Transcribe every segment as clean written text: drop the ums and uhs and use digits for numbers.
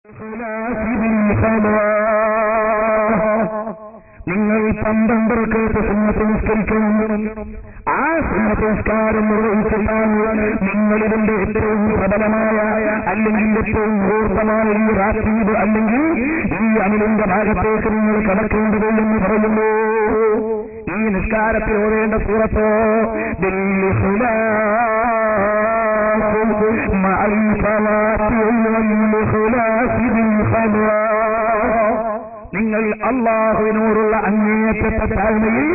നിങ്ങൾ 12 റക്അത്ത് സുന്നത്ത് നിസ്കരിക്കണം. ആ സുന്നത്ത് നിസ്കാരം നിർവഹിച്ചിട്ടാണ് നിങ്ങൾ ഇതിന്റെ ഏറ്റവും പ്രബലമായ അല്ലെങ്കിൽ ഏറ്റവും ഊർജ്ജമായ ഈ റാത്തീബ് അല്ലെങ്കിൽ ഈ അമലിന്റെ ഭാഗത്തേക്ക് നിങ്ങൾ കടക്കേണ്ടത് എന്ന് പറയുന്നു. ഈ നിസ്കാരത്തിൽ ഓതേണ്ട സൂറത്തോ നിങ്ങൾ അല്ലാഹുവിനോടുള്ള അങ്ങേയറ്റത്തെ താഴ്മയിൽ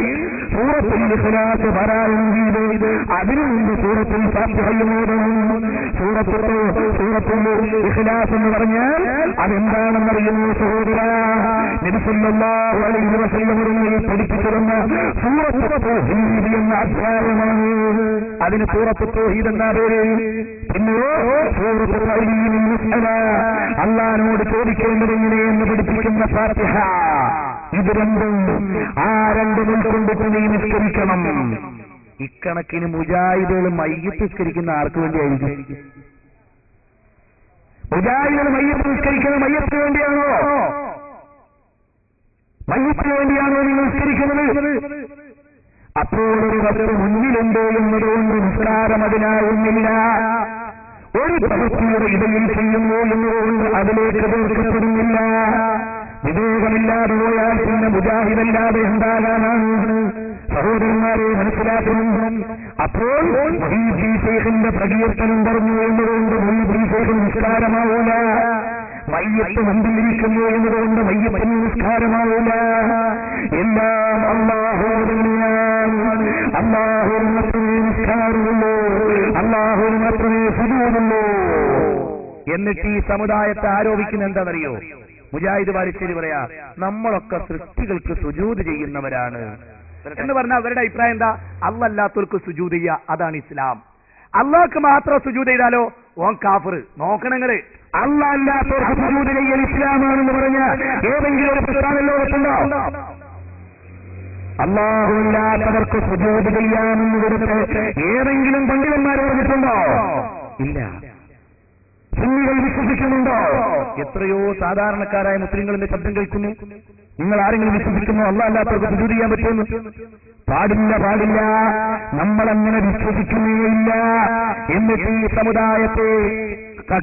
സൂറത്തുൽ ഇഖ്ലാസ് പാരായണം ചെയ്ത് അതിനു മുമ്പ് സൂറത്തുൽ ഫാത്തിഹയും ഓതണം. സൂറത്തുൽ ഇഖ്ലാസ് എന്ന് പറഞ്ഞാൽ അതെന്താണെന്നറിയുന്നു സഹോദരാ? നബി സല്ലല്ലാഹു അലൈഹി വസല്ലം പഠിപ്പിച്ചിരുന്ന സൂറത്തുൽ തൗഹീദ് എന്ന അധ്യായമാണ്. അതിന് സൂറത്തുൽ തൗഹീദ് എന്നാ പേര്. പിന്നെയോ സൂറത്തുൽ തൗഹീദ് അല്ലാഹുവോട് ചോദിക്കേണ്ടത് എങ്ങനെയെന്ന് പഠിപ്പിക്കുന്ന ഫാത്തിഹ. ഇത് രണ്ടും രണ്ടും ഉൾക്കൊണ്ടിട്ട് നീ നിസ്കരിക്കണം. ഇക്കണക്കിന് മുജാഹിദുകൾ മയ്യത്ത് നിസ്കരിക്കുന്ന ആർക്ക് വേണ്ടിയായിരിക്കും? മുജാഹിദുകൾ മയ്യത്ത് നിസ്കരിക്കുന്നത് മയ്യത്തിന് വേണ്ടിയാണോ? മയ്യത്തിന് വേണ്ടിയാണോ നിങ്ങൾ നിസ്കരിക്കുന്നത്? അപ്പോൾ ഒരു വസ്തു മുന്നിലുണ്ട് എന്നതുകൊണ്ട് നിസ്കാരം അതിനാവുന്നില്ല. ഒരു പ്രവൃത്തിയുടെ ഇടയിൽ ചെയ്യുന്നു എന്നതുകൊണ്ട് അതിലേക്ക് തീർക്കപ്പെടുന്നില്ല. വിവേകമില്ലാതെ പോയാൽ പിന്നെ മുജാഹിദല്ലാതെ എന്താകാനാണ്? സഹോദരന്മാരെ മനസ്സിലാക്കുന്നു. അപ്പോൾ മുഹീദ്ദീൻ ശൈഖിന്റെ പ്രകീർത്തനം പറഞ്ഞു എന്നതുകൊണ്ട് മുഹീദ്ദീൻ ശൈഖ് നിസ്കാരമാവൂല. മയ്യത്ത് മുമ്പിലിരിക്കുന്നു എന്നതുകൊണ്ട് മയ്യത്തിന് നിസ്കാരമാവൂല. എല്ലാം അല്ലാഹുവിനെയാണ്. അല്ലാഹുവിന് മാത്രമേ നിസ്കാരമുള്ളൂ, അല്ലാഹുവിന് മാത്രമേ സുജൂദുള്ളൂ. എന്നിട്ട് ഈ സമുദായത്തെ ആരോപിക്കുന്ന എന്താണെന്നറിയോ? മുജാഹിദ് വാരിശ്ശേരി പറയാ, നമ്മളൊക്കെ സൃഷ്ടികൾക്ക് സുജൂദ് ചെയ്യുന്നവരാണ് എന്ന് പറഞ്ഞാൽ അവരുടെ അഭിപ്രായം എന്താ? അല്ലാത്തവർക്ക് സുജൂദ് ചെയ്യുക, അതാണ് ഇസ്ലാം. അള്ളാഹ്ക്ക് മാത്രം സുജൂദ് ചെയ്താലോ ഓൻ കാഫിർ. നോക്കണങ്ങള്, അല്ലാത്തവർക്ക് സുജൂദ് ചെയ്യൽ ഇസ്ലാമാണെന്ന് പറഞ്ഞ ഏതെങ്കിലും ഒരു പ്രസ്ഥാനം ലോകത്തുണ്ടോ? അല്ലാഹുവില്ലാത്തവർക്ക് സുജൂദ് ചെയ്യാമെന്ന് കൊടുത്ത് ഏതെങ്കിലും പണ്ഡിതന്മാർ പറഞ്ഞിട്ടുണ്ടോ? ഇല്ല. സുന്നികൾ വിശ്വസിക്കുന്നുണ്ടോ? എത്രയോ സാധാരണക്കാരായ മുസ്ലിങ്ങളുടെ ശബ്ദം കേൾക്കുന്നു. നിങ്ങൾ ആരെങ്കിലും വിശ്വസിക്കുന്നു അല്ലാത്തവർക്ക് സുജൂദ് ചെയ്യാൻ പറ്റുമെന്ന്? പാടില്ല. നമ്മളങ്ങനെ വിശ്വസിക്കുന്നേയില്ല. എന്നിട്ട് ഈ സമുദായത്തെ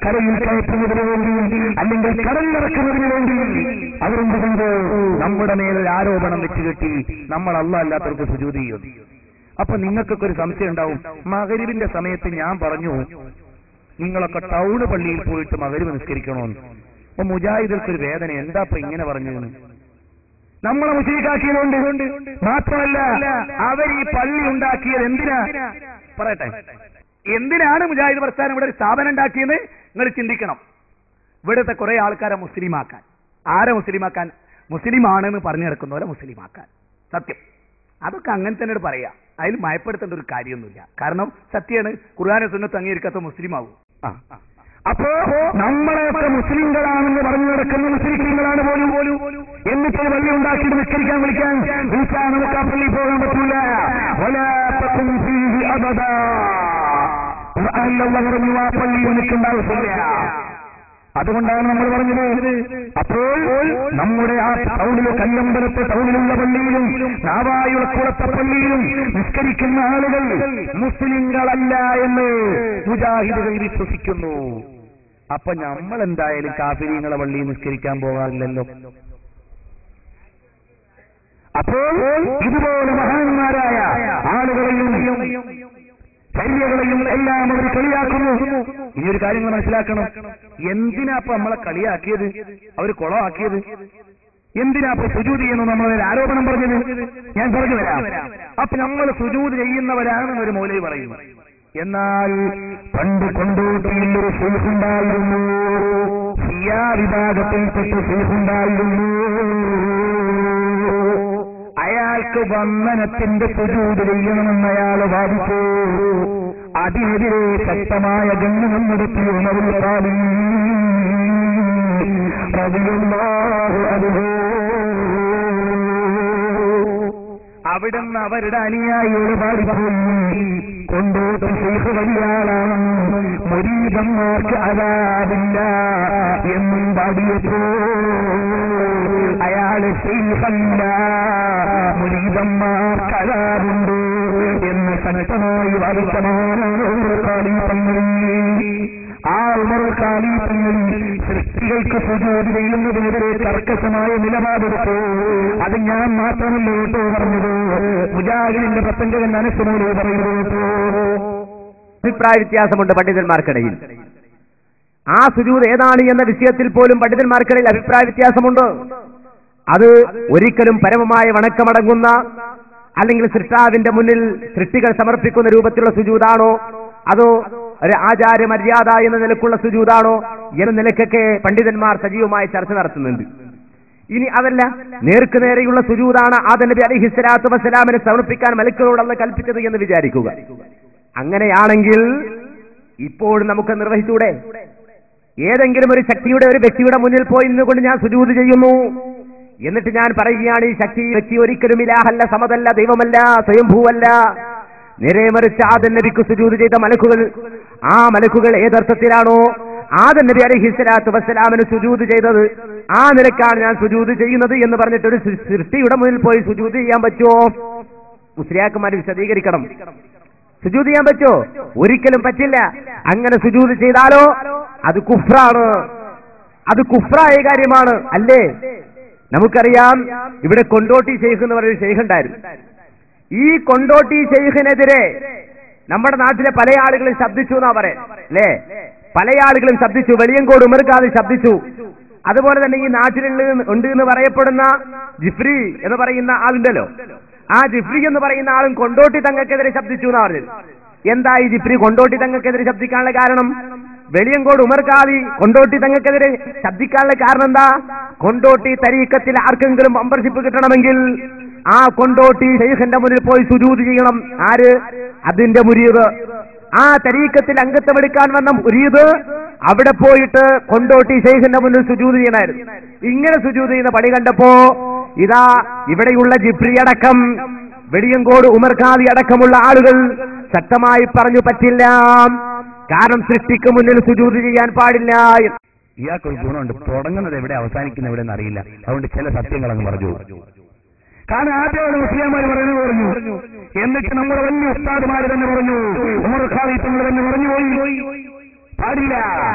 കരയിൽ കയറ്റുന്നതിന് വേണ്ടി അല്ലെങ്കിൽ കടലിറക്കുന്നതിന് വേണ്ടി അവരെന്തുകൊണ്ട് നമ്മുടെ മേലൊരു ആരോപണം വെച്ച് കെട്ടി നമ്മൾ അല്ലാത്തവർക്ക് സുജൂദ് ചെയ്യും. അപ്പൊ നിങ്ങൾക്കൊക്കെ ഒരു സംശയം ഉണ്ടാവും. മഗ്‌രിബിന്റെ സമയത്ത് ഞാൻ പറഞ്ഞു നിങ്ങളൊക്കെ ടൗണ് പള്ളിയിൽ പോയിട്ട് മഗ്‌രിബ് നിസ്കരിക്കണമെന്ന്. അപ്പൊ മുജാഹിദുകൾക്കൊരു വേദന, എന്താ ഇപ്പൊ ഇങ്ങനെ പറഞ്ഞതെന്ന്. നമ്മളെ മുസ്ലിക്കാക്കിയതുകൊണ്ട് മാത്രമല്ല, അവർ ഈ പള്ളി ഉണ്ടാക്കിയത് എന്തിനാ? പറയട്ടെ, എന്തിനാണ് മുജാഹിദ് പ്രസ്ഥാനം ഇവിടെ ഒരു സ്ഥാപനം ഉണ്ടാക്കിയെന്ന് നിങ്ങൾ ചിന്തിക്കണം. ഇവിടുത്തെ കുറെ ആൾക്കാരെ മുസ്ലിമാക്കാൻ. ആരെ മുസ്ലിമാക്കാൻ? മുസ്ലിമാണെന്ന് പറഞ്ഞു നടക്കുന്നവരെ മുസ്ലിമാക്കാൻ. സത്യം, അതൊക്കെ അങ്ങനെ തന്നെ പറയാ. അതിൽ മയപ്പെടുത്തേണ്ട ഒരു കാര്യമൊന്നുമില്ല. കാരണം സത്യമാണ്, ഖുർആനും സുന്നത്തും അംഗീകരിക്കാത്ത മുസ്ലിം ആവും. അപ്പോ നമ്മളെയൊക്കെ മുസ്ലിങ്ങളാണെന്ന് പറഞ്ഞു നടക്കുന്ന മുസ്ലിങ്ങളാണ് പോലും. എന്നിട്ട് പള്ളി ഉണ്ടാക്കിയിട്ട് നിസ്കരിക്കാൻ വിളിക്കാൻ നമുക്ക് ആ പള്ളിയിൽ പോകാൻ പറ്റില്ല. പറഞ്ഞു ആ പള്ളി എനിക്കുണ്ടാവില്ല. അതുകൊണ്ടാണ് നമ്മൾ പറഞ്ഞത്. അപ്പോൾ നമ്മുടെ ആ ടൗണിലെ കല്ലമ്പലത്തെ ടൗണിലുള്ള പള്ളിയിലും നാവായുളക്കുളത്തെ പള്ളിയിലും നിസ്കരിക്കുന്ന ആളുകൾ മുസ്ലിങ്ങളല്ല എന്ന് മുജാഹിദുകൾ വിശ്വസിക്കുന്നു. അപ്പൊ നമ്മൾ എന്തായാലും കാഫിരീങ്ങളെ പള്ളിയിൽ നിസ്കരിക്കാൻ പോകാറില്ലല്ലോ. അപ്പോൾ ഇതുപോലെ മഹാന്മാരായ ആളുകളെയും ചര്യകളെയും എല്ലാം അവർ കളിയാക്കുന്നു. ഇനിയൊരു കാര്യം മനസ്സിലാക്കണം. എന്തിനാ ഇപ്പൊ നമ്മളെ കളിയാക്കിയത്, അവർ കുളമാക്കിയത്? എന്തിനാ ഇപ്പൊ സുജൂദ് ചെയ്യുന്നു നമ്മളൊരു ആരോപണം പറഞ്ഞത്? ഞാൻ പറഞ്ഞു തരാം. അപ്പൊ നമ്മൾ സുജൂദ് ചെയ്യുന്നവരാണെന്നൊരു മൗലവി പറയുന്നു. എന്നാൽ പണ്ട് കൊണ്ടോട്ടിയിൽ ഒരു ശൈഖുണ്ടായിരുന്നു, ഷിയാ വിഭാഗത്തിൽപ്പെട്ട ശൈഖുണ്ടായിരുന്നു. അയാൾക്ക് വന്ദനത്തിന്റെ സുജൂദ് ചെയ്യണമെന്ന് അയാൾ വാദിച്ചു. അതിനെതിരെ ശക്തമായ ഗണ്യനം നടത്തി ഉമറുൽ ഖാദി റളിയല്ലാഹു അൻഹു. അവിടുന്ന് അവരുടെ അനുയായിയോട് പാടിപ്പോയി, കൊണ്ടോട്ട് ശൈഖ് വലിയാളാണെന്നും മുരീദന്മാർക്ക് അദാബില്ല എന്നും പാടിയപ്പോ അയാള് ശൈഖല്ല, മുരീദന്മാർക്ക് അദാബുണ്ട് എന്ന് ശക്തമായി വാദിച്ചമാനാണ് ആ ഉമർ ഖലീഫയിൽ സൃഷ്ടികൾക്ക് സുജൂദ് ചെയ്യുന്നതിനെതിരെ കർക്കശമായ നിലപാടെടുത്തു. അത് ഞാൻ മാത്രമല്ല കേട്ടോ പറഞ്ഞത്, മുജാഹിദിന്റെ പ്രസംഗകൻ അനസുമോട് പറയുന്നു. അഭിപ്രായ വ്യത്യാസമുണ്ട് പണ്ഡിതന്മാർക്കിടയിൽ. ആ സുജൂദ് ഏതാണ് എന്ന വിഷയത്തിൽ പോലും പണ്ഡിതന്മാർക്കിടയിൽ അഭിപ്രായ വ്യത്യാസമുണ്ട്. അത് ഒരിക്കലും പരമമായ വണക്കമടങ്ങുന്ന അല്ലെങ്കിൽ സൃഷ്ടാവിന്റെ മുന്നിൽ സൃഷ്ടികൾ സമർപ്പിക്കുന്ന രൂപത്തിലുള്ള സുജൂദാണോ, അതോ ഒരു ആചാര മര്യാദ എന്ന നിലക്കുള്ള സുജൂദാണോ എന്ന നിലക്കൊക്കെ പണ്ഡിതന്മാർ സജീവമായ ചർച്ച നടത്തുന്നുണ്ട്. ഇനി അതല്ല, നേർക്ക് നേരെയുള്ള സുജൂദാണ് ആദം നബി അലൈഹിസ്സലാത്തു വസ്സലാമിനെ സമർപ്പിക്കാൻ മലക്കുകളോട് അല്ലാഹു കൽപ്പിച്ചത് എന്ന് വിചാരിക്കുക. അങ്ങനെയാണെങ്കിൽ ഇപ്പോഴും നമുക്ക് നിർവഹിച്ചൂടെ? ഏതെങ്കിലും ഒരു ശക്തിയുടെ ഒരു വ്യക്തിയുടെ മുന്നിൽ പോയി നിന്നുകൊണ്ട് ഞാൻ സുജൂദ് ചെയ്യുന്നു, എന്നിട്ട് ഞാൻ പറയുകയാണ് ഈ വ്യക്തി ഒരിക്കലും ഇലാഹല്ല, സമതല്ല, ദൈവമല്ല, സ്വയംഭൂവല്ല, നേരെ മറിച്ച് ആദം നബിക്ക് സുജൂദ് ചെയ്ത മലക്കുകൾ, ആ മലക്കുകൾ ഏതർത്ഥത്തിലാണോ ആദം നബി അലൈഹിസ്സലാത്തു വസ്സലാമിന് സുജൂദ് ചെയ്തത് ആ നിലക്കാണ് ഞാൻ സുജൂദ് ചെയ്യുന്നത് എന്ന് പറഞ്ഞിട്ട് ഒരു സൃഷ്ടിയുടെ മുന്നിൽ പോയി സുജൂദ് ചെയ്യാൻ പറ്റുമോ? മുസ്ലിയാക്കന്മാർ വിശദീകരിക്കണം. സുജൂദ് ചെയ്യാൻ പറ്റുമോ? ഒരിക്കലും പറ്റില്ല. അങ്ങനെ സുജൂദ് ചെയ്താലോ അത് കുഫ്റാണ്, അത് കുഫ്റായ കാര്യമാണ്. അല്ലേ? നമുക്കറിയാം, ഇവിടെ കൊണ്ടോട്ടി ശൈഖ് എന്ന് പറയുന്ന ശൈഖ് ഉണ്ടായിരുന്നു. ഈ കൊണ്ടോട്ടി ശൈഖിനെതിരെ നമ്മുടെ നാട്ടിലെ പല ആളുകളും ശബ്ദിച്ചു എന്നാ പറയാം, അല്ലേ? പല ആളുകളും ശബ്ദിച്ചു. വെളിയങ്കോട് ഉമർ ഖാദി ശബ്ദിച്ചു. അതുപോലെ തന്നെ ഈ നാട്ടിലുള്ള ഉണ്ട് എന്ന് പറയപ്പെടുന്ന ജിഫ്രി എന്ന് പറയുന്ന ആളുണ്ടല്ലോ, ആ ജിഫ്രി എന്ന് പറയുന്ന ആളും കൊണ്ടോട്ടി തങ്ങൾക്കെതിരെ ശബ്ദിച്ചു എന്നാ പറഞ്ഞത്. എന്താ ഈ ജിഫ്രി കൊണ്ടോട്ടി തങ്ങൾക്കെതിരെ ശബ്ദിക്കാനുള്ള കാരണം? വെളിയങ്കോട് ഉമർ ഖാദി കൊണ്ടോട്ടി തങ്ങൾക്കെതിരെ ശബ്ദിക്കാനുള്ള കാരണം എന്താ? കൊണ്ടോട്ടി തരീഖത്തിൽ ആർക്കെങ്കിലും മെമ്പർഷിപ്പ് കിട്ടണമെങ്കിൽ ആ കൊണ്ടോട്ടി ശൈഖിന്റെ മുന്നിൽ പോയി സുജൂദ് ചെയ്യണം. ആര്? അതിന്റെ മുരീദ്. ആ തരീഖത്തിൽ അംഗത്വം എടുക്കാൻ വന്ന മുരീദ് അവിടെ പോയിട്ട് കൊണ്ടോട്ടി ശൈഖിന്റെ മുന്നിൽ സുജൂദ് ചെയ്യണമായിരുന്നു. ഇങ്ങനെ സുജൂദ് ചെയ്യുന്ന പണി കണ്ടപ്പോ ഇതാ ഇവിടെയുള്ള ജിഫ്രി അടക്കം വെളിയങ്കോട് ഉമർ ഖാദി അടക്കമുള്ള ആളുകൾ ശക്തമായി പറഞ്ഞു പറ്റില്ല, കാരണം സൃഷ്ടിക്ക് മുന്നിൽ സുജൂദ് ചെയ്യാൻ പാടില്ല. ഇയാൾക്കൊരു ഗുണമുണ്ട്, തുടങ്ങുന്നത് എവിടെ അവസാനിക്കുന്ന എവിടെ എന്നറിയില്ല. അതുകൊണ്ട് ചില സത്യങ്ങൾ അങ്ങ് പറഞ്ഞു. കാരണം ആദ്യമാണ് മുസ്ലിംമാർ പറഞ്ഞു, എന്നിട്ട് നമ്മുടെ വലിയ ഉസ്താദുമാര് തന്നെ പറഞ്ഞു, ഉമർ ഖാദി തങ്ങൾ തന്നെ പറഞ്ഞു പോയി പാടില്ല.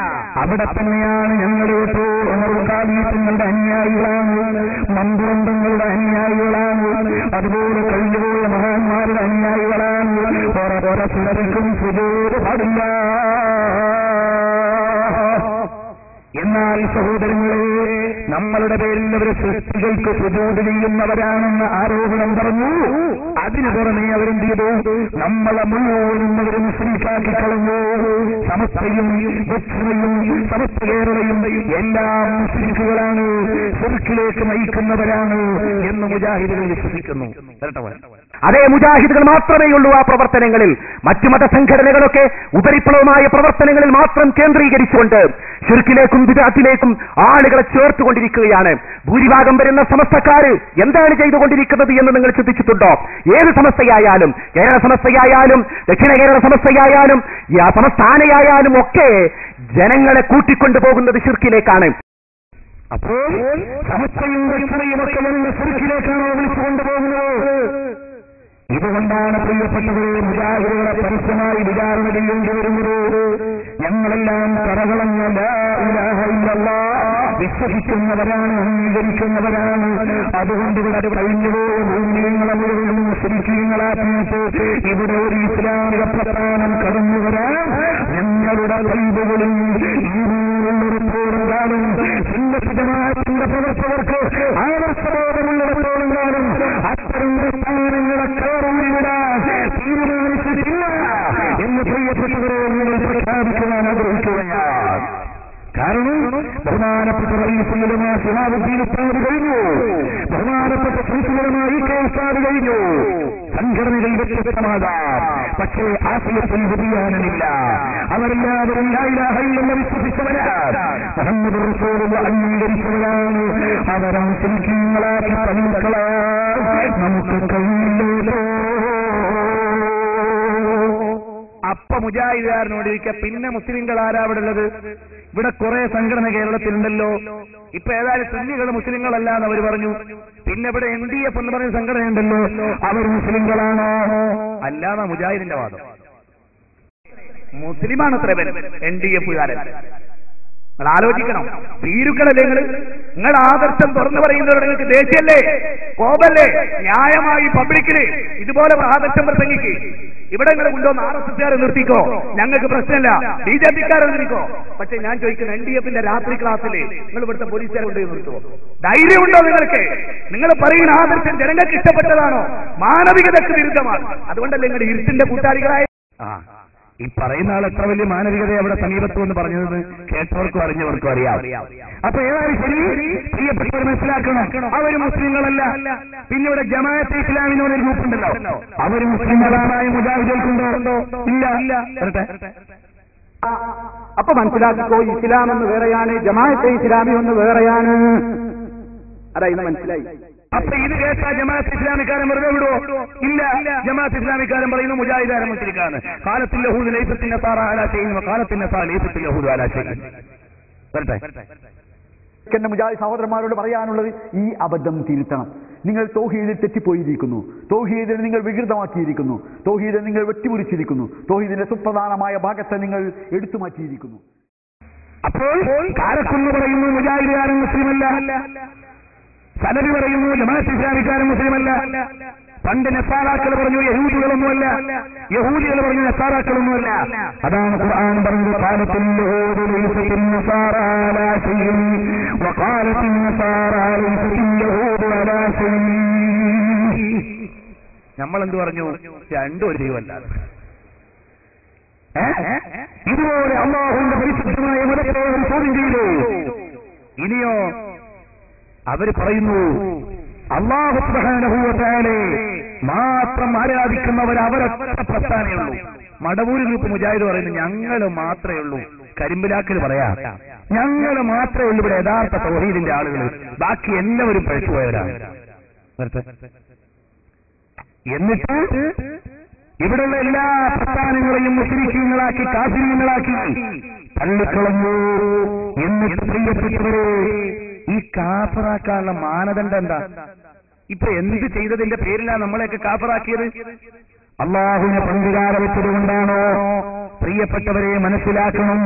അവിടെ തന്നെയാണ് ഞങ്ങളുടെ ഉമർ ഖാദി തങ്ങളുടെ അനുയായികളാണ്, മന്ത്രങ്ങളുടെ അനുയായികളാണ്, അതുപോലെ കഴിഞ്ഞുപോയ മഹാന്മാരുടെ അനുയായികളാണ്. ചിലർക്കും സുജൂദ് പാടില്ല. എന്നാൽ സഹോദരങ്ങളെ, നമ്മളുടെ പേരിൽ അവർ സൃഷ്ടികൾക്ക് സുജൂദ് ചെയ്യുന്നവരാണെന്ന് ആരോപണം പറഞ്ഞു. അതിനു പുറമെ അവരെന്ത് ചെയ്തു? നമ്മളെ മുഴുവനും അവർ മുസ്ലിംസാക്കി കളഞ്ഞു. സമസ്തയും ദക്ഷിണയും സമസ്ത കേരളയും എല്ലാം മുസ്ലിംസുകളാണ്, ശിർക്കിലേക്ക് നയിക്കുന്നവരാണ് എന്ന് മുജാഹിദുകൾ വിശ്വസിക്കുന്നു. അതേ, മുജാഹിദുകൾ മാത്രമേ ഉള്ളൂ ആ പ്രവർത്തനങ്ങളിൽ. മറ്റു മതസംഘടനകളൊക്കെ ഉപരിപ്ലവമായ പ്രവർത്തനങ്ങളിൽ മാത്രം കേന്ദ്രീകരിച്ചുകൊണ്ട് ശിർക്കിലേക്കും ബിദ്അത്തിലേക്കും ആളുകളെ ചേർത്തുകൊണ്ടിരിക്കുകയാണ്. ഭൂരിഭാഗം വരുന്ന സമസ്തക്കാര് എന്താണ് ചെയ്തുകൊണ്ടിരിക്കുന്നത് എന്ന് നിങ്ങൾ ചിന്തിച്ചിട്ടുണ്ടോ? ഏത് സമസ്തയായാലും, കേരള സമസ്തയായാലും ദക്ഷിണ കേരള സമസ്തയായാലും സമസ്ഥാനയായാലും ഒക്കെ ജനങ്ങളെ കൂട്ടിക്കൊണ്ടുപോകുന്നത് ശിർക്കിലേക്കാണ്. അപ്പോൾ സമസ്തയും ദക്ഷിണയുമൊക്കെ വരുന്ന ശിർക്കിലേക്കാണോ വിളിച്ചുകൊണ്ടുപോകുന്നത്? ഇതുകൊണ്ടാണ് പ്രിയപ്പെട്ടവരെ മുജാഹിദുകളെ പരസ്യമായി വിചാരണ ചെയ്യേണ്ടി വരുന്നത്. ഞങ്ങളെല്ലാം കറകളഞ്ഞ ലാ ഇലാഹ ഇല്ലല്ലാഹ് വിശ്വസിക്കുന്നവരാണ്, അംഗീകരിക്കുന്നവരാണ്. അതുകൊണ്ട് ഇവിടെ കഴിഞ്ഞുപോയ മുസ്ലിങ്ങളെ മുഴുവൻ മുസ്ലിങ്ങളാക്കിയിട്ട് ഇവിടെ ഒരു ഇസ്ലാമിക പ്രസ്ഥാനം കടന്നു വരാൻ ഞങ്ങളുടെ കൈവുകളിൽ ഈരുള്ളൊരു കാലം സുന്നത്തജമാഅത്തിന്റെ പ്രവർത്തകർക്ക് ആദർശബോധമുള്ളിടത്തോളം കാലം അത്തരം പ്രസ്ഥാനങ്ങളെ തീരുമാനിച്ചിട്ടില്ല എന്ന് പ്രിയപ്പെട്ടവരെ നിങ്ങൾ പ്രഖ്യാപിക്കുവാൻ ആഗ്രഹിക്കുകയാണ്. കാരണം ബഹുമാനപ്പെട്ട റഈസുൽ ശിഹാബുദ്ദീൻ ഉസ്താദ് കഴിഞ്ഞു, ബഹുമാനപ്പെട്ട ശംസുൽ ഉലമാ ഇ കെ ഉസ്താദ് കഴിഞ്ഞു. സംഘടനകൾ വ്യത്യസ്തമാകാം, പക്ഷേ ആശയത്തിൽ വ്യതിയാനമില്ല. അവരെല്ലാവരും ലാ ഇലാഹ ഇല്ലല്ലാഹ് വിശ്വസിച്ചവരാണ്, മുഹമ്മദ് റസൂലുള്ളാഹി അംഗീകരിച്ചവരാണ്. അവരെ മുസ്ലിങ്ങളാക്കി തള്ളിക്കളയാൻ നമുക്ക് കഴിയില്ലല്ലോ. അപ്പ മുജാഹിദുകാരനോടിരിക്കുക പിന്നെ മുസ്ലിങ്ങൾ ആരാ ഇവിടെ ഉള്ളത്? ഇവിടെ കുറെ സംഘടന കേരളത്തിലുണ്ടല്ലോ. ഇപ്പൊ ഏതായാലും സുന്നികൾ മുസ്ലിങ്ങളല്ല എന്ന് അവർ പറഞ്ഞു. പിന്നെ ഇവിടെ NDF എന്ന് പറയുന്ന സംഘടനയുണ്ടല്ലോ, അവർ മുസ്ലിങ്ങളാണോ? അല്ലാതെ മുജാഹിദിന്റെ വാദം. മുസ്ലിമാണ് അത്ര NDF-കാരൻ. നിങ്ങൾ ആലോചിക്കണം, ഭീരുക്കളല്ലേ നിങ്ങൾ ആദർശം തുറന്നു പറയുന്നവരോട് നിങ്ങൾക്ക് ദേഷ്യല്ലേ, കോപല്ലേ? ന്യായമായി പബ്ലിക്കില് ഇതുപോലെ ആദർശം പ്രസംഗിക്ക്. ഇവിടെ നിങ്ങൾ കൊണ്ടുവന്ന് RSS-കാരെ നിർത്തിക്കോ, ഞങ്ങൾക്ക് പ്രശ്നമില്ല. BJP-ക്കാരെ നിർത്തിക്കോ. പക്ഷെ ഞാൻ ചോദിക്കുന്ന NDF-ന്റെ രാത്രി ക്ലാസ്സില് നിങ്ങൾ ഇവിടുത്തെ പോലീസുകാരെ കൊണ്ടുപോയി നിർത്തുവോ? ധൈര്യമുണ്ടോ നിങ്ങൾക്ക്? നിങ്ങൾ പറയുന്ന ആദർശം ജനങ്ങൾക്ക് ഇഷ്ടപ്പെട്ടതാണോ? മാനവികതയ്ക്ക് വിരുദ്ധമാണ്. അതുകൊണ്ടല്ലേ നിങ്ങൾ ഇരുട്ടിന്റെ കൂട്ടാളികളായ ഈ പറയുന്ന ആൾ എത്ര വലിയ മാനവികതയെ അവിടെ സമീപത്വം എന്ന് പറഞ്ഞതെന്ന് കേട്ടവർക്കും അറിഞ്ഞവർക്കും അറിയാം. അപ്പൊ ഏതായാലും ശരി, പ്രിയപ്പെട്ടവർ മനസ്സിലാക്കണം, അവർ മുസ്ലിങ്ങളല്ല. പിന്നെ ഇവിടെ ജമാഅത്തെ ഇസ്ലാമിനോട് ഒരു ഗ്രൂപ്പുണ്ടല്ലോ, അവർ മുസ്ലിങ്ങളായ മുജാഹിദുകൾക്കുണ്ടോ? ഇല്ല. അപ്പൊ മനസ്സിലാക്കിക്കോ, ഇസ്ലാം എന്ന് വേറെയാണ്, ജമാഅത്തെ ഇസ്ലാമി എന്ന് വേറെയാണ്. അതാ ഇന്ന് മനസ്സിലായി. അപ്പൊ ഇത് കേട്ടാ ജമാഅത്ത് ഇസ്ലാമിക്കാരൻ വെറുതെ വിടുവോ? ഇല്ല. ജമാഅത്ത് ഇസ്ലാമിക്കാരൻ പറയുന്നു മുജാഹിദാരൻ മുസ്ലിക്കാണ്. കാലത്തിൽ യഹൂദ് ലൈസത്തിന്റെ സാറ അലാ ചെയ്യുന്നു, കാലത്തിന്റെ സാ ലൈസത്തിൽ യഹൂദ് അലാ ചെയ്യുന്നു. എന്റെ മുജാഹിദ് സഹോദരന്മാരോട് പറയാനുള്ളത്, ഈ അബദ്ധം തിരുത്തണം. നിങ്ങൾ തൗഹീദിൽ തെറ്റിപ്പോയിരിക്കുന്നു, തൗഹീദിനെ നിങ്ങൾ വികൃതമാക്കിയിരിക്കുന്നു, തൗഹീദിനെ നിങ്ങൾ വെട്ടിമുറിച്ചിരിക്കുന്നു, തൗഹീദിന്റെ സുപ്രധാനമായ ഭാഗത്തെ നിങ്ങൾ എടുത്തു മാറ്റിയിരിക്കുന്നു. അപ്പോൾ കാലക്കുന്ന് പറയുന്നു മുജാഹിദുകാരൻ മുസ്ലിമല്ല, സലഫി പറയുന്നു ജമാഅത്ത് ഇസ്ലാമിക്കാരൻ മുസ്ലിമല്ല. പണ്ട് നസാറാക്കൾ പറഞ്ഞു യഹൂദികളൊന്നുമല്ല, യഹൂദികൾ പറഞ്ഞു നസാറാക്കളൊന്നുമല്ല. അതാണ് ഖുർആൻ പറഞ്ഞത്, ഖാലത്തുൽ യഹൂദു ലൈസത്തുൻ നസാറാ അലാ ശൈഇൻ വഖാലത്തുൻ നസാറാ ലൈസത്തുൽ യഹൂദു അലാ ശൈഇൻ. നമ്മൾ എന്ത് പറഞ്ഞു? രണ്ടും ഒരു ദൈവമല്ല. ഇതുപോലെ അല്ലാഹുവിന്റെ പരിശുദ്ധമായ മതത്തെ ചോദ്യം ചെയ്തു. ഇനിയോ അവര് പറയുന്നു അല്ലാഹു സുബ്ഹാനഹു വ തആല മാത്രം ആരാധിക്കുന്നവർ അവരൊറ്റ പ്രസ്ഥാനമേ ഉള്ളൂ. മടവൂര് ഗ്രൂപ്പ് മുജാഹിദ് പറയുന്നു ഞങ്ങൾ മാത്രമേ ഉള്ളൂ. കരിമ്പിലാക്കൽ പറയാ ഞങ്ങൾ മാത്രമേ ഉള്ളൂ ഇവിടെ യഥാർത്ഥ തൗഹീദിന്റെ ആളുകൾ, ബാക്കി എല്ലാവരും പഴിച്ചുപോയവരാണ്. എന്നിട്ട് ഇവിടെയുള്ള എല്ലാ പ്രസ്ഥാനങ്ങളെയും മുശ്രിക്കീങ്ങളാക്കി കാഫിരീങ്ങളാക്കി തള്ളിക്കളഞ്ഞു. എന്നിട്ട് പ്രിയപ്പെട്ടവരെ, ഈ കാഫറാക്കാനുള്ള മാനദണ്ഡം എന്താ? ഇപ്പൊ എന്ത് ചെയ്തതിന്റെ പേരിലാണ് നമ്മളെയൊക്കെ കാഫറാക്കിയത്? അള്ളാഹുവിനെ പങ്കുകാര വെച്ചതുകൊണ്ടാണോ? പ്രിയപ്പെട്ടവരെ മനസ്സിലാക്കണം,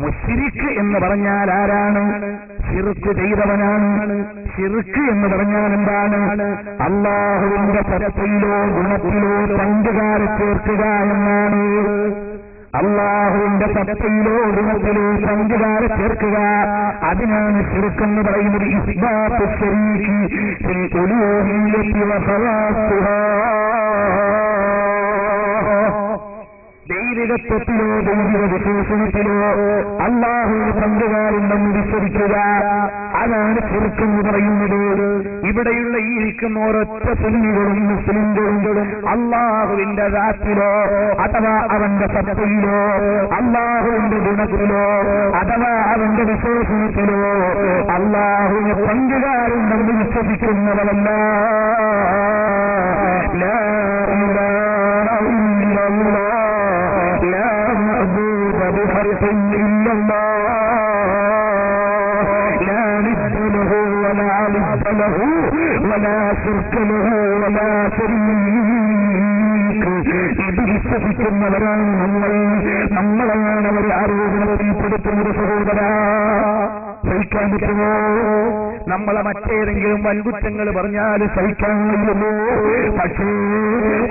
മുശ്രിക്ക് എന്ന് പറഞ്ഞാൽ ആരാണ്? ശിർക്ക് ചെയ്തവനാണ്. ശിർക്ക് എന്ന് പറഞ്ഞാൽ എന്താണ്? അള്ളാഹുവിന്റെ സത്തയിലോ ഗുണത്തിലോ പങ്കുകാരെ ചേർക്കുക എന്നാണ്. അള്ളാഹുവിന്റെ സത്തയിലോ ഗുണത്തിലോ പങ്കുകാരെ ചേർക്കുക, അതിനാണ് ശിർക്കെന്ന് പറയുന്നത്. ഇസ്ബാത്തു ശരീക്കി ഫിൽ ഉലൂഹിയ്യത്തി വഖവാസുഹാ. ദൈവികത്വത്തിലോ ദൈവിക വിശേഷണത്തിലോ അള്ളാഹുവിന് പങ്കുകാരുണ്ടെന്ന് വിശ്വസിക്കുക, അതാണ് ശിർക്കെന്ന് പറയുന്നത്. ഇവിടെയുള്ള ഈ ഇരിക്കുന്ന ഒരൊറ്റ സുന്നികളും മുസ്ലിംകളും അള്ളാഹുവിന്റെ ദാത്തിലോ അഥവാ അവന്റെ സത്തയിലോ അള്ളാഹുവിന്റെ ഗുണത്തിലോ അഥവാ അവന്റെ വിശേഷണത്തിലോ അള്ളാഹുവിന് പങ്കുകാരുണ്ടെന്ന് വിശ്വസിക്കുന്നവരല്ല. ലാ ഇലാഹ ഇല്ലല്ലാഹ് ലാ മഅബൂദ ബിഹഖ്ഖിൻ ഇല്ലല്ലാഹ് ലാ നിദ്ദ ലഹു വലാ നിദ്ദ ലഹു വലാ ശിർക ലഹു വലാ ശരീക. ഇത് വിശ്വസിക്കുന്നവരാണ് നമ്മളെയാണ് അവർ ആരോപണത്തിൽപ്പെടുത്തുന്നത്. സഹോദരാ, സഹിക്കാൻ പറ്റുമോ? നമ്മളെ മറ്റേതെങ്കിലും വൻകുറ്റങ്ങൾ പറഞ്ഞാൽ സഹിക്കാൻ കഴിയുമോ? പക്ഷേ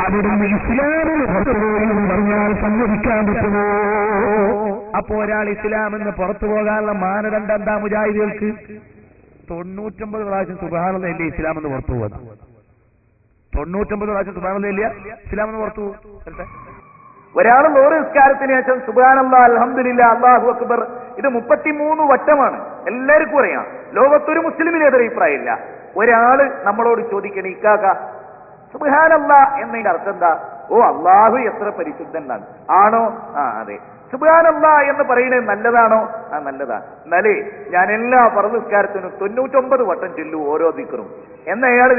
അവിടുന്ന് ഇസ്ലാമിന് പുറത്തുപോയെന്ന് പറഞ്ഞാൽ സമ്മതിക്കാൻ പറ്റുമോ? അപ്പോ ഒരാൾ ഇസ്ലാമെന്ന് പുറത്തു പോകാനുള്ള മാനദണ്ഡം എന്താ? മുജാഹിദുകൾക്ക് 99 പ്രാവശ്യം സുബ്ഹാനല്ലാഹ് ഇസ്ലാം എന്ന് പുറത്തു പോകുന്നത്. 99 പ്രാവശ്യം സുബ്ഹാനല്ലാഹ് ഇസ്ലാം എന്ന് പുറത്തു പോകും. ഒരാൾ 100 നിസ്കാരത്തിന് ശേഷം സുബ്ഹാനല്ലാഹ് അൽഹംദുലില്ലാഹ് അല്ലാഹു അക്ബർ ഇത് 33 വട്ടമാണ്. എല്ലാവർക്കും അറിയാം. ലോകത്തൊരു മുസ്ലിമിന് എതിരെ അഭിപ്രായമില്ല. ഒരാള് നമ്മളോട് ചോദിക്കണേ, ഇക്കാക്ക സുബ്ഹാനല്ലാഹ് എന്നതിന്റെ അർത്ഥം എന്താ? ഓ അള്ളാഹു എത്ര പരിശുദ്ധനാണ്. ആണോ? ആ അതെ. സുബ്ഹാനല്ലാഹ് എന്ന് പറയുന്നത് നല്ലതാണോ? ആ നല്ലതാണ്. എന്നാലേ ഞാൻ എല്ലാ ഫർദ് നിസ്കാരത്തിനും 99 വട്ടം ചൊല്ലു ഓരോ ദിക്റും എന്ന് അയാൾ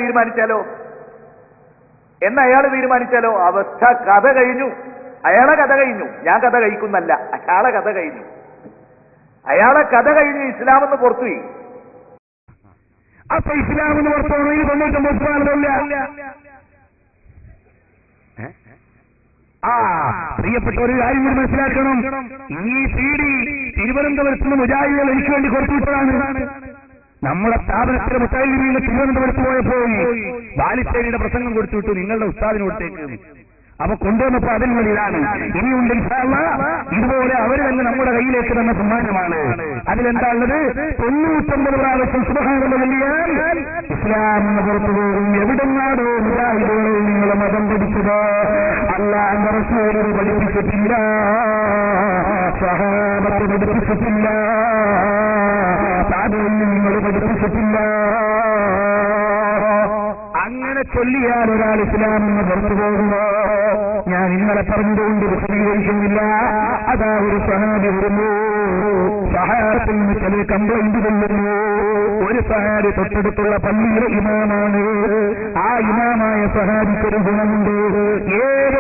തീരുമാനിച്ചാലോ അവസ്ഥ കഥ കഴിഞ്ഞു. അയാളെ കഥ കഴിഞ്ഞു. ഞാൻ കഥ കഴിക്കുന്നല്ല, അയാളെ കഥ കഴിഞ്ഞു. ഇസ്ലാമെന്ന് പുറത്തുപോയി. അപ്പൊ ഇസ്ലാമെന്ന് പുറത്തു 99 പ്രിയപ്പെട്ട ഒരു കാര്യം കൂടി മനസ്സിലാക്കണം. ഈ CD തിരുവനന്തപുരത്ത് നിന്ന് മുജാഹിദുകൾ എനിക്ക് വേണ്ടി കൊടുത്തുവിട്ടതാണ്. നമ്മുടെ സ്ഥാപനത്തിലെ മുത്താലിമീങ്ങൾ തിരുവനന്തപുരത്ത് പോയപ്പോൾ ബാലിശ്ശേരിയുടെ പ്രസംഗം കൊടുത്തുവിട്ടു, നിങ്ങളുടെ ഉസ്താദിന് കൊടുത്തേക്ക്. അപ്പൊ കൊണ്ടുവന്നപ്പോ അതിനുള്ള ഇതാണ്. ഇനിയുണ്ട് ഇൻഷാ അല്ലാഹ് ഇതുപോലെ അവർ തന്നെ നമ്മുടെ കയ്യിലേക്ക് തന്ന സമ്മാനമാണ്. അതിലെന്താ ഉള്ളത്? 99 പ്രാവശ്യം സുബ്ഹാനല്ലാഹ് ചൊല്ലിയാൽ ഇസ്ലാം പുറത്തു പോകും. എവിടെന്നാണോ മുജാഹിദുകൾ നിങ്ങളെ മതം പഠിച്ചത്? അല്ലാഹുവിന്റെ റസൂൽ പഠിപ്പിച്ചിട്ടില്ല, സ്വഹാബത്ത് പഠിപ്പിച്ചിട്ടില്ല, താബഈൻ നിങ്ങൾ പഠിപ്പിച്ചിട്ടില്ല. അങ്ങനെ ചൊല്ലിയാൽ ഒരാൾ ഇസ്ലാമെന്ന് പുറത്തു പോകുമ്പോ ഞാൻ ഇന്നലെ പറഞ്ഞതുകൊണ്ട് വിശദീകരിക്കുന്നില്ല. അതാ ഒരു സഹാബി വരുന്നു, സഹാബത്തിൽ നിന്ന് ചില കംപ്ലൈന്റ് കൊള്ളുന്നു. ഒരു സഹാബി തൊട്ടടുത്തുള്ള പള്ളിയിലെ ഇമാമാണ്. ആ ഇമാമായ സഹാബിക്കൊരു ഗുണമുണ്ട്. ഏത്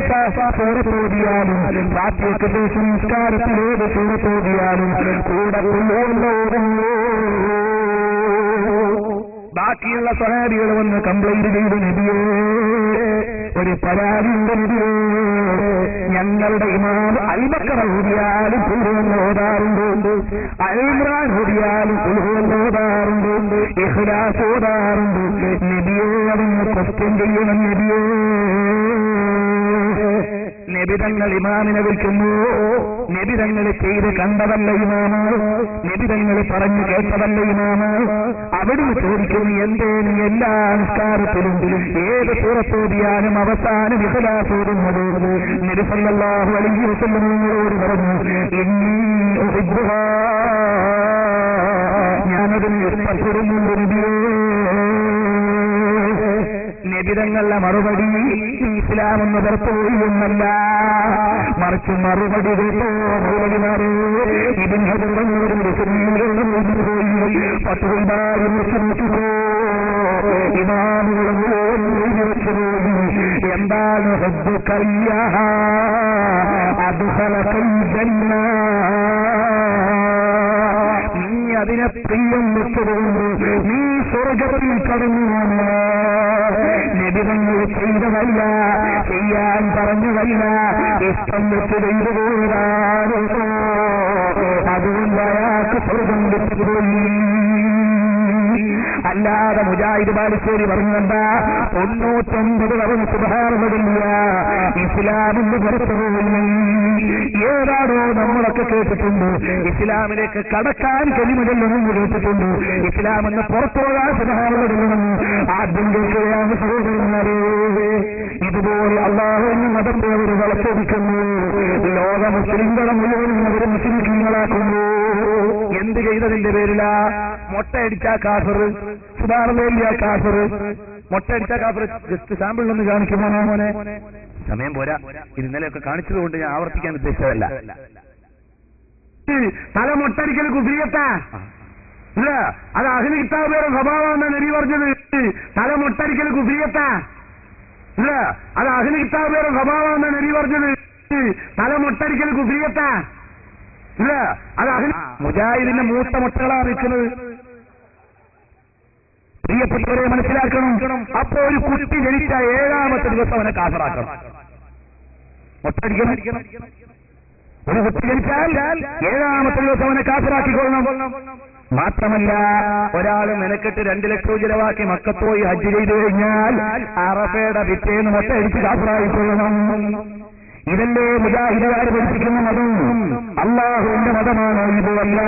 സൂറത്തോതിയാലും ഫാത്തിഹയ്ക്ക് ശേഷം നിസ്കാരത്തിൽ ഏത് സൂറത്തോതിയാലും കൂടെ കൊണ്ടുകൊണ്ടോടുന്നു. ബാക്കിയുള്ള സഹാബികൾ വന്ന് കംപ്ലൈന്റ് ചെയ്ത് നബിയേ, ഒരു പരാതിയുടെ നബിയേ, ഞങ്ങളുടെ ഇമാം അൽബക്കറ ഓതിയാലും കുൽഹുവല്ലാഹ് ഓതാറുണ്ട്, അൽഇമ്രാൻ ഓതിയാലും കുൽഹുവല്ലാഹ് ഓതാറുണ്ട്, ഇഖ്ലാസ് ഓതാറുണ്ട്. നബിയേ, അതൊന്ന് ക്വസ്റ്റ്യൻ ചെയ്യണം നബിയേ. നബിതങ്ങൾ ഇമാമിനെ വിളിക്കുന്നു. നബിതങ്ങൾ ചെയ്ത് കണ്ടതല്ല ഇമാമ്, നബിതങ്ങൾ പറഞ്ഞു കേട്ടതല്ല ഇമാമ്. അവിടുന്ന് ചോദിക്കുന്നു, എന്തേ നീ എല്ലാ നിസ്കാരത്തിലും ഏത് സൂറത്തോതിയാലും അവസാനം ഇഖ്ലാസ് ഓതുന്നത്? നബി സല്ലല്ലാഹു അലൈഹി വസല്ലം നിങ്ങളോട് പറഞ്ഞു, ഇന്നി ഉഹിബ്ബുഹാ, ഞാനതിന് ഇഷ്ടപ്പെടുന്നുണ്ട് നബിയേ. നബിതങ്ങളുടെ മറുപടി ഇസ്ലാമെന്ന് പുറത്തുപോയി എന്നല്ല, മറിച്ച് മറുപടി കേട്ടോ മറുപടിമാരെ. ഇതിന് എന്താണ് നീ അതിനെ പ്രിയം വെച്ചതുകൊണ്ട് നീ സ്വർഗത്തിൽ കടന്നു. നബിതങ്ങൾ ചെയ്തതല്ല, ചെയ്യാൻ പറഞ്ഞതല്ല, ഇഷ്ടം വെച്ച് ചെയ്തു പോയതാണ്. അതുകൊണ്ട് അയാൾക്ക് സ്വർഗം വെച്ചുപോയി. അല്ലാതെ മുജാഹിദ് ബാലിശ്ശേരി പറഞ്ഞെന്താ 99 തവണ സുബ്ഹാനല്ലാഹ് ഇസ്ലാമിന് പുറത്തുപോയി. ഏതാണോ നമ്മളൊക്കെ കേട്ടിട്ടുണ്ട്, ഇസ്ലാമിലേക്ക് കടക്കാൻ കലിമകളൊന്നും കേട്ടിട്ടുണ്ട്, ഇസ്ലാമെന്ന് പുറത്തുപോകാൻ സുബ്ഹാനല്ലാഹ് ആദ്യം കേൾക്കുകയാണ് സഹോദരന്മാരെ. ഇതുപോലെ അല്ലാഹുവിന്റെ മതം അവർ വളർത്തിരിക്കുന്നു. ലോക മുസ്ലിംകളെ മുഴുവനും അവർ മുസ്ലിങ്ങളാക്കുന്നു. എന്ത് ചെയ്തതിന്റെ പേരിലാ? മൊട്ടയടിച്ച കാഫർ, സുബ്ഹാനല്ലാഹ് കാഫർ, മൊട്ടയടിച്ച കാഫർ. ജസ്റ്റ് സാമ്പിളിലൊന്ന് കാണിക്കുമോ മോനെ? സമയം പോരാ, ഇത് ഇന്നലെയൊക്കെ കാണിച്ചതുകൊണ്ട് ഞാൻ ആവർത്തിക്കാൻ ഉദ്ദേശിച്ചതല്ല. തല മൊട്ടടിക്കൽ കുഫ്രിയത്താ? ഇല്ല, അത് അഹ്ലു കിതാബുകളുടെ സ്വഭാവമാണ് നബി പറഞ്ഞത്. തല മൊട്ടടിക്കൽ കുഫ്രിയത്താ? ഇല്ല, അത് അഹ്ലു കിതാബുകളുടെ സ്വഭാവമാണ് നബി പറഞ്ഞത്. തല മൊട്ടടിക്കൽ കുഫ്രിയത്താ? ഇല്ല, അത് മുജാഹിദിന്റെ മൂത്ത മുട്ടകളാണ് നിൽക്കുന്നത്. പ്രിയപ്പെട്ടവരെ മനസ്സിലാക്കണം. അപ്പോ ഒരു കുട്ടി ജനിച്ച 7ാമത്തെ ദിവസം അവനെ കാഫറാക്കണം, മുട്ടടിക്കണം. ഒരു കുട്ടി ജനിച്ചാൽ 7ാമത്തെ ദിവസം അവനെ കാഫറാക്കിക്കൊള്ളണം. മാത്രമല്ല, ഒരാൾ മെനക്കെട്ട് 2 ലക്ഷം ചിലവാക്കി മക്കത്ത് പോയി ഹജ്ജ് ചെയ്തു കഴിഞ്ഞാൽ അറഫയുടെ പിറ്റേന്ന് മുട്ടയടിച്ച് കാഫറായിക്കൊള്ളണം. ഇതല്ലേ മുജാഹിദുകാർ പഠിപ്പിക്കുന്ന മതം? അല്ലാഹുവിന്റെ മതമാണ് ഇതുമല്ല.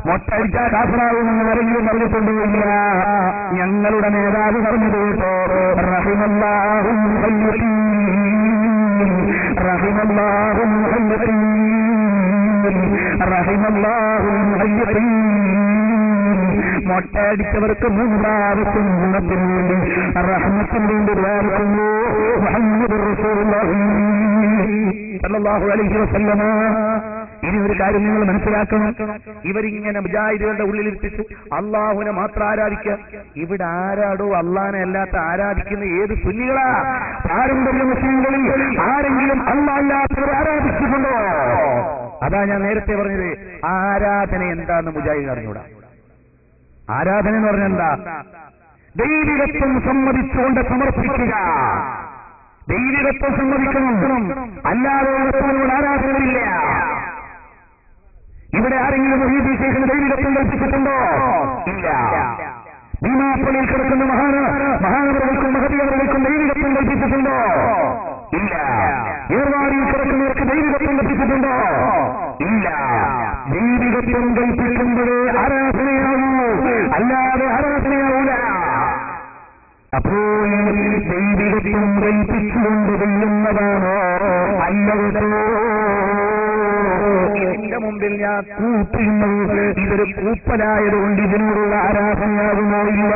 മൊട്ടടിച്ച കാഫറാവുമെന്ന് ആരെങ്കിലും പറഞ്ഞിട്ടുണ്ടോയില്ല. ഞങ്ങളുടെ നേതാവ് പറഞ്ഞത് കേട്ടോ, റഹിമല്ലാഹു മുഹല്ലഖീൻ, റഹിമല്ലാഹു മുഹല്ലഖീൻ, റഹിമല്ലാഹു മുഹല്ലഖീൻ. മൊട്ടയടിച്ചവർക്ക് 3 പ്രാവശ്യം ഗുണത്തിന് വേണ്ടി റഹ്മത്തിന് വേണ്ടി ദ്വാരക്കുന്നു. മുഹമ്മദ് റസൂലുള്ളാഹി സല്ലല്ലാഹു അലൈഹി വസല്ലമ. ഇനി ഒരു കാര്യം നിങ്ങൾ മനസ്സിലാക്കണം, ഇവരിങ്ങനെ മുജാഹിദുകളുടെ ഉള്ളിലിരുത്തിച്ച് അള്ളാഹുവിനെ മാത്രം ആരാധിക്കാം. ഇവിടെ ആരാടോ അള്ളാഹിനെ അല്ലാത്ത ആരാധിക്കുന്ന ഏത് സുന്നികളാ? പാരമ്പര്യ മുസ്ലിങ്ങളിൽ ആരെങ്കിലും അള്ളാഹ് അല്ലാത്തവരെ ആരാധിച്ചിട്ടുണ്ടോ? അതാ ഞാൻ നേരത്തെ പറഞ്ഞത്, ആരാധന എന്താന്ന് മുജാഹിദ് അറിഞ്ഞൂടാ. ആരാധന എന്ന് പറഞ്ഞാൽ എന്താ? ദൈവികത്വം സമ്മതിച്ചുകൊണ്ട് സമർപ്പിക്കുക. ദൈവികത്വം സമ്മതിക്കണം, അല്ലാതെ ആരാധനയില്ല. ഇവിടെ ആരെങ്കിലും മുഹീദ്ദീൻ ശൈഖിന് ദൈവികത്വം കൽപ്പിച്ചിട്ടുണ്ടോ? ഇല്ല. ഭീമാപ്പള്ളിയിൽ കിടക്കുന്ന മഹാനവറുകൾക്കും മഹതിയവറുകൾക്കും ദൈവികത്വം കൽപ്പിച്ചിട്ടുണ്ടോ? ഇല്ല. ഏർവാടിയിൽ കിടക്കുന്നവർക്ക് ദൈവികത്വം കൽപ്പിച്ചിട്ടുണ്ടോ? ഇല്ല. ദൈവികത്വം കൽപ്പിക്കുമ്പോഴേ ആരാധനയാവൂ, അല്ലാതെ ആരാധനയാവൂല. അപ്പോൾ ദൈവികത്വം കൽപ്പിച്ചുകൊണ്ട് ചെയ്യുന്നതാണോ അല്ലതോ? ഇതിന്റെ മുമ്പിൽ ഞാൻ കൂട്ടുന്നു, ഇതൊരു കൂപ്പലായതുകൊണ്ട് ഇതിനോടുള്ള ആരാധനയാകുമോ? ഇല്ല.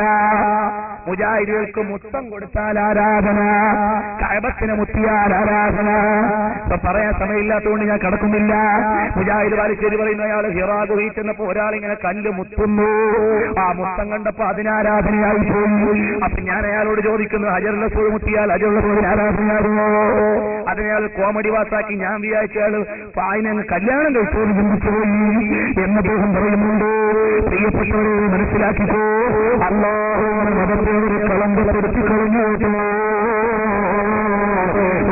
മുജാഹിദുകൾക്ക് മുത്തം കൊടുത്താൽ ആരാധന, കഅബത്തിനെ മുത്തിയാൽ ആരാധന. ഇപ്പൊ പറയാൻ സമയമില്ലാത്തതുകൊണ്ട് ഞാൻ കടക്കുന്നില്ല. മുജാഹിദ് വാലിശ്ശേരി പറയുന്നു, അയാൾ ഹിറാ ഗുഹയിൽ ചെന്നപ്പോ ഒരാളിങ്ങനെ കല്ല് മുത്തുന്നു, ആ മുത്തം കണ്ടപ്പോ അതിനാരാധനയായി പോയി. അപ്പൊ ഞാൻ അയാളോട് ചോദിക്കുന്നു, ഹജറുൽ അസ്വദ് മുത്തിയാൽ ഹജറുൽ അസ്വദിന് ആരാധനയാകുമോ? അതിനയാൾ കോമഡി വാസാക്കി ഞാൻ വിചാരിച്ച അയാൾ അതിനങ്ങ് കല്യാണം കഴിച്ചോട് ചിന്തിച്ചു പോയി എന്ന് അദ്ദേഹം പറയുന്നുണ്ട്. പ്രിയപ്പെട്ടവരെ മനസ്സിലാക്കിക്കോ, അല്ലാഹുവിന്റെ മതത്തെ കളങ്കപ്പെടുത്തി കളഞ്ഞു,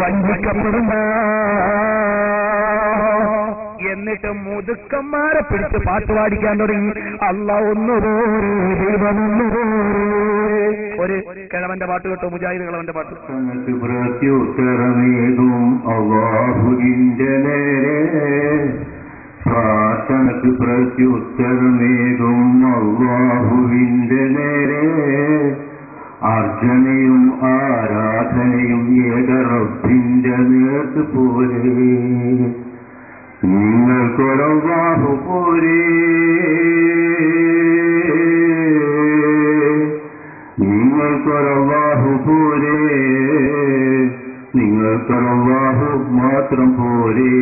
വഞ്ചിക്കപ്പെടണ്ട. എന്നിട്ട് മുതുക്കന്മാരെ പിടിച്ച് പാട്ട് പാടിക്കാൻ തുടങ്ങി. അല്ലാഹ് ഒന്നുപോരെ, ദൈവമൊന്നുപോരെ. ഒരു കിഴവന്റെ പാട്ട് കേട്ടോ, മുജാഹിദ് കിഴവന്റെ പാട്ട്. പ്രത്യുത്തരമേകും അല്ലാഹുവിന്റെ നേരെ, പ്രാർത്ഥനക്ക് പ്രത്യുത്തരമേകും അല്ലാഹുവിന്റെ നേരെ, അർച്ചനയും ആരാധനയും ഏകറബ്ബിന്റെ നേർക്ക് പോലെ. നിങ്ങൾക്കൊരല്ലാഹു പോരെ, നിങ്ങൾക്കൊരല്ലാഹു പോരെ, നിങ്ങൾക്കൊരല്ലാഹു മാത്രം പോരെ.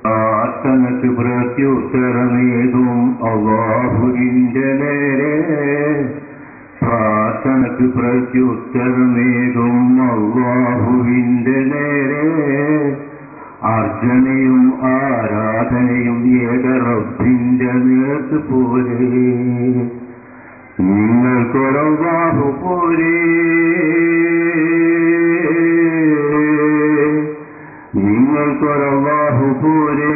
പ്രാർത്ഥനക്ക് പ്രത്യുത്തരമേകും അല്ലാഹുവിന്റെ നേരെ, പ്രാർത്ഥനക്ക് പ്രത്യുത്തരമേകും അല്ലാഹുവിന്റെ നേരെ, അർച്ചനയും ആരാധനയും ഏകറബ്ബിന്റെ നേർക്ക് പോലെ. നിങ്ങൾക്കൊരല്ലാഹു പോരെ, നിങ്ങൾക്കൊരല്ലാഹു പോരെ,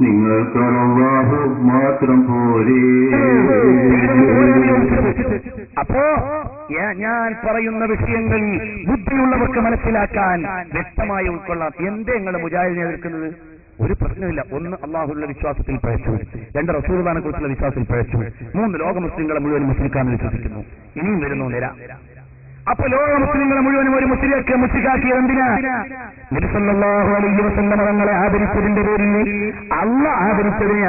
നിങ്ങൾക്കൊരല്ലാഹു മാത്രം പോരെ. അപ്പോ ഞാൻ പറയുന്ന വിഷയങ്ങൾ ബുദ്ധിയുള്ളവർക്ക് മനസ്സിലാക്കാൻ വ്യക്തമായി ഉൾക്കൊള്ളാം. എന്തേ നിങ്ങൾ മുജാഹിദിനെ എതിർക്കുന്നത്? ഒരു പ്രശ്നമില്ല. ഒന്ന്, അള്ളാഹുള്ള വിശ്വാസത്തിൽ പഴച്ചു. രണ്ട്, റസൂലുള്ളാഹിനെ കുറിച്ചുള്ള വിശ്വാസത്തിൽ പഴച്ചു. മൂന്ന്, ലോക മുസ്ലിങ്ങളെ മുഴുവൻ മുസ്ലിക്കാന്ന് വിശ്വസിക്കുന്നു. ഇനിയും വരുന്നു നിര. അപ്പൊ ലോക മുസ്ലിങ്ങളെ മുഴുവനും ഒരു മുസ്ലിക്കാക്കിയത് എന്തിനാ? നബി സല്ലല്ലാഹു അലൈഹി വസല്ലം തങ്ങളെ ആദരിച്ചതിന്റെ പേരിൽ, അല്ലാഹ്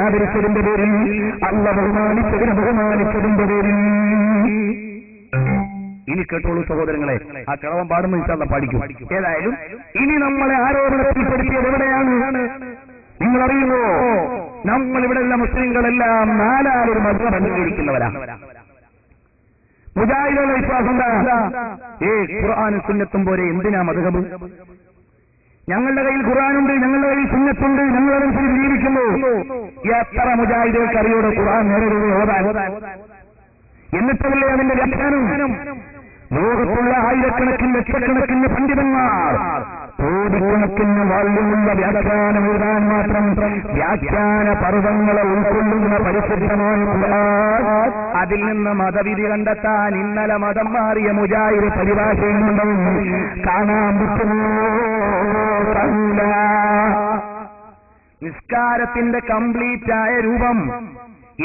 ആദരിച്ചതിന്റെ പേരിൽ, അല്ലാഹ് ബഹുമാനിച്ചതിന്റെ പേരിൽ. ഇനി കേട്ടോളൂ സഹോദരങ്ങളെ, ആ കിളവൻ പാടുന്ന ഇൻഷാല്ലാ പാടിക്കും. ഏതായാലും ഇനി നമ്മളെ ആരോപണത്തിൽപ്പെടുത്തിയത് എവിടെയാണ് നിങ്ങളറിയുമോ? നമ്മൾ ഇവിടെയുള്ള മുസ്ലിങ്ങളെല്ലാം നാലാളൊരു മദ്ഹബ് അംഗീകരിക്കുന്നവരാണ്. മുജാഹിദുകളുടെ വിശ്വാസം എന്താ? ഖുർആനും സുന്നത്തും പോലെ എന്തിനാ മദ്ഹബ്? ഞങ്ങളുടെ കയ്യിൽ ഖുർആനുണ്ട്, ഞങ്ങളുടെ കയ്യിൽ സുന്നത്തുണ്ട്, ഞങ്ങളതനുസരിച്ച് ജീവിക്കുന്നു. എത്ര മുജാഹിദുകൾക്ക് അറിയോടെ ഖുർആൻ നേരെ ഓതാൻ? എന്നിട്ടല്ലേ അതിന്റെ വ്യാഖ്യാനം? ലോകത്തുള്ള ആയിരക്കണക്കിന് ലക്ഷക്കണക്കിന് പണ്ഡിതന്മാർ കോടിക്കണക്കിന് വാല്യമുള്ള വ്യാഖ്യാനം എഴുതാൻ മാത്രം വ്യാഖ്യാന പർവ്വങ്ങളെ ഉൾക്കൊള്ളുന്ന പരിശുദ്ധമായ ഖുർആൻ, അതിൽ നിന്ന് മതവിധി കണ്ടെത്താൻ ഇന്നലെ മതം മാറിയ മുജാഹിദ് പരിഭാഷയുണ്ടെന്ന് കാണാൻ പറ്റുമോ? നിസ്കാരത്തിന്റെ കംപ്ലീറ്റ് ആയ രൂപം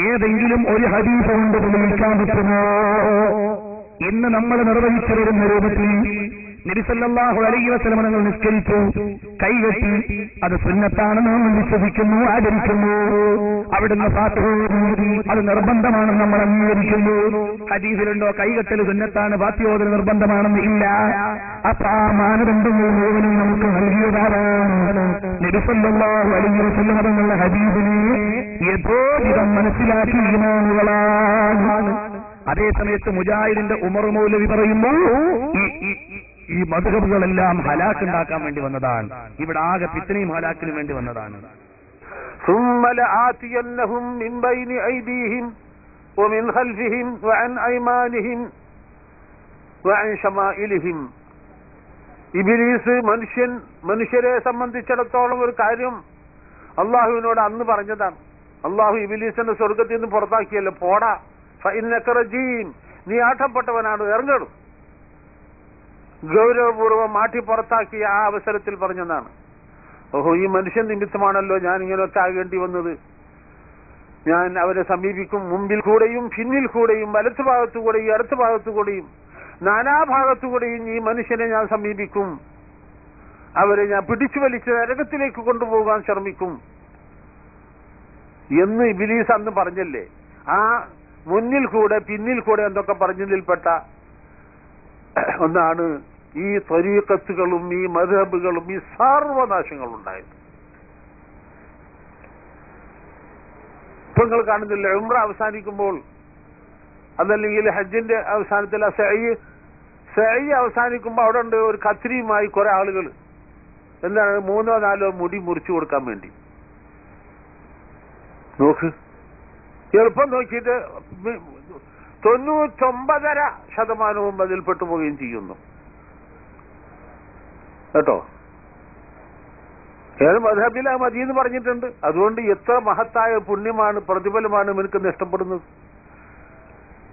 ഏതെങ്കിലും ഒരു ഹദീസ് കൊണ്ട് തെളിയിക്കാൻ പറ്റുമോ? ഇന്ന് നമ്മൾ നിർവഹിച്ചു വരുന്ന രൂപത്തിൽ നബി സല്ലല്ലാഹു അലൈഹി വസല്ലം തങ്ങൾ നിസ്കരിച്ചു, കൈകെട്ടി. അത് സുന്നത്താണെന്ന് നമ്മൾ വിശ്വസിക്കുന്നു, ആചരിക്കുന്നു. അവിടുന്ന് ഫാത്തിഹ ഓതി, അത് നിർബന്ധമാണെന്ന് നമ്മൾ അംഗീകരിക്കുന്നു. ഹദീസിലുണ്ടോ കൈകെട്ടൽ സുന്നത്താണ്, ഫാത്തിഹ ഓതൽ നിർബന്ധമാണെന്ന്? ഇല്ല. അപ്പൊ ആ മാനദണ്ഡങ്ങൾ മുഴുവനും നമുക്ക് നൽകിയതാണ് നബി സല്ലല്ലാഹു അലൈഹി വസല്ലം തങ്ങളുടെ ഹദീസിനെ യഥോചിതം മനസ്സിലാക്കി ഇമാമുകളാണ്. അതേസമയത്ത് മുജാഹിദിന്റെ ഉമർ മൗലവി പറയുമ്പോൾ ഈ മദ്ഹബുകളെല്ലാം ഹലാക്കുണ്ടാക്കാൻ വേണ്ടി വന്നതാണ്, ഇവിടെ ആകെ ഫിത്നയും ഹലാക്കിനും വേണ്ടി വന്നതാണ്. ثم لآتينهم من بين أيديهم ومن خلفهم وعن أيمانهم وعن شمائلهم. ഇബ്ലീസ് മനുഷ്യരെ സംബന്ധിച്ചിടത്തോളം ഒരു കാര്യം അള്ളാഹുവിനോട് അന്ന് പറഞ്ഞതാണ്. അള്ളാഹു ഇബ്ലീസിനെ സ്വർഗത്തിൽ നിന്ന് പുറത്താക്കിയല്ലോ, പോടാ ഫഇന്നക റജീം, നീ ആട്ടപ്പെട്ടവനാണ്, ഇറങ്ങണം. ഗൗരവപൂർവ്വം മാറ്റി പുറത്താക്കിയ ആ അവസരത്തിൽ പറഞ്ഞതാണ്, ഓഹോ ഈ മനുഷ്യൻ നിമിത്തമാണല്ലോ ഞാൻ ഇങ്ങനെയൊക്കെ ആകേണ്ടി വന്നത്. ഞാൻ അവരെ സമീപിക്കും, മുമ്പിൽ കൂടെയും പിന്നിൽ കൂടെയും വലത്തു ഭാഗത്തുകൂടെയും അടുത്ത ഭാഗത്തുകൂടെയും നാനാഭാഗത്തുകൂടെയും ഈ മനുഷ്യനെ ഞാൻ സമീപിക്കും. അവരെ ഞാൻ പിടിച്ചു വലിച്ച് നരകത്തിലേക്ക് കൊണ്ടുപോകാൻ ശ്രമിക്കും എന്ന് ഇബ്ലീസ് അന്ന് പറഞ്ഞല്ലേ. ആ മുന്നിൽ കൂടെ പിന്നിൽ കൂടെ എന്തൊക്കെ പറഞ്ഞതിൽപ്പെട്ട ഒന്നാണ് ഈ ത്വരീഖത്തുകളും ഈ മദ്ഹബുകളും ഈ സർവനാശങ്ങളുണ്ടായത്. ഇപ്പൊ നിങ്ങൾ കാണുന്നില്ല, ഉംറ അവസാനിക്കുമ്പോൾ അതല്ലെങ്കിൽ ഹജ്ജിന്റെ അവസാനത്തിൽ സഅയ് അവസാനിക്കുമ്പോൾ അവിടെ ഉണ്ട് ഒരു കത്രിയുമായി കുറെ ആളുകൾ. എന്താണ്? 3-4 മുടി മുറിച്ചു കൊടുക്കാൻ വേണ്ടി. നോക്ക്, എളുപ്പം നോക്കിയിട്ട് 99.5% അതിൽ പെട്ടുപോവുകയും ചെയ്യുന്നു കേട്ടോ. ഏത് മദ്ഹബിലാ മതി എന്ന് പറഞ്ഞിട്ടുണ്ട്. അതുകൊണ്ട് എത്ര മഹത്തായ പുണ്യമാണ്, പ്രതിഫലമാണ് എനിക്ക് നഷ്ടപ്പെടുന്നത്.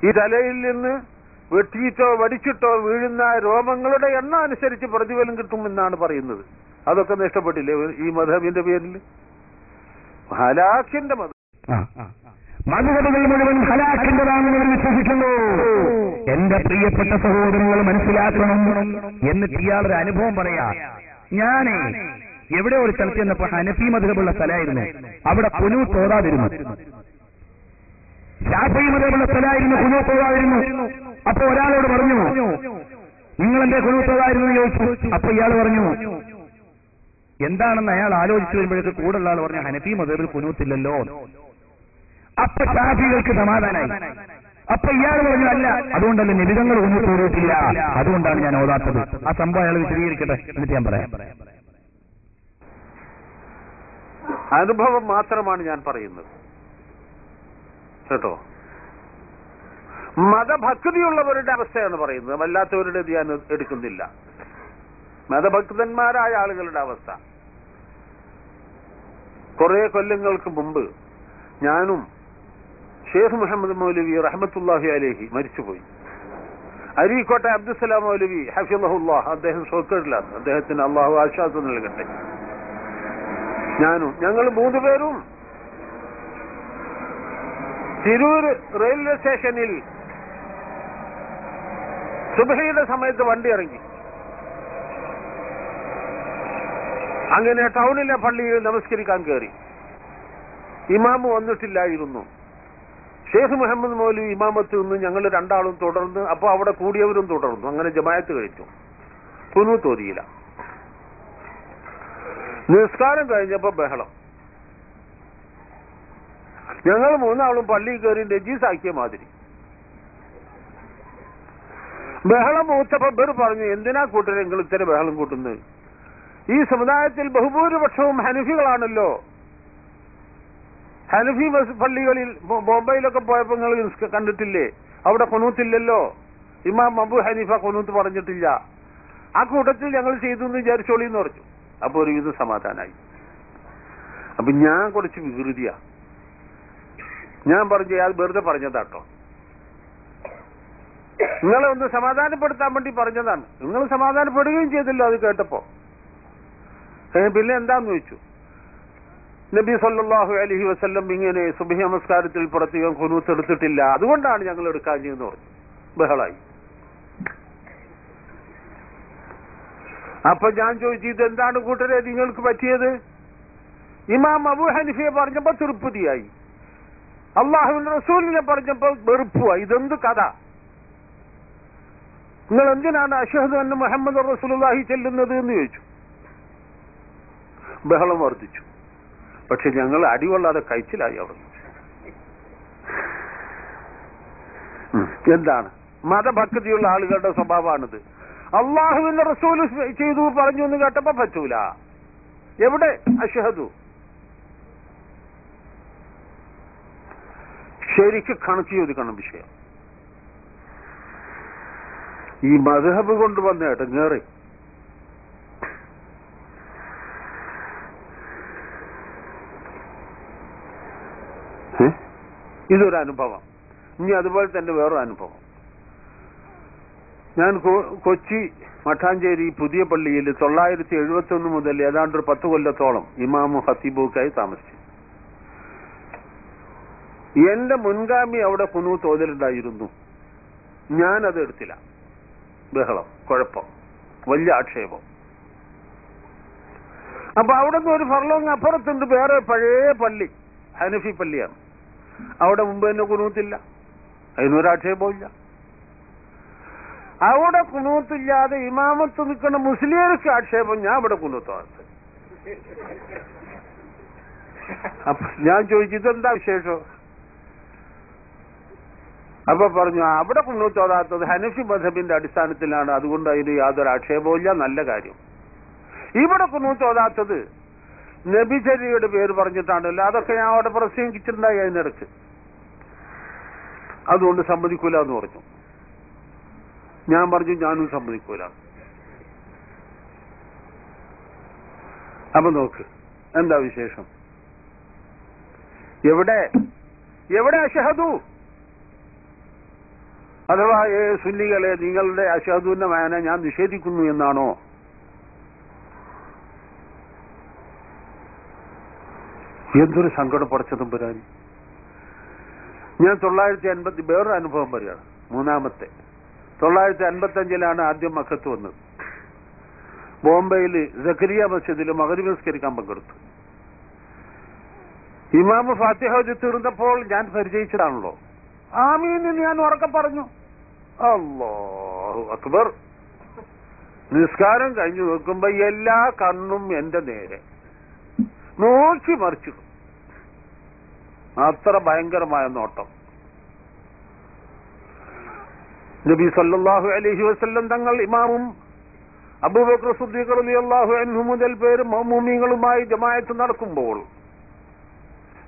ഈ തലയിൽ നിന്ന് വെട്ടിയിട്ടോ വടിച്ചിട്ടോ വീഴുന്ന രോമങ്ങളുടെ എണ്ണം അനുസരിച്ച് പ്രതിഫലം കിട്ടുമെന്നാണ് പറയുന്നത്. അതൊക്കെ നഷ്ടപ്പെട്ടില്ലേ ഈ മദ്ഹബിന്റെ പേരിൽ? ഹലാക്കിന്റെ മദ്ഹബുകൾ മുഴുവൻ ഹലാക്കിന്റെതാണെന്ന് അവർ വിശ്വസിക്കുന്നു. എന്റെ പ്രിയപ്പെട്ട സഹോദരങ്ങൾ മനസ്സിലാക്കണം. എന്നിട്ട് ഇയാളൊരു അനുഭവം പറയാ. ഞാനേ എവിടെ ഒരു സ്ഥലത്ത് ചെന്നപ്പോ ഹനഫി മദ്ഹബുള്ള സ്ഥലമായിരുന്നു, അവിടെ ഖുനൂത്ത് ഓതാതിരുന്നു. ശാഫഈ മദ്ഹബുള്ള സ്ഥലമായിരുന്നു, ഖുനൂത്ത് ഓതാതിരുന്നു. അപ്പൊ ഒരാളോട് പറഞ്ഞു, നിങ്ങളെന്റെ ഖുനൂത്ത് ഓതായിരുന്നു ചോദിച്ചു. അപ്പൊ ഇയാൾ പറഞ്ഞു എന്താണെന്ന് അയാൾ ആലോചിച്ചു വരുമ്പോഴേക്ക് കൂടുള്ള ആൾ പറഞ്ഞു, ഹനഫി മദ്ഹബിൽ ഖുനൂത്തില്ലല്ലോ. അപ്പൊ ശാഫികൾക്ക് സമാധാനായി. അപ്പൊ ഇയാൾ പറഞ്ഞു, അല്ല അതുകൊണ്ടല്ലേ നിബിധങ്ങൾ ഖുനൂത്ത് ഓതിയിട്ടില്ല, അതുകൊണ്ടാണ് ഞാൻ ഓതാത്തത്. ആ സംഭവം അയാൾ വിശദീകരിക്കട്ടെ, എന്നിട്ട് ഞാൻ പറയാം. അനുഭവം മാത്രമാണ് ഞാൻ പറയുന്നത് കേട്ടോ. മതഭക്തിയുള്ളവരുടെ അവസ്ഥയാണ് പറയുന്നത്, അല്ലാത്തവരുടെ ഞാൻ എടുക്കുന്നില്ല. മതഭക്തന്മാരായ ആളുകളുടെ അവസ്ഥ. കുറെ കൊല്ലങ്ങൾക്ക് മുമ്പ് ഞാനും ഷെയ്ഖ് മുഹമ്മദ് മൗലവി റഹ്മത്തുള്ളാഹി അലൈഹി മരിച്ചുപോയി. അരീക്കോട്ടെ അബ്ദുസ്സലാം മൗലവി ഹഫിളഹുല്ലാഹ്, അദ്ദേഹം ഷോക്കേടിലാണ്, അദ്ദേഹത്തിന് അള്ളാഹു ആശ്വാസം നൽകട്ടെ. ഞങ്ങൾ 3 പേരും തിരൂർ റെയിൽവേ സ്റ്റേഷനിൽ സുബഹിയുടെ സമയത്ത് വണ്ടി ഇറങ്ങി. അങ്ങനെ ടൗണിലെ പള്ളിയിൽ നമസ്കരിക്കാൻ കയറി. ഇമാമ് വന്നിട്ടില്ലായിരുന്നു. ഷെയ്ഖ് മുഹമ്മദ് മൗലവി ഇമാമത്ത് നിന്ന് ഞങ്ങൾ 2 ആളും തുടർന്ന്, അപ്പോൾ അവിടെ കൂടിയവരും തുടർന്നു. അങ്ങനെ ജമാഅത്ത് കഴിച്ചു. ഖുനൂത്ത് ഓതിയില്ല. നിസ്കാരം കഴിഞ്ഞപ്പോ ബഹളം. ഞങ്ങൾ 3 ആളും പള്ളിയിൽ കയറി നജീസാക്കിയ മാതിരി ബഹളം മൂത്തപ്പോ ഇവർ പറഞ്ഞു, എന്തിനാ കൂട്ടരെ നിങ്ങൾ ഇത്തരം ബഹളം കൂട്ടുന്നത്? ഈ സമുദായത്തിൽ ബഹുഭൂരിപക്ഷവും ഹനഫികളാണല്ലോ. ഹനഫി പള്ളികളിൽ ബോംബെയിലൊക്കെ പോയപ്പോ നിങ്ങൾ കണ്ടിട്ടില്ലേ? അവിടെ ഖുനൂത്തില്ലല്ലോ. ഇമാം അബൂ ഹനീഫ ഖുനൂത്ത് പറഞ്ഞിട്ടില്ല. ആ കൂട്ടത്തിൽ ഞങ്ങൾ ചെയ്തു എന്ന് വിചാരിച്ചോളി എന്ന് പറഞ്ഞു. അപ്പൊ ഒരു വിധ സമാധാനായി. അപ്പൊ ഞാൻ കുറച്ച് വികൃതിയാ. ഞാൻ പറഞ്ഞു, അത് വെറുതെ പറഞ്ഞതാട്ടോ, നിങ്ങളെ ഒന്ന് സമാധാനപ്പെടുത്താൻ വേണ്ടി പറഞ്ഞതാണ്. നിങ്ങൾ സമാധാനപ്പെടുകയും ചെയ്തല്ലോ അത് കേട്ടപ്പോ. പിന്നെ എന്താന്ന് ചോദിച്ചു. നബി സല്ലല്ലാഹു അലൈഹി വസല്ലം ഇങ്ങനെ സുബ്ഹി നമസ്കാരത്തിൽ പ്രത്യേകം ഖുനൂത്ത് എടുത്തിട്ടില്ല, അതുകൊണ്ടാണ് ഞങ്ങൾ എടുക്കാൻ ചെയ്യുന്നത് പറഞ്ഞു. ബഹളായി. അപ്പൊ ഞാൻ ചോദിച്ചു, ഇതെന്താണ് കൂട്ടരെ നിങ്ങൾക്ക് പറ്റിയത്? ഇമാം അബൂ ഹനീഫയെ പറഞ്ഞപ്പോ തൃപ്തിയായി, അള്ളാഹുവിന്റെ റസൂലിനെ പറഞ്ഞപ്പോ വെറുപ്പുവായി. ഇതെന്ത് കഥ? നിങ്ങൾ എന്തിനാണ് അഷ്ഹദു അന്ന മുഹമ്മദ് റസൂലുള്ളാഹി ചെല്ലുന്നത് എന്ന് ചോദിച്ചു. ബഹളം വർദ്ധിച്ചു. പക്ഷെ ഞങ്ങൾ അടികൊള്ളാതെ കഴിച്ചിലായി അവിടെ. എന്താണ് മതഭക്തിയുള്ള ആളുകളുടെ സ്വഭാവമാണിത്. അള്ളാഹുവിന്റെ റസൂല് ചെയ്തു പറഞ്ഞു എന്ന് കേട്ടപ്പോ പറ്റൂല. എവിടെ അഷ്ഹദു? ശരിക്ക് കണക്ക് ചോദിക്കണം വിഷയം. ഈ മദ്ഹബ് കൊണ്ടുവന്ന ഇടങ്ങേറി ഇതൊരു അനുഭവം. ഇനി അതുപോലെ തന്നെ വേറൊരു അനുഭവം. ഞാൻ കൊച്ചി മട്ടാഞ്ചേരി പുതിയ പള്ളിയിൽ 971 മുതൽ ഏതാണ്ട് ഒരു 10 കൊല്ലത്തോളം ഇമാമും ഹത്തീബുക്കായി താമസിച്ചു. എന്റെ മുൻഗാമി അവിടെ കുനൂത്ത് ഓതലുണ്ടായിരുന്നു. ഞാനത് എടുത്തില്ല. ബഹളം, കുഴപ്പം, വലിയ ആക്ഷേപം. അപ്പൊ അവിടെ നിന്ന് ഒരു ഫർലോങ് അപ്പുറത്തുണ്ട് വേറെ പഴയ പള്ളി, ഹനഫി പള്ളിയാണ്. അവിടെ മുമ്പ് തന്നെ കുനൂത്തില്ല, അതിനൊരാക്ഷേപവും ഇല്ല. അവിടെ കുനൂത്തില്ലാതെ ഇമാമത്ത് നിൽക്കുന്ന മുസ്ലിംകൾക്ക് ആക്ഷേപം, ഞാൻ ഇവിടെ കുനൂത്താണ്. അപ്പൊ ഞാൻ ചോദിച്ചു, ഇതെന്താ വിശേഷം? അപ്പൊ പറഞ്ഞു, അവിടെ കുനൂത്തോതാത്തത് ഹനഫി മദ്ഹബിന്റെ അടിസ്ഥാനത്തിലാണ്, അതുകൊണ്ട് അതിന് യാതൊരു ആക്ഷേപവും ഇല്ല, നല്ല കാര്യം. ഇവിടെ കുനൂത്തോതാത്തത് നബിചര്യയുടെ പേര് പറഞ്ഞിട്ടാണല്ലോ, അതൊക്കെ ഞാൻ അവിടെ പ്രസംഗിച്ചിട്ടുണ്ടായി അതിനിടയ്ക്ക്, അതുകൊണ്ട് സമ്മതിക്കൂല എന്ന് പറഞ്ഞു. ഞാൻ പറഞ്ഞു, ഞാനും സമ്മതിക്കൂല. അപ്പൊ നോക്ക് എന്താ വിശേഷം. എവിടെ എവിടെ അഷ്ഹദു? അഥവാ സുന്നികളെ, നിങ്ങളുടെ അഷ്ഹദുവിന്റെ മാന ഞാൻ നിഷേധിക്കുന്നു എന്നാണോ? എന്തൊരു സങ്കടം പടച്ചതും വരാൻ. ഞാൻ 950 വേറൊരു അനുഭവം പറയുകയാണ്, മൂന്നാമത്തെ. 955 ആദ്യം മക്കത്ത് വന്നത്. ബോംബെയിൽ സക്കരിയ മസ്ജിദിൽ മഗ്രിബ് നിസ്കരിക്കാൻ പങ്കെടുത്തു. ഇമാമ് ഫാത്തിഹ തീർന്നപ്പോൾ ഞാൻ പരിചയിച്ചതാണല്ലോ, ആമീൻ എന്ന് ഞാൻ ഉറക്കെ പറഞ്ഞു. അല്ലാഹു അക്ബർ. നിസ്കാരം കഴിഞ്ഞു നോക്കുമ്പോ എല്ലാ കണ്ണും എന്റെ നേരെ നോക്കി മറിച്ചു. അത്ര ഭയങ്കരമായ നോട്ടം. നബി സല്ലല്ലാഹു അലൈഹി വസല്ലം തങ്ങൾ ഇമാമും അബൂബക്കർ സിദ്ദീഖ് റളിയല്ലാഹു അൻഹു മുതൽ പേര് മഅ്മൂമീങ്ങളുമായി ജമാഅത്ത് നടക്കുമ്പോൾ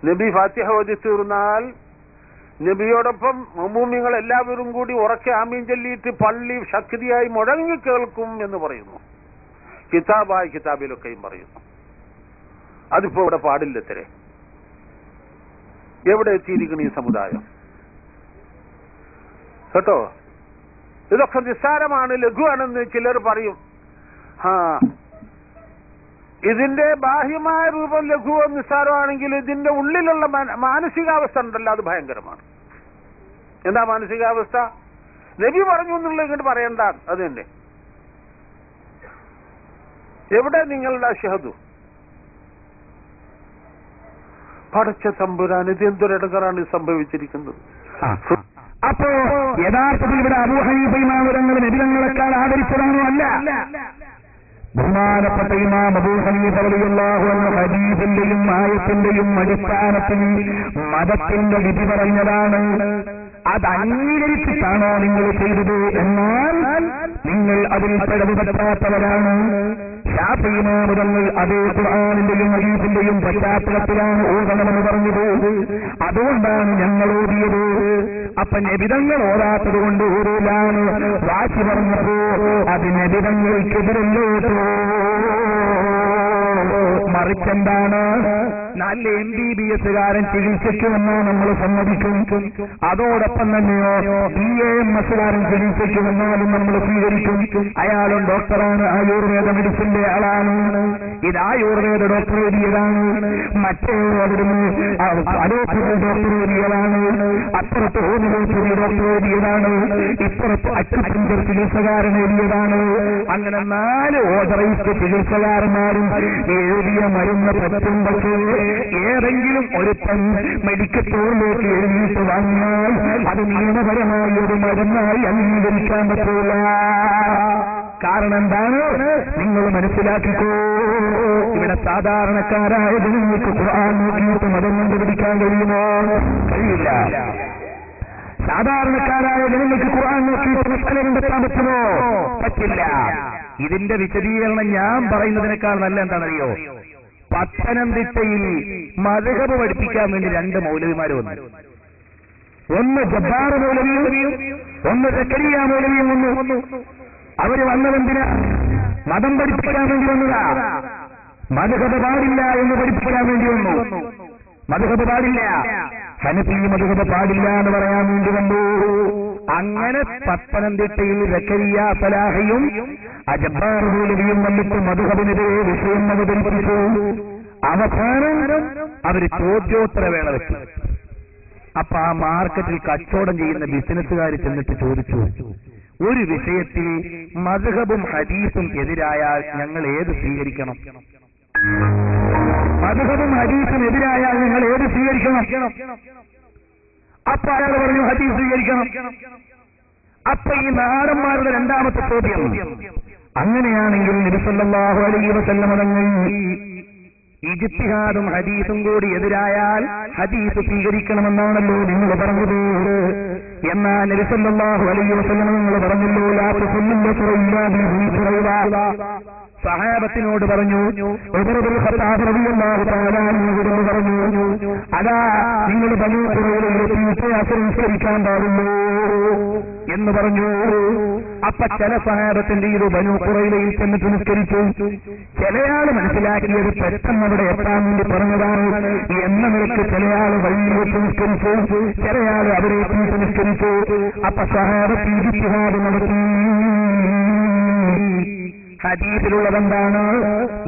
നബി ഫാത്തിഹ ഓതി തീർന്നാൽ നബിയോടൊപ്പം മഅ്മൂമീങ്ങൾ എല്ലാവരും കൂടി ഉറക്കെ ആമീൻ ചൊല്ലിയിട്ട് പള്ളി ശക്തിയായി മുഴങ്ങി കേൾക്കും എന്ന് പറയുന്നു. കിതാബിലൊക്കെയും പറയുന്നു. അതിപ്പോ ഇവിടെ പാടില്ലത്തരെ. എവിടെ എത്തിയിരിക്കണം ഈ സമുദായം? കേട്ടോ, ഇതൊക്കെ നിസ്സാരമാണ്, ലഘുവാണെന്ന് ചിലർ പറയും. ഇതിന്റെ ബാഹ്യമായ രൂപം ലഘുവോ നിസ്സാരമാണെങ്കിൽ ഇതിന്റെ ഉള്ളിലുള്ള മാനസികാവസ്ഥ ഉണ്ടല്ലോ, അത് ഭയങ്കരമാണ്. എന്താ മാനസികാവസ്ഥ? നബി പറഞ്ഞു എന്നുള്ള ഇങ്ങോട്ട് പറയണ്ട, അത് തന്നെ. എവിടെ നിങ്ങളുടെ അഷ്ഹദു? പടച്ച തമ്പുരാൻ, ഇത് എന്തൊരിടങ്ങറാണ് സംഭവിച്ചിരിക്കുന്നത്. അപ്പോ യഥാർത്ഥത്തിൽ ഇവിടെ അബൂ ഹനീഫ ഇമാം തങ്ങൾ നബിതങ്ങളെക്കാൾ ആദരിച്ചതാണോ? അല്ല. ബഹുമാനപ്പെട്ട ഇമാം അബൂ ഹനീഫ റളിയല്ലാഹു അൻഹു ഹദീസിന്റെയും ആയത്തിന്റെയും അടിസ്ഥാനത്തിൽ മതത്തിന്റെ വിധി പറഞ്ഞതാണ്. അത് അംഗീകരിച്ചിട്ടാണോ നിങ്ങൾ ചെയ്തത്? എന്നാൽ നിങ്ങൾ അതിൽ പിഴവ് പറ്റാത്തവരാണ്. ശാഫിഈ ഇമാം തങ്ങൾ അതേ ഖുർആനിന്റെയും ഹദീസിന്റെയും പശ്ചാത്തലത്തിലാണ് ഓതണമെന്ന് പറഞ്ഞത്. അതുകൊണ്ടാണ് ഞങ്ങൾ ഓതിയത്. അപ്പൊ നബിതങ്ങൾ ഓതാത്തത് കൊണ്ട് ഓരൂലാണ് വാശി പറഞ്ഞപ്പോ അത് നബിതങ്ങൾക്കെതിരല്ലോ. മറിച്ചെന്താണ്? നല്ല MBBS ചികിത്സയ്ക്ക് വന്നാൽ നമ്മൾ സമ്മതിക്കും. അതോടൊപ്പം തന്നെയോ BAMS ചികിത്സയ്ക്ക് വന്നാലും നമ്മൾ സ്വീകരിക്കും. അയാളും ഡോക്ടറാണ്, ആയുർവേദ മെഡിസിന്റെ ആളാണ്. ഇത് ആയുർവേദ ഡോക്ടർ എഴുതിയതാണ്, മറ്റേ അവിടുന്ന് അലോപ്പതി ഡോക്ടർ എഴുതിയതാണ്, അപ്പുറത്ത് ഹോമിയോപ്പതി ഡോക്ടർ എഴുതിയതാണ്, ഇപ്പുറത്ത് അക്യുപഞ്ചർ ചികിത്സകാരൻ എഴുതിയതാണ്. അങ്ങനെ 4 ഓതറൈസ്ഡ് ചികിത്സകാരന്മാരും എഴുതിയ മരുന്ന് പറ്റും. പക്ഷേ ഏതെങ്കിലും ഒരുത്തൻ മെഡിക്കൽ സ്റ്റോറിലേക്ക് എഴുതിയിട്ട് വാങ്ങിയാൽ അത് നിയമപരമായി ഒരു മരുന്നായി അംഗീകരിക്കാൻ പറ്റില്ല. കാരണം എന്താണ്? നിങ്ങൾ മനസ്സിലാക്കിക്കോ, ഇവിടെ സാധാരണക്കാരായ ജനങ്ങൾക്ക് ഖുർആൻ നോക്കിയിട്ട് മതം കണ്ടുപിടിക്കാൻ കഴിയുമോ? കഴിയില്ല. സാധാരണക്കാരായ ജനങ്ങൾക്ക് ഖുർആൻ നോക്കിയിട്ട് മസാല കണ്ടെത്താൻ പറ്റുമോ? പറ്റില്ല. ഇതിന്റെ വിശദീകരണം ഞാൻ പറയുന്നതിനേക്കാൾ നല്ല എന്താണെന്നറിയോ? പത്തനംതിട്ടയിൽ മദ്ഹബ് പഠിപ്പിക്കാൻ വേണ്ടി 2 മൗലവിമാർ വന്നു. ഒന്ന് ജബ്ബാർ മൗലവിയും ഒന്ന് സക്കരിയ മൗലവിയും വന്നു. അവര് വന്നതെന്തിനാ? മതം പഠിപ്പിക്കാൻ വേണ്ടി വന്നതാ. മദ്ഹബ് പാടില്ല എന്ന് പഠിപ്പിക്കാൻ വേണ്ടി വന്നു. മദ്ഹബ് പാടില്ല, ഹനഫി മദ്ഹബ് പാടില്ല എന്ന് പറയാൻ വേണ്ടി വന്നു. അങ്ങനെ പത്തനംതിട്ടയിൽ സക്കരിയ സലാഹയും ജബ്ബാർ മൗലവിയും വന്നിട്ട് മദ്ഹബിനെതിരെ വിഷയം അവതരിപ്പിച്ചു. അവസാനം അവര് ചോദ്യോത്തരവേള വെച്ചു. അപ്പൊ ആ മാർക്കറ്റിൽ കച്ചവടം ചെയ്യുന്ന ബിസിനസ്സുകാർ ചെന്നിട്ട് ചോദിച്ചു, ഒരു വിഷയത്തിൽ മദ്ഹബും ഹദീസും എതിരായാൽ ഞങ്ങൾ ഏത് സ്വീകരിക്കണം? മദ്ഹബും ഹദീസും എതിരായാൽ ഞങ്ങൾ ഏത് സ്വീകരിക്കണം? അപ്പൊ അയാൾ പറഞ്ഞു ഹദീസ് സ്വീകരിക്കണം. അപ്പൊ ഈ നാടന്മാരുടെ രണ്ടാമത്തെ ചോദ്യം, അങ്ങനെയാണെങ്കിൽ നബി സല്ലല്ലാഹു അലൈഹി വസല്ലം തങ്ങൾ ഇജ്തിഹാദും ഹദീസും കൂടി എതിരായാൽ ഹദീസ് സ്വീകരിക്കണമെന്നാണല്ലോ നിങ്ങൾ പറഞ്ഞത്. എന്നാൽ നബി സല്ലല്ലാഹു അലൈഹി വസല്ലം നിങ്ങൾ പറഞ്ഞല്ലോ, ലാ തുസല്ലു ഖുറൈബ. സഹാബത്തിനോട് പറഞ്ഞു, ഉമർ ഇബ്നുൽ ഖത്താബ് റളിയല്ലാഹു തആല അൻഹു പറഞ്ഞു, അതാ നിങ്ങൾ ബനൂ ഖുറൈബയിലെത്തി ആശ്രയിക്കാൻ പാടുള്ളൂ എന്ന് പറഞ്ഞു. അപ്പൊ ചില സഹാബത്തിന്റെ ഇത് ബനൂ ഖുറൈബയിൽ ചെന്നിട്ട് നിസ്കരിച്ചു. ചിലയാൾ മനസ്സിലാക്കിയത് പെട്ടെന്ന് അവിടെ എത്താൻ വേണ്ടി പറഞ്ഞതാണ് എന്ന നിലയ്ക്ക് ചിലയാൾ വഴിയിൽ വെച്ച് നിസ്കരിച്ചു, ചിലയാൾ അവരെ എത്തിയിട്ട് നിസ്കരിച്ചു. അപ്പൊ സഹാബത്ത് ഇജ്തിഹാദ് നടത്തി. ഹദീസിലുള്ളതെന്താണ്?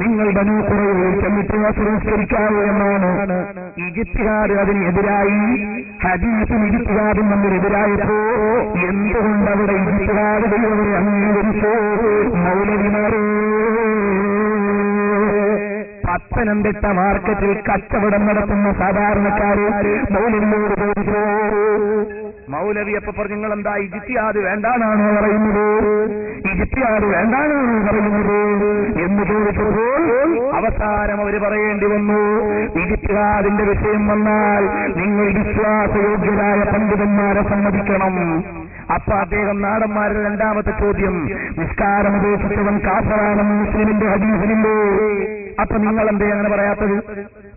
നിങ്ങൾ ബനൂ ഖുറൈബയിൽ ചെന്നിട്ട് ആശ്രയിക്കാവൂ എന്നാണ്. ഇജ്തിഹാദ് അതിനെതിരായി, ഹദീസും ഇജ്തിഹാദും തമ്മിലെതിരായപ്പോ എന്തുകൊണ്ട് അവിടെ ഇജ്തിഹാദ് ചെയ്യുന്നവരെ അംഗീകരിച്ചു? മൗലവിമാരെ പത്തനംതിട്ട മാർക്കറ്റിൽ കച്ചവടം നടത്തുന്ന സാധാരണക്കാര് മൗലവിയോട് ചോദിച്ചു. മൗലവി അപ്പൊ പറഞ്ഞു, നിങ്ങൾ എന്താ ഇജ്തിഹാദ് വേണ്ടാനാണോ പറയുന്നത്? ഇജ്തിഹാദ് വേണ്ടാനാണോ പറയുന്നത് എന്ന് ചോദിച്ചപ്പോൾ അവസാനം അവര് പറയേണ്ടി വന്നു, ഇജ്തിഹാദിന്റെ വിഷയം വന്നാൽ നിങ്ങൾ വിശ്വാസയോഗ്യരായ പണ്ഡിതന്മാരെ സമ്മതിക്കണം. അപ്പൊ അദ്ദേഹം നാടന്മാരുടെ രണ്ടാമത്തെ ചോദ്യം, നിസ്കാരം ഉപേക്ഷിച്ചവൻ കാഫറാണെന്ന് മുസ്ലിമിന്റെ ഹദീസിലില്ലേ? അപ്പൊ നിങ്ങൾ എന്തേ അങ്ങനെ പറയാത്തത്?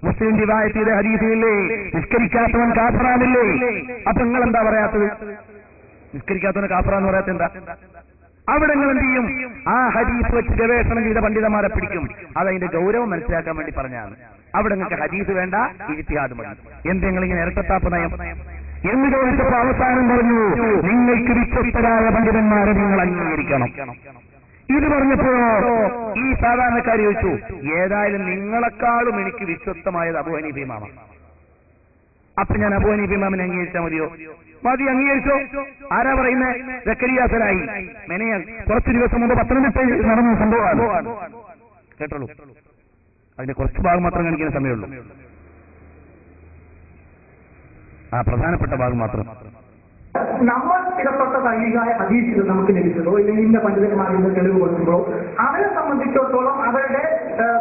മുസ്ലിം റിവായത്ത് ചെയ്ത ഹദീസിലില്ലേ നിസ്കരിക്കാത്തവൻ കാഫറാണില്ലേ? അപ്പൊ നിങ്ങൾ എന്താ പറയാത്തത്? നിസ്കരിക്കാത്തവന് കാഫറാന്ന് പറയാത്ത എന്താ? അവിടെ നിങ്ങൾ എന്ത് ചെയ്യും? ആ ഹദീസ് വെച്ച് ഗവേഷണം ചെയ്ത പണ്ഡിതന്മാരെ പിടിക്കും. അതതിന്റെ ഗൗരവം മനസ്സിലാക്കാൻ വേണ്ടി പറഞ്ഞാണ്. അവിടെ നിങ്ങൾക്ക് ഹദീസ് വേണ്ട, ഇജ്തിഹാദ് മതി. എന്തെങ്കിലും ഇങ്ങനെ ഇരട്ടത്താപ്പ് നയം എന്ന് ചോദിച്ചപ്പോൾ അവസാനം പറഞ്ഞു, നിങ്ങൾക്ക് വിശ്വസ്തരായ പണ്ഡിതന്മാരെ നിങ്ങൾ അംഗീകരിക്കണം. ഇത് പറഞ്ഞപ്പോഴോ ഈ സാധാരണക്കാർ ചോദിച്ചു, ഏതായാലും നിങ്ങളെക്കാളും എനിക്ക് വിശ്വസ്തമായത് അബൂ ഹനീഫ ഇമാമാണ്. അപ്പൊ ഞാൻ അബൂ ഹനീഫ ഇമാമിനെ അംഗീകരിച്ചാൽ മതിയോ? മതി, അംഗീകരിച്ചോ. ആരാ പറയുന്നത്? സക്കരിയ സലാഹി. മെനയാൽ കുറച്ചു ദിവസം മുമ്പ് പത്തനംതിട്ടയിൽ നടന്ന സംഭവമാണ്. കേട്ടോളൂ, അതിന്റെ കുറച്ച് ഭാഗം മാത്രം കാണിക്കുന്ന സമയമുള്ളൂ. ആ പ്രധാനപ്പെട്ട ഭാഗം മാത്രം. നമ്മൾ സ്ഥിരപ്പെട്ട സൈനികായ ഹദീസുകൾ നമുക്ക് ലഭിച്ചതോ ഇല്ലെങ്കിൽ ഇന്ന പണ്ഡിതന്മാരിൽ നിന്ന് തെളിവ് കൊടുക്കുമ്പോഴോ അവരെ സംബന്ധിച്ചിടത്തോളം അവരുടെ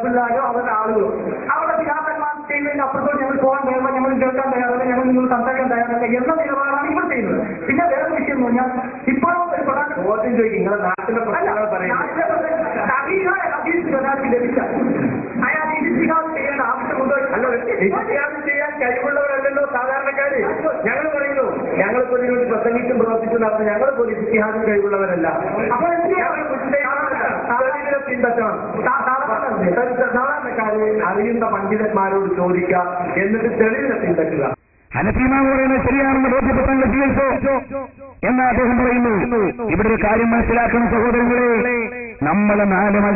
പിള്ളേരോ അവരുടെ ആളുകളോ അവരുടെ പിതാക്കന്മാർ ചെയ്യുന്നതിന് അപ്പുറത്തോട് ഞങ്ങൾ പോകാൻ തയ്യാറല്ല, ഞങ്ങൾ കേൾക്കാൻ തയ്യാറല്ല, ഞങ്ങൾ നിങ്ങൾ സംസാരിക്കാൻ തയ്യാറല്ല എന്ന നിലപാടാണ് ഇപ്പോൾ ചെയ്യുന്നത്. പിന്നെ വേറെ വിഷയം എന്ന് പറഞ്ഞാൽ ഇപ്പോഴും ഒരു പ്രധാന ചോദ്യം ചോദിക്കും, നിങ്ങളുടെ നാട്ടിലെ സൈനികായ ഹദീസ് ഒരാൾക്ക് ലഭിച്ച അയാൾ ഇജ്തിഹാദ് ചെയ്യേണ്ട ആവശ്യമുണ്ടോ? അല്ല, ഇജ്തിഹാദ് ചെയ്യാൻ കഴിവുള്ളവരല്ലല്ലോ സാധാരണക്കാര്. ഞങ്ങൾ പറയുന്നു, ഞങ്ങളിപ്പോ ഇതിനോട് പ്രസംഗിച്ചും പ്രവർത്തിച്ചും നടന്നു, ഞങ്ങളിപ്പോ ഇജ്തിഹാദിന് കഴിവുള്ളവരല്ല. അപ്പോൾ പിൻപറ്റണം. സാധാരണക്കാര് അത് അറിയുന്ന പണ്ഡിതന്മാരോട് ചോദിക്കുക, എന്നിട്ട് തെളിവിനെ പിന്തുടരുക. ഹനഫിമാവ് പറയുന്നത് ശരിയാണെന്ന് ബോധ്യപ്പെട്ടാൽ സ്വീകരിച്ചോ എന്ന് അദ്ദേഹം പറയുന്നു. ഇവിടെ ഒരു കാര്യം മനസ്സിലാക്കണം സഹോദരങ്ങളെ, നമ്മളെ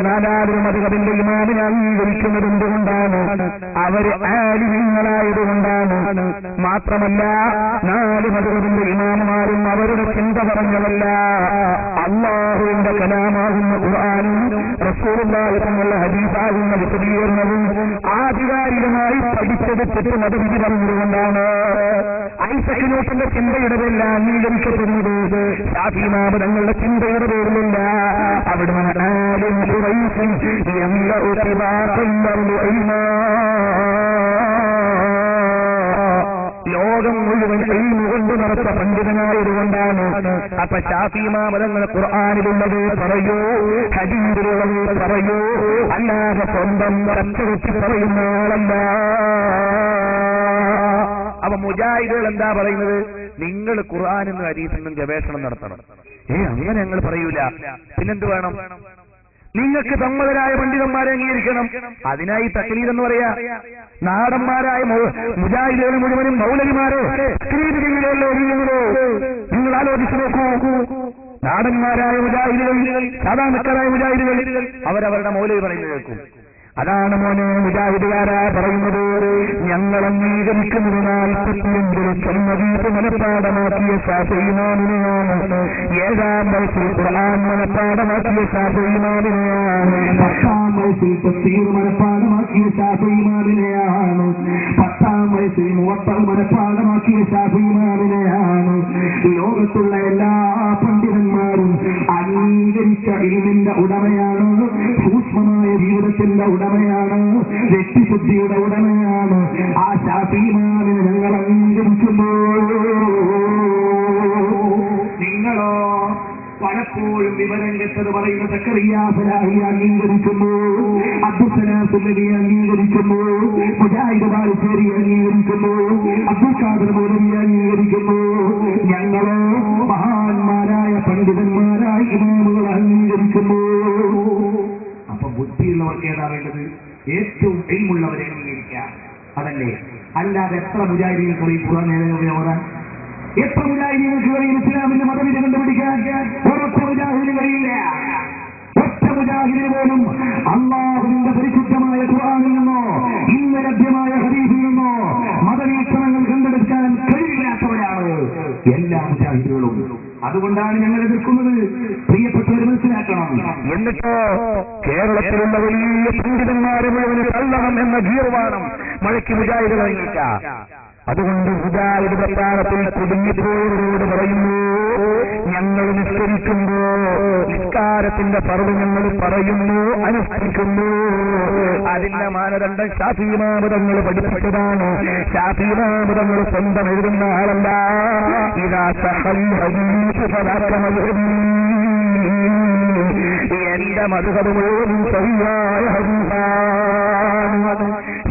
നാലായിരം മദ്ഹബിന്റെ ഇമാമിനെ അംഗീകരിക്കുന്നത് എന്തുകൊണ്ടാണ്? അവര് ആലിമീങ്ങളായതുകൊണ്ടാണ്. മാത്രമല്ല 4 മദ്ഹബിന്റെ ഇമാമുമാരും അവരുടെ ചിന്ത പറഞ്ഞതല്ല, അല്ലാഹുവിന്റെ കലാമാകുന്ന ഖുർആനും റസൂലുള്ളാഹി തങ്ങളുടെ ഹദീസാകുന്ന വിശദീകരണവും ആധികാരികമായി പഠിച്ചെടുത്തിട്ട് മതവിധി പറഞ്ഞതുകൊണ്ടാണ്. ഐസക് ന്യൂട്ടന്റെ ചിന്തയുടെ പേരിൽ അംഗീകരിക്കപ്പെടുന്നത്, ശാഫിഈ ഇമാമുകളുടെ ചിന്തയുടെ പേരിലല്ല. അവിടുന്ന് ലോകം മുഴുവൻ ഇൽമു കൊണ്ട് നടത്ത പണ്ഡിതനായതുകൊണ്ടാണ്. അപ്പൊ ശാഫിഈ ഇമാമുകൾ ഖുർആനിലുള്ളത് പറയൂ, ഹദീസിലുള്ളത് പറയൂ, അല്ലാതെ സ്വന്തം ചർച്ച പറയുന്ന ആളല്ല. അപ്പൊ മുജാഹിദുകൾ എന്താ പറയുന്നത്? നിങ്ങൾ ഖുർആനെന്നും ഹദീസിനും ഗവേഷണം നടത്തണം. അങ്ങനെ ഞങ്ങൾ പറയൂല. പിന്നെന്ത് വേണം? നിങ്ങൾക്ക് സമ്മതരായ പണ്ഡിതന്മാരെ അംഗീകരിക്കണം. അതിനായി തക്ലീദ് എന്ന് പറയാ. നാടന്മാരായ മുജാഹിദുകൾ മുഴുവനും മൗലവിമാരെ തക്ലീദ് ചെയ്യുകയല്ലേ ചെയ്യുന്നത്? നിങ്ങൾ ആലോചിച്ചു നോക്കൂ. നാടന്മാരായ മുജാഹിദുകൾ, സാധാരണക്കാരായ മുജാഹിദുകൾ അവരവരുടെ മൗലവി പറയുന്നത് കേൾക്കും. അതാണ് മോനെ മുജാഹിദുകാരാ പറയുന്നത്, ഞങ്ങൾ അംഗീകരിക്കുന്നത് 45 ലക്ഷം ഹദീസ് മനഃപ്പാഠമാക്കിയ ശാഫിഈ ഇമാമിനെയാണ്. 7ാം വയസ്സിൽ ഖുർആൻ മനഃപ്പാഠമാക്കിയ ശാഫിഈ ഇമാമിനെയാണ്. 10ാം വയസ്സിൽ തഫ്സീർ മനഃപ്പാഠമാക്കിയ ശാഫിഈ ഇമാമിനെയാണ്. 10ാം വയസ്സിൽ മുവത്ത മനഃപ്പാഠമാക്കിയ ശാഫിഈ ഇമാമിനെയാണ്. ലോകത്തുള്ള എല്ലാ പണ്ഡിതന്മാരും അംഗീകരിച്ച ഇൽമിന്റെ ഉടമയാണ്, സൂക്ഷ്മമായ ജീവിതത്തിന്റെ ഉടമയാണ്, വ്യക്തിശുദ്ധിയുടെ ഉടമയാണ്. ആ ശാഫിഈ ഇമാമിനെ ഞങ്ങൾ അംഗീകരിക്കുമ്പോൾ നിങ്ങളോ പലപ്പോഴും വിവരം കെട്ടത് പറയുന്ന സക്കറിയ ഫലാഹി അംഗീകരിക്കുന്നു, അബ്ദുസ്സലാം സുല്ലമി അംഗീകരിക്കുന്നു, മുജാഹിദ് ബാലുശ്ശേരി അംഗീകരിക്കുന്നു, അബ്ദുൽ ഖാദർ മൗലവി അംഗീകരിക്കുന്നു. ഞങ്ങളോ മഹാന്മാരായ പണ്ഡിതന്മാരായ ഇമാമുകൾ അംഗീകരിക്കുന്നു. അപ്പൊ ബുദ്ധിയുള്ളവർക്ക് ഏതാ വേണ്ടത്? ഏറ്റവും എയിമുള്ളവരെ അംഗീകരിക്കാം, അതല്ലേ? അല്ലാതെ എത്ര മുജാഹിദീങ്ങൾക്ക് അറിയും ഖുർആൻ ഓതാൻ? എത്ര മുജാഹിദീങ്ങൾക്ക് കഴിയും ഇസ്ലാമിന്റെ മതവിധി കണ്ടുപിടിക്കാൻ? ഒരൊറ്റ മുജാഹിദിന് കഴിയില്ല. ഒറ്റ മുജാഹിദിന് പോലും അല്ലാഹുവിന്റെ പരിശുദ്ധമായ ഖുർആനിൽ നിന്നോ ഇന്ന് ലഭ്യമായ ഹദീസിൽ നിന്നോ മതവീക്ഷണങ്ങൾ കണ്ടെടുക്കാൻ കഴിയില്ലാത്തവരാണ് എല്ലാ മുജാഹിദുകളും. അതുകൊണ്ടാണ് ഞങ്ങൾ എതിർക്കുന്നത്. പ്രിയപ്പെട്ടവർ മനസ്സിലാക്കണം. എന്നിട്ടോ കേരളത്തിലുള്ള വലിയ പണ്ഡിതന്മാരെ മുഴുവൻ തള്ളണം എന്ന ഗീർവാണം മഴയ്ക്ക് മുജാഹിദ് ഇറങ്ങിക്കാം. അതുകൊണ്ട് മുജാഹിദ് പ്രസ്ഥാനത്തിൽ കുടുങ്ങിപ്പോയവരോട് പറയുന്നു, ഞങ്ങൾ നിസ്കരിക്കുമ്പോ നിസ്കാരത്തിന്റെ ഫർദ് ഞങ്ങൾ പറയുന്നു, അനുഷ്ഠിക്കുന്നു. അതിന്റെ മാനദണ്ഡം ശാഫിഈ ഇമാമുകൾ പഠിപ്പിച്ചതാണ്. ശാഫിഈ ഇമാമുകൾ സ്വന്തം എഴുതുന്ന ആളല്ല. ഇതാ സഹൽ ഹദീസ് എന്റെ മദ്ഹബ് മുഴുവനും സഹിയായ ഹദീസാണ്.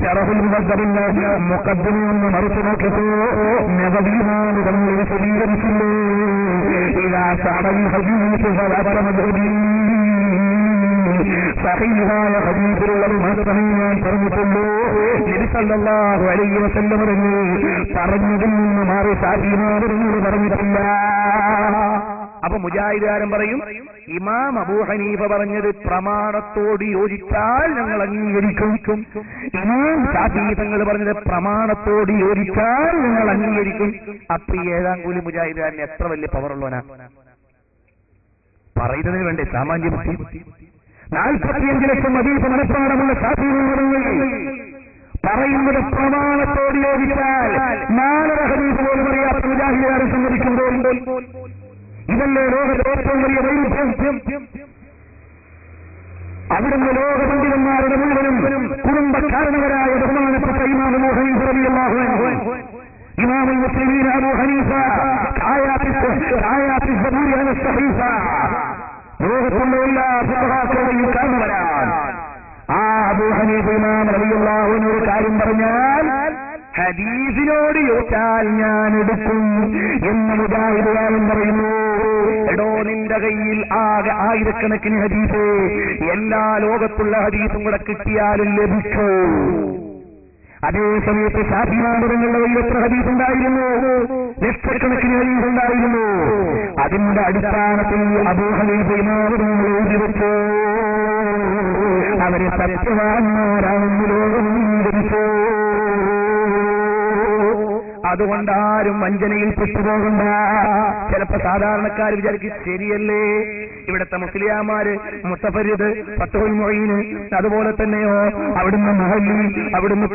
ശറഹുൽ മുഖദ്ദമിന്റെ മുഖദ്ദിമയൊന്ന് മറിച്ചു നോക്കിയപ്പോ നബവി ഇമാമുകൾ വിശദീകരിച്ചില്ലേ, ഇതാ സഹൽ ഹദീസ് സഹീഹായ ഹദീസിലുള്ളത് മാത്രമേ ഞാൻ പറഞ്ഞിട്ടുള്ളൂ. നബി സല്ലല്ലാഹു അലൈഹി വസല്ലം പറഞ്ഞതിൽ നിന്ന് മാറി ശാഫിഈ ഇമാമുകൾ പറഞ്ഞിട്ടില്ല. അപ്പൊ മുജാഹിദുകാരൻ പറയും, ഇമാം അബൂ ഹനീഫ പറഞ്ഞത് പ്രമാണത്തോട് യോജിച്ചാൽ ഞങ്ങൾ അംഗീകരിക്കും. ഇമാം ശാഫിഈ തങ്ങൾ പറഞ്ഞത് പ്രമാണത്തോട് യോജിച്ചാൽ ഞങ്ങൾ അംഗീകരിക്കും. അപ്പൊ ഈ 7ാം കൂലി മുജാഹിദുകാരൻ എത്ര വലിയ പവറുള്ളവനാ പറയുന്നതിന് വേണ്ടി സാമാന്യ ബുദ്ധി. 45 ലക്ഷം ഹദീസ് മനഃപ്പാഠമുള്ള ശാഫിഈ പറയുന്നത് പ്രമാണത്തോട് യോജിച്ചാൽ 4 ഹദീസ് പോലും അറിയാത്ത മുജാഹിദുകാരൻ സമ്മതിക്കുമ്പോൾ ഇതല്ലേ ലോകത്തെ ഏറ്റവും വലിയ വൈരുദ്ധ്യം? അവിടുന്ന് ലോക പണ്ഡിതന്മാരുടെ മുഴുവനും കുടുംബക്കാരണവരായ ബഹുമാനപ്പെട്ട ഇമാം അബൂ ഹനീഫ റളിയല്ലാഹു അൻഹു, ഇമാമുൽ മുസ്ലിമീൻ അബൂ ഹനീഫ ആയാത്തി സബീഅ സഹീഫ, ലോകത്തുള്ള എല്ലാ ഫഖഹാക്കളുടെയും കാരണവരാണ്. ആ അബൂ ഹനീഫ ഇമാം റളിയല്ലാഹു അൻഹു ഒരു കാര്യം പറഞ്ഞാൽ ഹദീസിനോട് യോജിച്ചാൽ ഞാൻ എടുക്കും എന്ന് മുജാഹിദുകാരൻ പറയുന്നു. എടോ, നിന്റെ കയ്യിൽ ആകെ ആയിരക്കണക്കിന് ഹദീസ്, എല്ലാ ലോകത്തുള്ള ഹദീസും കൂടെ കിട്ടിയാലും ലഭിക്കൂ. അതേ സമയത്ത് ഷാഫിമാരുടെ കയ്യിൽ എത്ര ഹദീസ് ഉണ്ടായിരുന്നു? ലക്ഷക്കണക്കിന് ഹദീസ് ഉണ്ടായിരുന്നു. അതിന്റെ അടിസ്ഥാനത്തിൽ അബൂ ഹനീഫ ഇമാമുകൾ എഴുതി വെച്ചു. അവരെ സത്യവാന്മാരാണെന്ന് ലോകം അംഗീകരിച്ചു. അതുകൊണ്ടാരും വഞ്ചനയിൽ പെട്ടുപോകണ്ട. ചിലപ്പോ സാധാരണക്കാർ വിചാരിക്കും ശരിയല്ലേ, ഇവിടുത്തെ മുസ്ലിയാമാര് മുത്തഫരിദ്, ഫത്ഹുൽ മുഈന്, അതുപോലെ തന്നെയോ അവിടുന്ന് മഹല്ലി, അവിടുന്ന്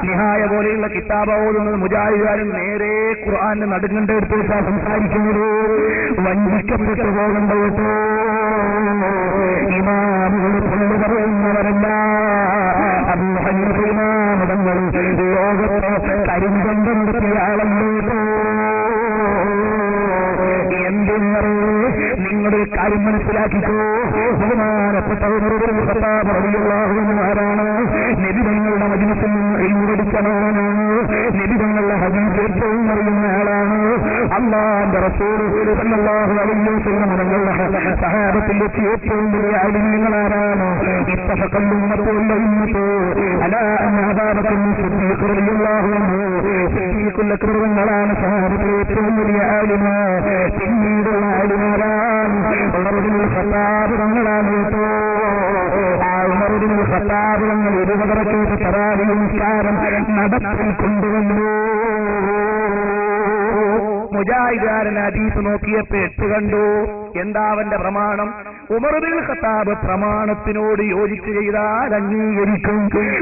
നിഹായ പോലെയുള്ള കിതാബ് ഓതുന്നത് മുജാഹിദുകാരൻ നേരെ ഖുർആന്റെ നടുങ്ങണ്ട എടുത്തിട്ടാ സംസാരിക്കുന്നത്. വഞ്ചിക്കപ്പെട്ടു പോകണ്ട കേട്ടോ. ഇമാമുകൾ കൊണ്ടു പറയുന്നവരല്ല. അബൂ ഹനീഫ ഇമാമുകൾ ലോകത്ത് കരിമ്പണ്ടയാളല്ലോ. എന്തെന്നറിയോ, നിങ്ങളുടെ കാര്യം മനസ്സിലാക്കിക്കോ. ബഹുമാനപ്പെട്ട ആരാണ്? നബിതങ്ങളുടെ മജ്‌ലിസിൽ ഇൽമു പഠിച്ചവനാണ്. നബിതങ്ങളുടെ ഹദീസ് ഏറ്റവും അറിയുന്ന ആളാണ്. അല്ലാഹുവിന്റെ റസൂൽ സല്ലല്ലാഹു അലൈഹി വസല്ലം തങ്ങളുടെ സഹാബത്തിൽ വെച്ച് ഏറ്റവും വലിയ ആലിമീങ്ങളാരാണ്? ഇത്തഫഖൽ ഉമ്മത്തു വൽ ഉമ്മത്തു അലാ അന്ന അബൂബക്കർ സിദ്ദീഖ് റളിയല്ലാഹു അൻഹു സിദ്ദീഖുൽ അക്ബറുകളാണ് സഹാബത്തിലെ ഏറ്റവും വലിയ ആലിമ. പിന്നീടുള്ള ആലിമാരാണ് ഉമർ ഇബ്നുൽ ഖത്താബ് തങ്ങളാണ് കേട്ടോ. ആ ഉമർ ഇബ്നുൽ ഖത്താബ് തങ്ങൾ 20 റക്അത്ത് തറാവീഹ് നിസ്കാരം നടത്തി കൊണ്ടുവന്നു. മുജാഹിദുകാരൻ ഹദീസ് നോക്കിയപ്പോ 8 കണ്ടു. എന്താ അവന്റെ പ്രമാണം? ഉമർ ഇബ്നുൽ ഖത്താബ് പ്രമാണത്തിനോട് യോജിച്ച് ചെയ്താൽ അംഗീകരിക്കും.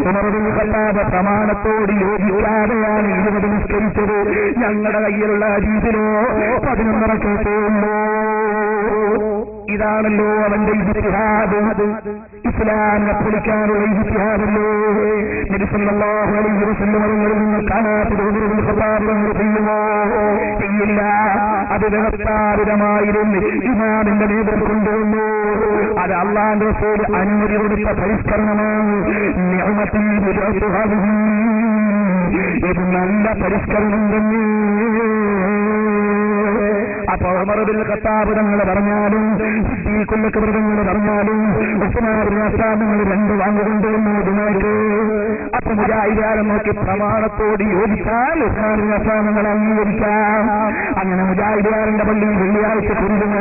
ഉമർ ഇബ്നുൽ ഖത്താബ് പ്രമാണത്തോട് യോജിക്കാതെയാണ് 20 നിസ്കരിച്ചത്. ഞങ്ങളുടെ കയ്യിലുള്ള ഹദീസിലോ 11 റക്അത്തുള്ളൂ. ഇതാണല്ലോ അവന്റെ ഇജ്തിഹാദ്. ഇസ്ലാമിനെ പൊളിക്കാനുള്ള ഇജ്തിഹാദല്ലേ. നബി സല്ലല്ലാഹു അലൈഹി വസല്ലം അവങ്ങളിൽ നിന്ന് കാണാത്തത് ഉമർ ഇബ്നുൽ ഖത്താബ് തങ്ങൾ ചെയ്യുമോ? ചെയ്യില്ല. അത് വ്യവസ്ഥാപിതമായിരുന്നു. ഇമാമിന്റെ നേതൃത്വം കൊണ്ടുവന്നു. അത് അല്ലാഹുവിന്റെ റസൂൽ അനുമതി കൊടുത്ത പരിഷ്കരണമാണ്. നിഅമത്തിൽ ബിദഅത്തുഹാദിഹി, ഇത് നല്ല പരിഷ്കരണം തന്നെ. അപ്പൊ ഉമർ ഇബ്നുൽ ഖത്താബ് തങ്ങൾ പറഞ്ഞാലും സിദ്ദീഖുൽ അക്ബർ തങ്ങൾ പറഞ്ഞാലും ഉസ്മാൻ ഇബ്നു അഫ്ഫാൻ തങ്ങൾ 2 വാങ്ങുകൊണ്ടുവന്നു ഇതിനായിട്ട്. അപ്പൊ മുജാഹിദുകാരൻ നോക്കി പ്രമാണത്തോട് യോജിച്ചാൽ ഉസ്മാൻ ഇബ്നു അഫ്ഫാൻ തങ്ങൾ അംഗീകരിക്കാം. അങ്ങനെ മുജാഹിദുകാരന്റെ പള്ളിയിൽ വെള്ളിയാഴ്ച കുരുതുന്ന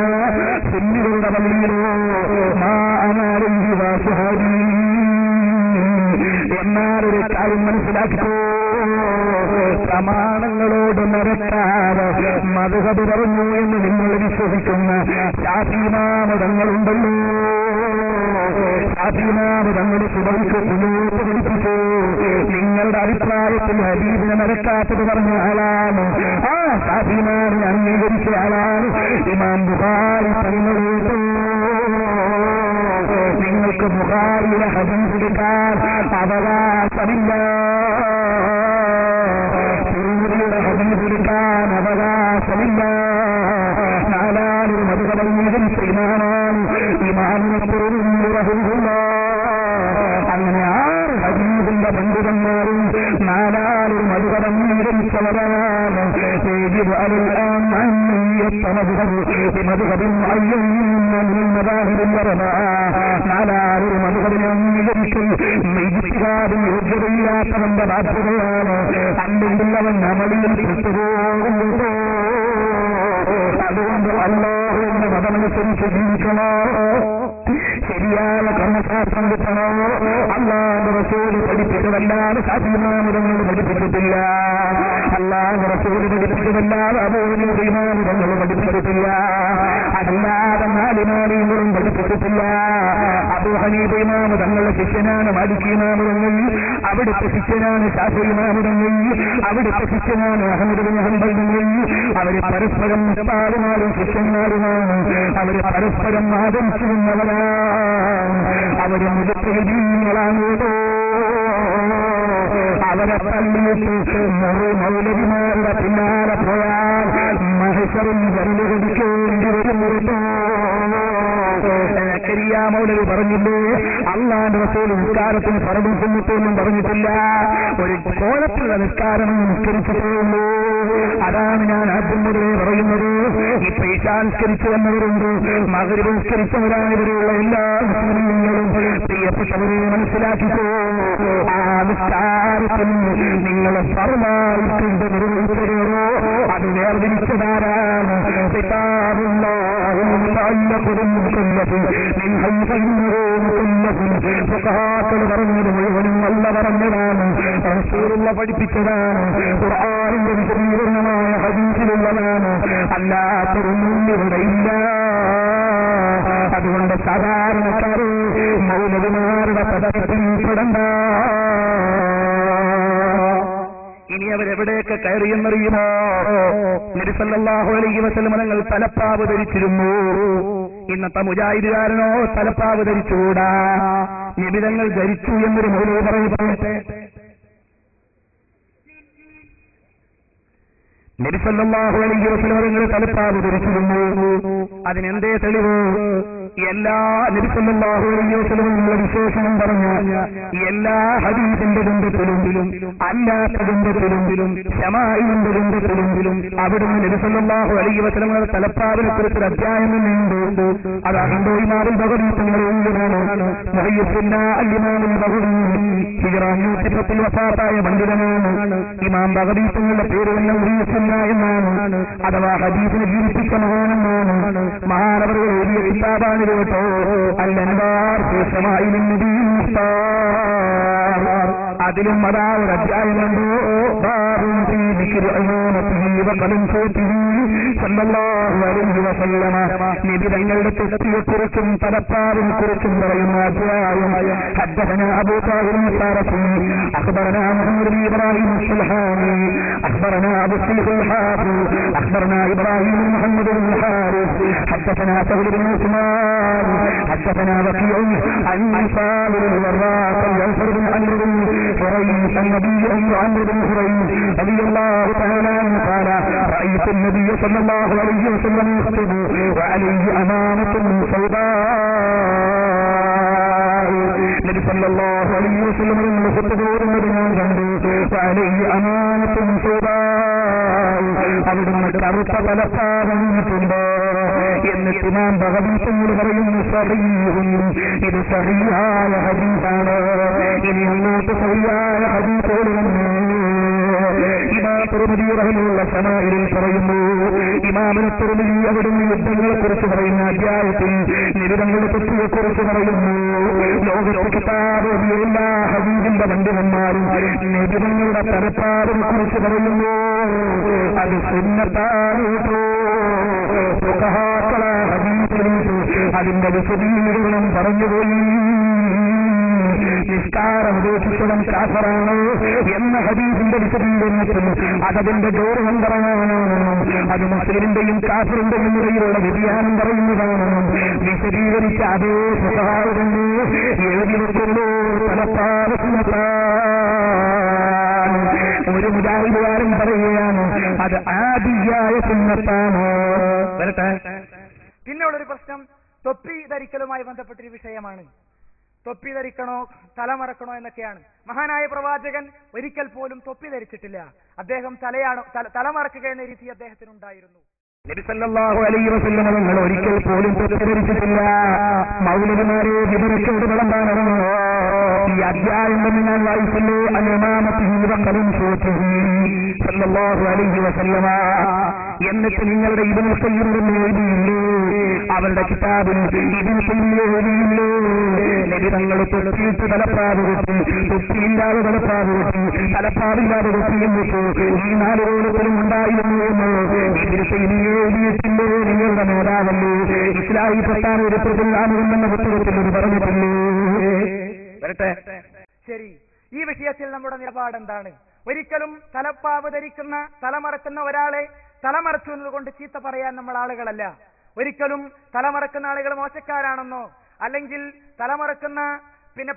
സുന്നികളുടെ പള്ളിയിലോ എന്നാലൊരു കാര്യം മനസ്സിലാക്കിക്കോ. പ്രമാണങ്ങളോട് നിരക്കാതെ മദ്ഹബ് പറഞ്ഞു എന്ന് നിങ്ങൾ വിശ്വസിക്കുന്ന ശാഫിമാമതങ്ങളുണ്ടല്ലോ. ശാഫിമാമതങ്ങളുടെ സുബഹിക്ക് സുന്നത്ത് പഠിപ്പിച്ചു. നിങ്ങളുടെ അഭിപ്രായത്തിൽ ഹദീസിനെ നിരക്കാത്തത് പറഞ്ഞ ആളാണ്. ആ ശാഫിമാമിനെ അംഗീകരിച്ച ആളാണ് ഇമാം ബുഖാരി പറയുന്നത്. നിങ്ങൾക്ക് ബുഖാരിയുടെ ഹദീസ് എടുക്കാൻ അവകാശമില്ല. തിരുമതിയുടെ ഹദീസ് എടുക്കാൻ അവകാശമില്ല. 4 മദ്ഹബ് അംഗീകരിച്ച ഇമാമാണ് ഇമാമിനെ റഹിമഹുല്ലാഹ്. അങ്ങനെ 6 ഹദീസിന്റെ പണ്ഡിതന്മാരും 4 മദ്ഹബ് അംഗീകരിച്ചവരാണ്. يجب على الآن أن يتمذهب بمذهب معين من المذاهب الأربعة. على المذهب الأمريكي اجتهاد يجريات من بعضهم അല്ലെങ്കിൽ അവൻ അമലിയിൽ പെട്ടുപോകുന്നു. അതുകൊണ്ട് അല്ലാഹുവിന്റെ മതമനുസരിച്ച് ജീവിക്കണോ, ശരിയായ കർമ്മശാസ്ത്രം കിട്ടണോ. അല്ലാഹുവിന്റെ റസൂൽ പഠിപ്പിച്ചതല്ലാതെ ശാഫിമാമുതങ്ങൾ പഠിപ്പിച്ചിട്ടില്ല. അല്ലാഹുവിന്റെ റസൂൽ പഠിപ്പിച്ചതല്ലാതെ അബൂ ഹനീഫ ഇമാമുതങ്ങൾ പഠിപ്പിച്ചിട്ടില്ല. അതല്ലാതെ നാലിമാലികളും പഠിപ്പിച്ചിട്ടില്ല. അബൂ ഹനീഫ ഇമാമു തങ്ങളുടെ ശിഷ്യനാണ് മാലിക് ഇമാമുതങ്ങൾ. അവിടുത്തെ ശിഷ്യനാണ് ശാഫി ഇമാമുതങ്ങൾ. അവിടുത്തെ ശിഷ്യനാണ് അഹ്മദ് ബിൻ ഹംബൽ തങ്ങൾ. അവര് പരസ്പരം ഉസ്താദുമാരും ശിഷ്യന്മാരുമാണ്. അവര് പരസ്പരം ആദരിച്ചിരുന്നവരാണ്. അവര് മുജത്തഹിദീങ്ങളാണ്. അവരെ തള്ളിയിട്ട് മൗലവിമാരുടെ പിന്നാലെ പോയാൽ മഹശറിൽ വരല് കൊടുക്കേണ്ടി വരും. സക്കരിയ മൗലവി പറഞ്ഞില്ലേ, അള്ളാന്റെ റസൂൽ നിസ്കാരത്തിന് ഫർദും സുന്നത്തൊന്നും പറഞ്ഞിട്ടില്ല, ഒരു കോലത്തിലുള്ള നിസ്കാരം നിസ്കരിച്ചിട്ടുള്ളൂ. അതാണ് ഞാൻ ആദ്യം മുതലേ പറയുന്നത്. ഇപ്പൊ ഇശാ നിസ്കരിച്ചു വന്നവരുണ്ട്, മഗ്രിബ് നിസ്കരിച്ചവരായവരെയുള്ള എല്ലാ മുസ്ലിങ്ങളും പ്രിയപ്പെട്ടവരെ മനസ്സിലാക്കിക്കോ, ആ നിസ്കാരത്തിൽ നിങ്ങൾ ഫർദായിട്ട് നിർവഹിച്ചതോ അത് വേർതിരിച്ചതാരാണ്? പറഞ്ഞത് മുഴുവനും അല്ല പറഞ്ഞതാണ്, റസൂലുള്ള പഠിപ്പിച്ചതാണ്, ഖുർആനിന്റെ വിശദീകരണമായ ഹദീസിലുള്ളതാണ്, അല്ലാത്തൊന്നും ഇവിടെയില്ല. അതുകൊണ്ട് സാധാരണക്കാരെ മൗലവിമാരുടെ പദത്തിൽ പെടണ്ട. ഇനി അവരെവിടെയൊക്കെ കയറിയെന്നറിയുമോ? നബി സല്ലല്ലാഹു അലൈഹി വസല്ലം തങ്ങൾ തലപ്പാവ് ധരിച്ചിരുന്നു. ഇന്നത്തെ മുജാഹിദുകാരനോ തലപ്പാവ് ധരിച്ചുകൂടാ. നബി തങ്ങൾ ധരിച്ചു എന്നൊരു മൗലവി പറയട്ടെ. നബി സല്ലല്ലാഹു അലൈഹി വസല്ലം തങ്ങൾ തലപ്പാവ് ധരിച്ചിരുന്നു. അതിനെന്തേ തെളിവ്? എല്ലാ നബി സല്ലല്ലാഹു അലൈഹി വസല്ലം തങ്ങളുടെ വിശേഷണം പറഞ്ഞ എല്ലാ ഹദീസിന്റെ ഗ്രന്ഥത്തിലും അല്ലാത്ത ഗ്രന്ഥത്തിലും ശമാഇലിന്റെ ഗ്രന്ഥത്തിലും അവിടുന്ന് നബി സല്ലല്ലാഹു അലൈഹി വസല്ലം തങ്ങളുടെ തലപ്പാവിനെ കുറിച്ചൊരു അധ്യായം തന്നെയുണ്ട്. അതാണ്ടോ ഇമാമുൽ ബഗവി തങ്ങളുടെ എഴുതിയതാണ്. മുഹയ്യിസുന്ന അൽ-ഇമാമുൽ ബഗവി ഹിജ്റ 110 വഫാത്തായ പണ്ഡിതനാണ്. ഇമാം ബഗവി തങ്ങളുടെ പേര് തന്നെ മുഹയ്യിസുന്ന എന്നാണ്, അഥവാ ഹദീസിനെ ജീവിപ്പിച്ച മഹാനെന്നാണ്. മഹാനവറുകൾ എഴുതിയ കിതാബാണ് കേട്ടോ അൽ-അൻവാർ ഫീ ശമാഇലിൻ നബി മുസ്തഫ. അതിലും അതാ ഒരു അധ്യായമുണ്ടോ, ബാബുൻ ഫീ ദിക്രി അയ്യാനത്തിഹി വഖലം സൂതിഹി സല്ലല്ലാഹു അലൈഹി വസല്ലമ. നബി തങ്ങളുടെ തൊപ്പിയെക്കുറിച്ചും തലപ്പാവിനെ കുറിച്ചും പറയുന്ന അധ്യായം. ഹദ്ദസനാ അബൂ താഹിർ അൽ-ഫാറസി അഖ്ബറനാ മുഹമ്മദ് ബിൻ ഇബ്രാഹിം അൽ-സുൽഹാനി അഖ്ബറനാ അബൂ സീഫ് الحافظ أخبرنا إبراهيم محمد بن الحارث حدثنا سهل بن عثمان حدثنا بكيع عن صابر الوراق ينصر بن عمرو بن حريث النبي عمرو بن حريث رضي الله تعالى عنه قال رأيت النبي صلى الله عليه وسلم يخطب وعليه أمامة سوداء. നബി സല്ലല്ലാഹു അലൈഹി വസല്ലം ഖുത്ബയോടുന്നത് ഞാൻ കണ്ടു. وعليه أمامة سوداء. അവിടുന്ന് കറുത്ത തലപ്പാവുണ്ട്. എന്നിട്ട് ഇമാം ബഗവി തങ്ങൾ പറയുന്നു, സഹീഹുൻ, ഇത് സഹീഹായ ഹദീസാണ്. ഇനി അങ്ങോട്ട് സഹീഹായ ഹദീസുകളുണ്ട്. ഇമാം തുർമിദി റഹിമഹുള്ള ശമാഇലിൽ പറയുന്നു, ഇമാമിന് തുർമിദി അവിടുന്ന് യുദ്ധങ്ങളെ കുറിച്ച് പറയുന്ന അധ്യായത്തിൽ നബി തങ്ങളുടെ തൊപ്പിയെക്കുറിച്ച് പറയുന്നു. ലോകത്തെ കിതാബ് എല്ലാ ഹദീസിന്റെ പണ്ഡിതന്മാരും നബി തങ്ങളുടെ തലപ്പാവിനെ കുറിച്ച് പറയുന്നു. അത് സുന്നത്താണ്. അതിന്റെ വിശദീകരണം പറഞ്ഞുപോയി. നിസ്കാരം ഉപേക്ഷിച്ചവൻ കാഫറാണ് എന്ന ഹദീസിന്റെ വിശദീകരണത്തിൽ അതതിന്റെ ഗൗരവം പറയാനാണെന്നും അത് മുസ്ലിമിന്റെയും കാഫറിന്റെയും ഇടയിലുള്ള വ്യതിയാനം പറയുന്നതാണെന്നും വിശദീകരിച്ച അതേ സ്വഭാവം എഴുതി വെക്കുന്നു. ഒരു മുജാഹിദുകാരൻ പറയുകയാണ് അത് ആദിയായ സുന്നത്താണ്. വരട്ടെ. പിന്നെയുള്ളൊരു പ്രശ്നം തൊപ്പി ധരിക്കലുമായി ബന്ധപ്പെട്ടൊരു വിഷയമാണ്. തൊപ്പി ധരിക്കണോ തലമറക്കണോ എന്നൊക്കെയാണ്. മഹാനായ പ്രവാചകൻ ഒരിക്കൽ പോലും തൊപ്പി ധരിച്ചിട്ടില്ല. അദ്ദേഹം തലമറക്കുക എന്ന രീതി അദ്ദേഹത്തിനുണ്ടായിരുന്നു. നബി സല്ലല്ലാഹു അലൈഹി വസല്ലം തങ്ങൾ ഒരിക്കൽ പോലും തൊപ്പി ധരിച്ചിട്ടില്ല. മൗലവിമാരെ വിവരിച്ചോട് വിളമ്പാനോ ഈ അധ്യായം തന്നെ ഞാൻ വായിച്ചല്ലോ. സല്ലല്ലാഹു അലൈഹി വസല്ലമ. എന്നിട്ട് നിങ്ങളുടെ ഇബ്നു ഖയ്യിം എഴുതിയില്ലേ, അവരുടെ കിതാബിൽ ഇബ്നു ഖയ്യിം എഴുതിയില്ലേ, നബി തങ്ങൾ തൊപ്പിയിട്ട് തലപ്പാവ് കൊട്ടി, തൊപ്പിയില്ലാതെ തലപ്പാവ് കൊട്ടി, തലപ്പാവില്ലാതെ തൊപ്പിയും വെച്ചു. ഈ നാലുകോളുകളും ഉണ്ടായിരുന്നു എന്ന് ഇബ്നു ഖയ്യിം എഴുതിയിട്ടില്ലേ? നിങ്ങളുടെ നേതാവല്ലേ ഇസ്ലാഹി പ്രസ്ഥാന ഒരു പ്രതിലാണെന്ന പുസ്തകത്തിൽ ഒരു പറഞ്ഞിട്ടില്ലേ? വരട്ടെ. ശരി, ഈ വിഷയത്തിൽ നമ്മുടെ നിലപാട് എന്താണ്? ഒരിക്കലും തലപ്പാവ് ധരിക്കുന്ന തലമറക്കുന്ന ഒരാളെ തലമറച്ചു എന്നതുകൊണ്ട് ചീത്ത പറയാൻ നമ്മൾ ആളുകളല്ല. ഒരിക്കലും തലമറക്കുന്ന ആളുകൾ മോശക്കാരാണെന്നോ അല്ലെങ്കിൽ തലമറക്കുന്ന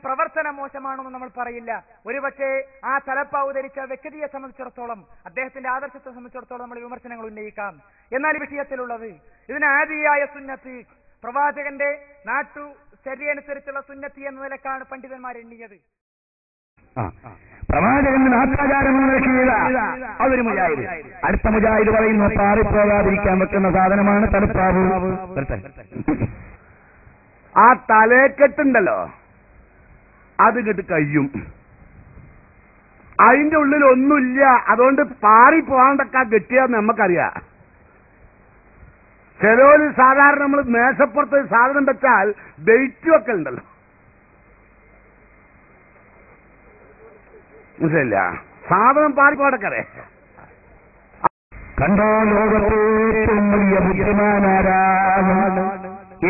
പ്രവർത്തനം മോശമാണെന്നോ നമ്മൾ പറയില്ല. ഒരുപക്ഷെ ആ തലപ്പാവ് ധരിച്ച വ്യക്തിയെ സംബന്ധിച്ചിടത്തോളം, അദ്ദേഹത്തിന്റെ ആദർശത്തെ സംബന്ധിച്ചിടത്തോളം നമ്മൾ വിമർശനങ്ങൾ ഉന്നയിക്കാം. എന്നാൽ ഈ വിഷയത്തിലുള്ളത് ഇതിന് ആദിയായ സുന്നത്ത് പ്രവാചകന്റെ നാട്ടു ശരിയനുസരിച്ചുള്ള സുന്നത്തി എന്ന നിലക്കാണ് പണ്ഡിതന്മാർ എണ്ണിയത്. പ്രവാചകന്റെ നാട്ടാചാരം അതൊരു മുജാഹിദ്. അടുത്ത മുജാഹിദ് പറയുന്നു പാറിപ്പോകാതിരിക്കാൻ വെക്കുന്ന സാധനമാണ് തലപ്പാവ്. ആ തലേക്കെട്ടുണ്ടല്ലോ അത് കിട്ട് കഴിയും, അതിന്റെ ഉള്ളിൽ ഒന്നുമില്ല, അതുകൊണ്ട് പാറി പോകാണ്ടൊക്കെ കെട്ടിയാന്ന് നമുക്കറിയാം. ചിലവര് സാധാരണ നമ്മൾ മേശപ്പുറത്ത് സാധനം വെച്ചാൽ വെയിറ്റ് ഒക്കെ ഉണ്ടല്ലോ, മനസ്സിലില്ല, സാധനം പാറിപ്പോടക്കറേ. കണ്ടോ ലോകത്തെ ഏറ്റവും വലിയ ബുദ്ധിമാനാരാണ്,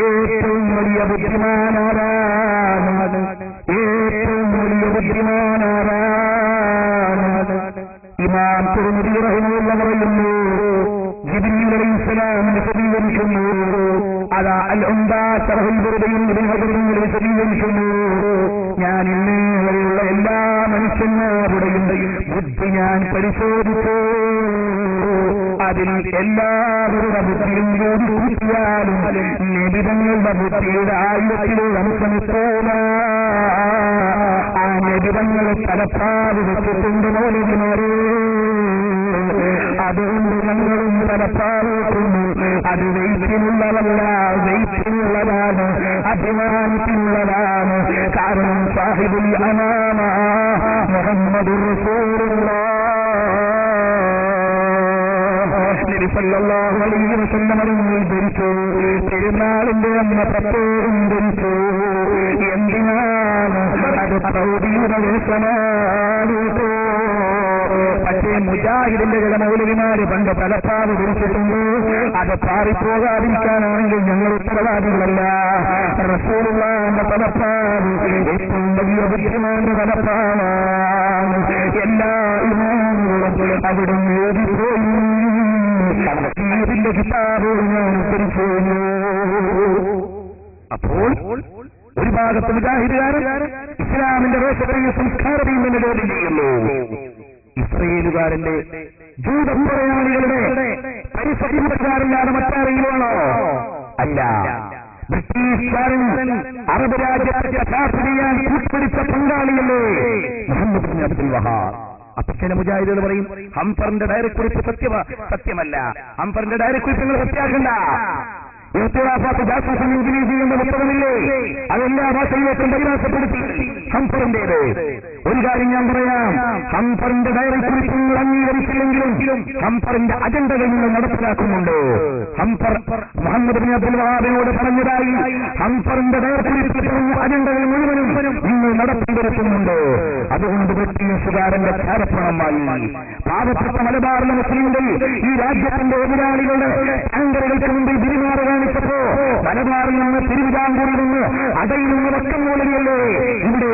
ഏറ്റവും വലിയ ബുദ്ധിമാനാരാണ്, ഏറ്റവും വലിയ ബുദ്ധിമാനാരാണ്. ഇമാം തിരുമതി റഹിമഹുല്ലാഹ് പറയുന്നു, ജിബ്രീൽ അലൈഹിസ്സലാമിനെ വിശദീകരിക്കുന്നു. അതാ അൽ ഉംദാ ശറഹുൽ ബുർദയും ഇബ്നു ഹജറും വിശദീകരിക്കുന്നു. ഞാൻ ഇന്ന് വരെയുള്ള എല്ലാ മനുഷ്യന്മാരുടെയും ബുദ്ധി ഞാൻ പരിശോധിച്ചു, അതിൽ എല്ലാവരുടെ ബുദ്ധിയും കൂട്ടിയാലും നിബിധങ്ങളുടെ ബുദ്ധിയുടെ ആയിരത്തിലുള്ള അംശമില്ല. ആ നിബിധങ്ങളെ തലപ്പാവ് വെച്ചിട്ടുണ്ട് മൗലവിമാരെ. അതുകൊണ്ട് ഞങ്ങളും തലപ്പാവ് വെക്കുന്നു. അത് വെയിറ്റിനുള്ളതല്ല, വെയിറ്റിനുള്ളതാണ്, അഭിമാനത്തിനുള്ളതാണ്. കാരണം സാഹിബുൽ അമാമ മുഹമ്മദുർ റസൂലുള്ളാഹ് സല്ലല്ലാഹു അലൈഹി വസല്ലം ധരിച്ചു. പെരുന്നാളിന്റെ അന്ന് പ്രത്യേകം ധരിച്ചു. എന്തിനാണ്? അത് പ്രൗഢിയുടെ വേഷമാണ്. പക്ഷേ മുജാഹിദിന്റെ ചില മൗലവിമാര് പണ്ട് തലപ്പാവ് ധരിച്ചിട്ടുണ്ട്. അത് പാറിപ്പോകാതിരിക്കാനാണെങ്കിൽ ഞങ്ങൾ ഉത്തരവാദികളല്ല. റസൂലുള്ളാഹിന്റെ തലപ്പാവ് ഏറ്റവും വലിയ ബുദ്ധിമാന്റെ തലപ്പാവാണ്. എല്ലാ ഇമാമുകളും അവിടെ എഴുതിപ്പോയി. ഇതിന്റെ കിതാബ് ഞാൻ ഉദ്ധരിച്ചു. അപ്പോൾ ഒരു ഭാഗത്ത് മുജാഹിദുകാരൻ ഇസ്ലാമിന്റെ വേഷത്തെയും സംസ്കാരത്തെയും തന്നെ ചോദ്യം ചെയ്യുന്നു. ഇസ്രയേലുകാരന്റെ ജൂതപുരയാളികളുടെ പരിസരക്കാരില്ലാതെ മറ്റാരെങ്കിലുമാണോ? അല്ല. ബ്രിട്ടീഷുകാരൻ അറബ് രാജ്യത്തെ കശാപ്പ് ചെയ്യാൻ കൂട്ടുപിടിച്ച പങ്കാളിയല്ലേ മുഹമ്മദ് ബിൻ അബ്ദുൽ വഹാബ്. അപ്പൊ ചില മുജാഹിദുകൾ പറയും ഹംഫറിന്റെ ഡയറക്കുറിപ്പ് സത്യമല്ല, ഹംഫറിന്റെ ഡയറക്കുറിപ്പ് നിങ്ങൾ സത്യാക്കണ്ട. ഇംഗ്ലീഷ് എന്ന പുസ്തകമില്ലേ, അതെല്ലാ ഭാഷയിലേക്കും പരിഭാഷപ്പെടുത്തി ഹംഫറിന്റേത്. ഒരു കാര്യം ഞാൻ പറയാം, ഹംഫറിന്റെ ഡയറക്കുറിപ്പ് നിങ്ങൾ അംഗീകരിച്ചില്ലെങ്കിലും ഹംഫറിന്റെ അജണ്ടകൾ നിങ്ങൾ നടപ്പിലാക്കുന്നുണ്ട്. ഹംഫർ മുഹമ്മദ് ബിൻ അബ്ദുൽ വഹാബിനോട് പറഞ്ഞതായി ഹംഫറിന്റെ ഡയറക്കുറിപ്പ് പറഞ്ഞ അജണ്ടകൾ മുഴുവനും നിങ്ങൾ നടത്തി വരുത്തുന്നുണ്ട്. അതുകൊണ്ട് ബ്രിട്ടീഷുകാരന്റെ ക്ഷാരപ്പണമായി പാവപ്പെട്ട മലബാറിലെ മുസ്ലിംകൾ ഈ രാജ്യത്തിന്റെ എതിരാളികളുടെ ടാങ്കറുകൾക്ക് മുമ്പിൽ പിരിമാറ് കാണിച്ചപ്പോ മലബാറിൽ നിന്ന് തിരുവിതാംകൂറിൽ നിന്ന് അടയിൽ നിന്ന് വക്കം മൂലയല്ലേ ഇവിടെ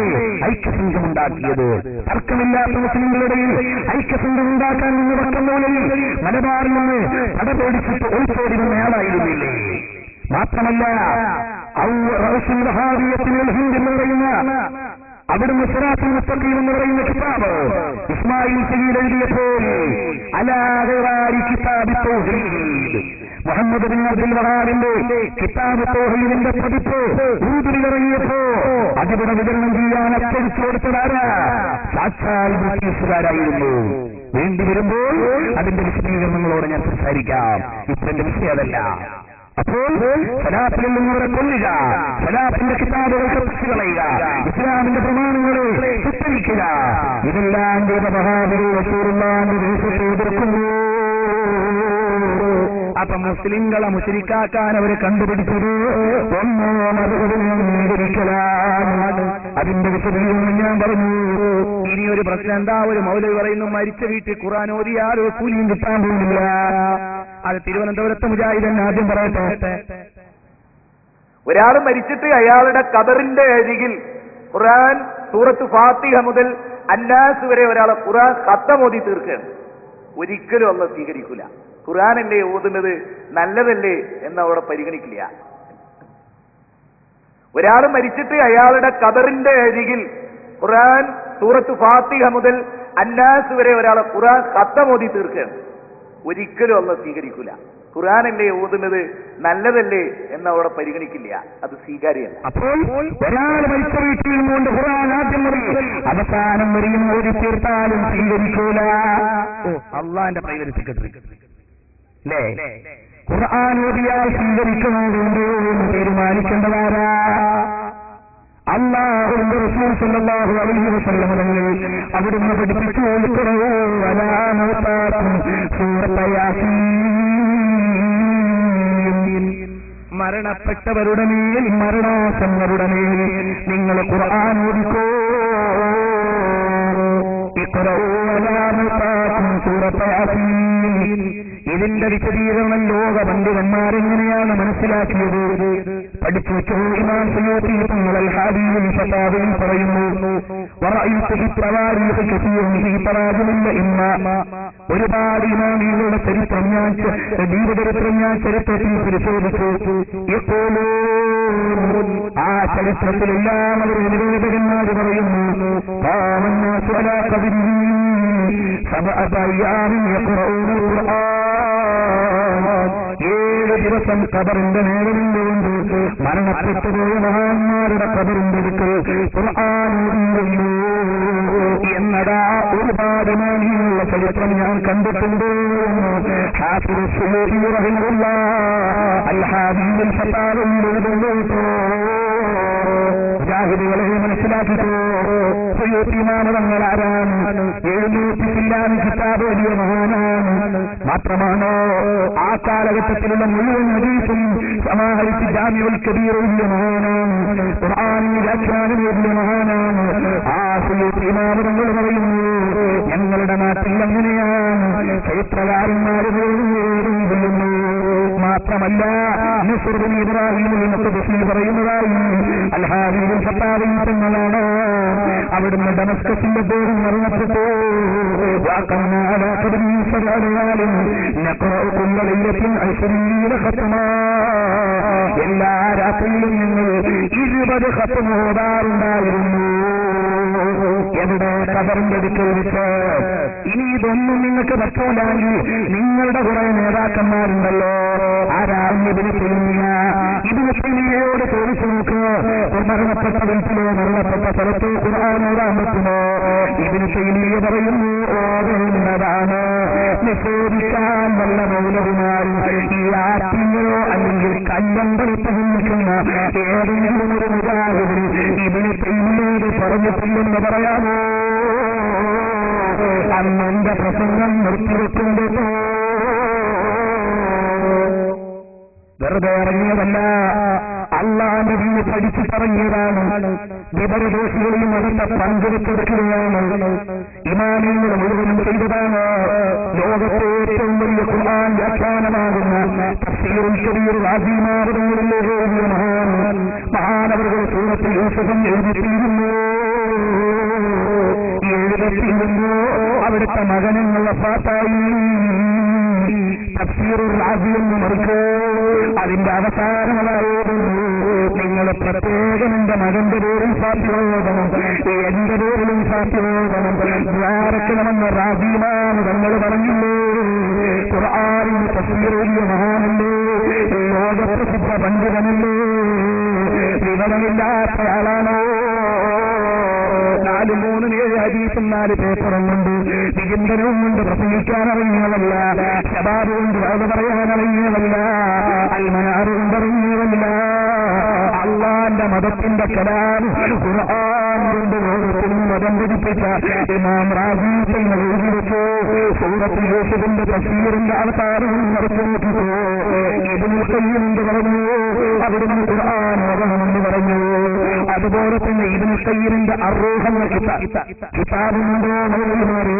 ഐക്യസംഘം ഉണ്ടാക്കിയത്. തർക്കമില്ലാത്ത മുസ്ലിംകളുടെയിൽ ഐക്യസംഘം ഉണ്ടാക്കാൻ നിന്ന് വക്കം മൂലയിൽ മലബാറിൽ നിന്ന് പടപേടിച്ചിട്ട് ഒളിച്ചോടി വന്നയാളായിരുന്നില്ലേ. മാത്രമല്ല ഹിന്ദ് എന്ന് പറയുന്ന അവിടുന്ന് സിറാത്തുൽ മുസ്തഖീം എന്ന് പറയുന്ന കിതാബ് ഇസ്മായിൽ സയ്യിദ് എഴുതിയപ്പോൾ അലാദി കിതാബ് തൗഹീദ് മുഹമ്മദ് ബിൻ അബ്ദുൽ വഹാബിന്റെ കിതാബ് തൗഹീദിന്റെ പതിപ്പ് ഊതിലിറങ്ങിയപ്പോ അതിവിടെ വിതരണം ചെയ്യാൻ അച്ചടിച്ചു കൊടുത്തതാരാ? സാക്ഷാൽ ബ്രിട്ടീഷുകാരായിരുന്നു. വേണ്ടി വരുമ്പോൾ അതിന്റെ വിശദീകരണങ്ങളോട് ഞാൻ സംസാരിക്കാം. ഇപ്പോഴെന്റെ വിഷയം അതല്ല. അപ്പോൾ സലാത്തിൽ നിന്നവരെ കൊല്ലുക, സലാത്തിന്റെ കിതാബുകൾ കത്തിച്ചു കളയുക, ഇസ്ലാമിന്റെ പ്രമാണങ്ങളെ ചിത്രീകരിക്കുക, ഇതെല്ലാം മഹാബികൾ റസൂലുള്ളാഹിന്റെ ദേശത്തെ എതിർക്കുന്നു. അപ്പൊ മുസ്ലിങ്ങളെ മുശ്രിക്കാക്കാൻ അവര് കണ്ടുപിടിച്ചത് ഒന്നോ മതപരിക്കലാണ്. അതിന്റെ വിശദീകരണം ഞാൻ പറഞ്ഞു. ഇനിയൊരു പ്രശ്നം എന്താ? ഒരു മൗലവി പറയുന്നു മരിച്ച വീട്ടിൽ ഖുർആൻ ഓതിയാലോ കൂലിയും കിട്ടാൻ പോകുന്നില്ല. അത് തിരുവനന്തപുരത്തെ മുജാഹിദൻ ആദ്യം പറയട്ടെ. ഒരാൾ മരിച്ചിട്ട് അയാളുടെ ഖബറിന്റെ അരികിൽ ഖുർആൻ സൂറത്ത് ഫാത്തിഹ മുതൽ അന്നാസ് വരെ ഒരാളെ ഖുർആൻ ഖത്തമോദി തീർക്കുകയാണ്. ഒരിക്കലും അള്ളാഹ് സ്വീകരിക്കൂല. ഖുർആനല്ലേ ഓതുന്നത്, നല്ലതല്ലേ എന്ന് അവിടെ പരിഗണിക്കില്ല. ഒരാൾ മരിച്ചിട്ട് അയാളുടെ ഖബറിന്റെ അരികിൽ ഖുർആൻ സൂറത്ത് ഫാത്തിഹ മുതൽ അന്നാസ് വരെ ഒരാളെ ഖുർആൻ ഖത്തമോദി തീർക്കുകയാണ്. ഒരിക്കലും അള്ളാഹ് സ്വീകരിക്കൂല. ഖുർആനല്ലേ ഓതുന്നത്, നല്ലതല്ലേ എന്ന് അവിടെ പരിഗണിക്കില്ല, അത് സ്വീകാര്യമല്ല. അപ്പോൾ ഒരാൾ മരിച്ച വീട്ടിൽ നിന്നുകൊണ്ട് ഖുർആൻ ആദ്യം മുറി അവസാനം വരെയും ഓടി തീർത്താലും സ്വീകരിക്കൂല. അള്ളാന്റെ പ്രൈവറ്റ് അല്ലേ? ഖുർആൻ ഓതിയാൽ സ്വീകരിക്കണോണ്ടോ എന്ന് തീരുമാനിക്കേണ്ടതാരാ? അല്ലാഹുവിന്റെ റസൂൽ സല്ലല്ലാഹു അലൈഹി വസല്ലം തങ്ങൾ അവിടുന്ന് പഠിപ്പിച്ചു സൂറത്തുൽ യാസീൻ. മരണപ്പെട്ടവരുടെ മേൽ, മരണാസന്നരുടെ മേൽ നിങ്ങൾ ഖുർആൻ ഓതിക്കോ. സൂറത്തുൽ യാസീൻ. ഇതിന്റെ വിശദീകരണം ലോക പണ്ഡിതന്മാരെങ്ങനെയാണ് മനസ്സിലാക്കിയത്? പഠിച്ചു വെച്ചോ. ഇമാം സുയൂത്തി തങ്ങൾ അൽ ഹാദിയിൽ ഫതാവയിൽ പറയുന്നു, ഒരുപാട് ഇമാമികളുടെ ചരിത്രം ഞാൻ ജീവചരിത്രം ഞാൻ ചരിത്രത്തിൽ പരിശോധിച്ചു. എപ്പോഴും ആ ചരിത്രത്തിലെല്ലാം അവർ നിവേദകന്മാർ പറയുന്നു, ഏഴ് ദിവസം ഖബറിന്റെ നേരമുണ്ട് മരണപ്പെട്ടുപോയ മഹാന്മാരുടെ ഖബറിന്റെ അടുക്കൽ ഖുർആൻ ഓതുന്നു എന്നതാ ഒരുപാട് മാനിയുള്ള ചരിത്രം ഞാൻ കണ്ടിട്ടുണ്ട്. ഹാഫിദ് സുയൂത്തി റഹിമഹുല്ലാഹ് അൽ ഹാദിയിൽ ഫതാവയിൽ എഴുതുന്നു. ജാഹിദുകളെ മനസ്സിലാക്കിക്കോ. സുയൂത്തി മാനവങ്ങൾ ആരാണ്? 700 കിതാബ് വലിയ മഹാനാണ്. മാത്രമാണോ ആ കാലഘട്ടത്തിലുള്ള മുഴുവൻ ഹദീസും സമാഹരിച്ച് ജാമിഉൽ കബീർ വലിയ മഹാനാണ്. ഖുർആനിന്റെ വ്യാഖ്യാനം വലിയ മഹാനാണ്. ആ സുയൂത്തി മാനവങ്ങൾ പറയുന്നു, ഞങ്ങളുടെ നാട്ടിൽ അങ്ങനെയാണ് ചരിത്രകാരന്മാർ ചെയ്യുന്നു. മാത്രമല്ല നസ്റുദ്ദീൻ ഇബ്രാഹിം പറയുന്നതായി അൽ ഹാദിയിൽ ഫതാവയിൽ തങ്ങളാണ്. അവിടുന്ന് ഡമസ്കസിന്റെ പേരും മരണപ്പെട്ടു. എല്ലാ രാത്രിയിലും ഞങ്ങൾ 20 ഖത്മ ഓതാറുണ്ടായിരുന്നു. എവിടെ? ഖബറിന്റെ അടുക്കൽ വെച്ച്. ഇനി ഇതൊന്നും നിങ്ങൾക്ക് പറ്റൂലെങ്കിൽ നിങ്ങളുടെ കുറെ നേതാക്കന്മാരുണ്ടല്ലോ, ആരാണ് ഇബ്നു തൈമിയ്യ? ഇബ്നു തൈമിയ്യയോട് ചോദിച്ചു നോക്ക്, മരണപ്പെട്ട വീട്ടിലോ മരണപ്പെട്ട സ്ഥലത്തോ ഖുർആൻ ഓതാൻ പറ്റുമോ? ഇബ്നു തൈമിയ്യ പറയുന്നു, ഓതുന്നതാണ്. നിഷേധിക്കാൻ വല്ല മൗലവിമാരും ഈ ആറ്റിങ്ങളോ അല്ലെങ്കിൽ കല്ലമ്പലത്തിൽ നിൽക്കുന്ന ഏതെങ്കിലും ഒരു മുജാഹിദിന് ഇബ്നു തൈമിയ്യയോട് പറഞ്ഞിട്ടില്ലെന്ന് പറയാമോ? അന്ന് എന്റെ പ്രസംഗം നിർത്തിവെക്കുമ്പോൾ വെറുതെ ഇറങ്ങിയതല്ല, അള്ളാന്റെ ദീൻ പഠിച്ചു പറഞ്ഞതാണ്. വിവരദോഷികളെയും അതിന്റെ പങ്കുവെച്ചെടുക്കുകയാണ്. ഇമാമിങ്ങൾ മുഴുവനും ചെയ്തതാണ്. ലോകത്തെ ഏറ്റവും വലിയ ഖുർആൻ വ്യാഖ്യാനമാകുന്ന തഫ്സീറുൽ കബീർ റാസിമാവതങ്ങളിലെ മഹാനവറുകൾ സൂറത്തുൽ യൂസുഫും എഴുതിയിരുന്നു. അവിടുത്തെ മകനെന്ന് വഫാത്തായി. തഫ്സീറുൽ റാസി എന്ന് മറിച്ച് അതിന്റെ അവസാനമായിരുന്നു, നിങ്ങൾ പ്രത്യേകം എന്റെ മകന്റെ പേരിൽ സാധ്യോദനം, എന്റെ പേരിലും സാധ്യോദനം ദ്വാരക്കണമെന്ന് റാസിമാൻ തങ്ങൾ പറഞ്ഞില്ലേ. ഖുർആനിന്റെ തഫ്സീർ വലിയ മഹാനല്ലേ, ലോകപ്രസിദ്ധ പണ്ഡിതനല്ലേ, വിവരമില്ലാത്ത ആളാണോ? 4 3 7 ഹദീസും 4 പേപ്പറും കൊണ്ട് വിചിന്തനവും കൊണ്ട് പ്രസംഗിക്കാൻ അറിഞ്ഞവല്ല, ശബാബ് കൊണ്ട് അത് പറയാൻ അറിഞ്ഞവല്ല, അൽമനാർ കൊണ്ട് അറിഞ്ഞവല്ല. അള്ളാന്റെ മതത്തിന്റെ കലാം ഖുർആൻ കൊണ്ട് ലോകത്തിൽ മതം പഠിപ്പിച്ച ഇമാം റാസി തങ്ങൾ എഴുതി വെച്ചു. സൂറത്തുൽ യൂസുഫിന്റെ തഫ്സീറിന്റെ അവതാരം നടത്തി നോക്കിക്കോ. ഇബ്നുൽ ഖയ്യിം പറഞ്ഞു, അവിടുന്ന് ഖുർആൻ ഓതണമെന്ന് പറഞ്ഞു. അതുപോലെ തന്നെ ഇബ്നുൽ ഖയ്യിമിന്റെ അർറൂഹ് എന്ന കിതാബുണ്ടോ മൗലവിമാരെ?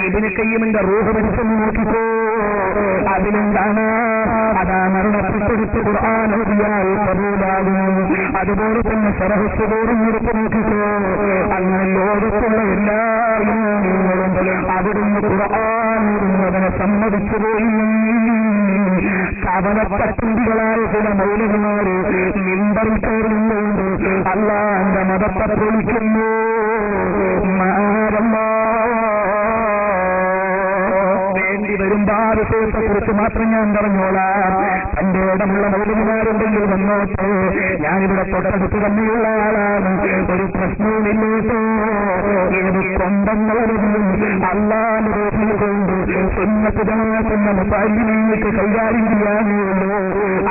ഇബ്നുൽ ഖയ്യിമിന്റെ റൂഹ് പഠിച്ചു നോക്കിക്കോ. അതിലെന്താണ്? അതാ മരണപ്പെട്ടെടുത്ത് ഖുർആൻ ഓതിയാൽ കബൂലാകും. അതുപോലെ തന്നെ ശറഹ് സുദൂറും എടുത്ത് നോക്കിക്കോ. അങ്ങനെ ലോകത്തുള്ള എല്ലാ ഇമാമിങ്ങളും അവിടുന്ന് ഖുർആൻ ഓതുന്നതിനെ സമ്മതിച്ചുപോയി. കവലപ്പട്ടികളായ ചില മൗലവിമാര് മിമ്പറിൽ കയറുന്നുണ്ട്, അല്ലാഹുവിന്റെ മതത്തെ പൊളിക്കുന്നു. വേണ്ടി വരുമ്പോ ആ വിഷയത്തെ കുറിച്ച് മാത്രം ഞാൻ പറഞ്ഞോളാം. തന്റെ ഇടമുള്ള മൗലികമാരുണ്ടെങ്കിൽ വന്നോട്ടെ. ഞാനിവിടെ തൊട്ടടുത്ത് തന്നെയുള്ള ആളാണ്, ഒരു പ്രശ്നവുമില്ലേട്ടോ. ഏത് കൊണ്ടെന്നവരും അല്ലാതെ കൊണ്ട് സുന്നത്ത് ജമാഅത്തിന്റെ മുസാലിമീങ്ങൾക്ക് കൈകാര്യം ചെയ്യാനുള്ളൂ.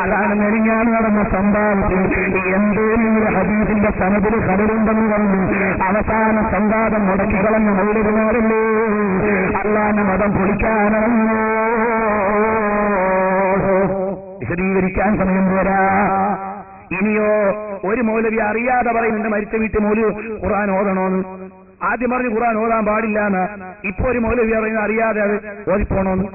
അതാണ് മെനിഞ്ഞാൻ നടന്ന സംവാദത്തിൽ എന്തേലും ഹദീസിന്റെ സനദിൽ ഖലലുണ്ടെന്ന് പറഞ്ഞു അവസാന സംവാദം മുടക്കി കളഞ്ഞ മൗലികമാരല്ലേ അള്ളാന്റെ മതം പൊളിക്കാനോ. വിശദീകരിക്കാൻ സമയം പോരാ. ഇനിയോ ഒരു മൗലവി അറിയാതെ പറയുന്നുണ്ട് മരിച്ച വീട്ടിൽ മൗലവി ഖുർആൻ ഓതണോന്ന്. ആദ്യം പറഞ്ഞ് ഖുർആൻ ഓതാൻ പാടില്ലാന്ന്. ഇപ്പൊ ഒരു മൗലവി പറയുന്നത് അറിയാതെ അത് ഓതിപ്പോണോന്ന്.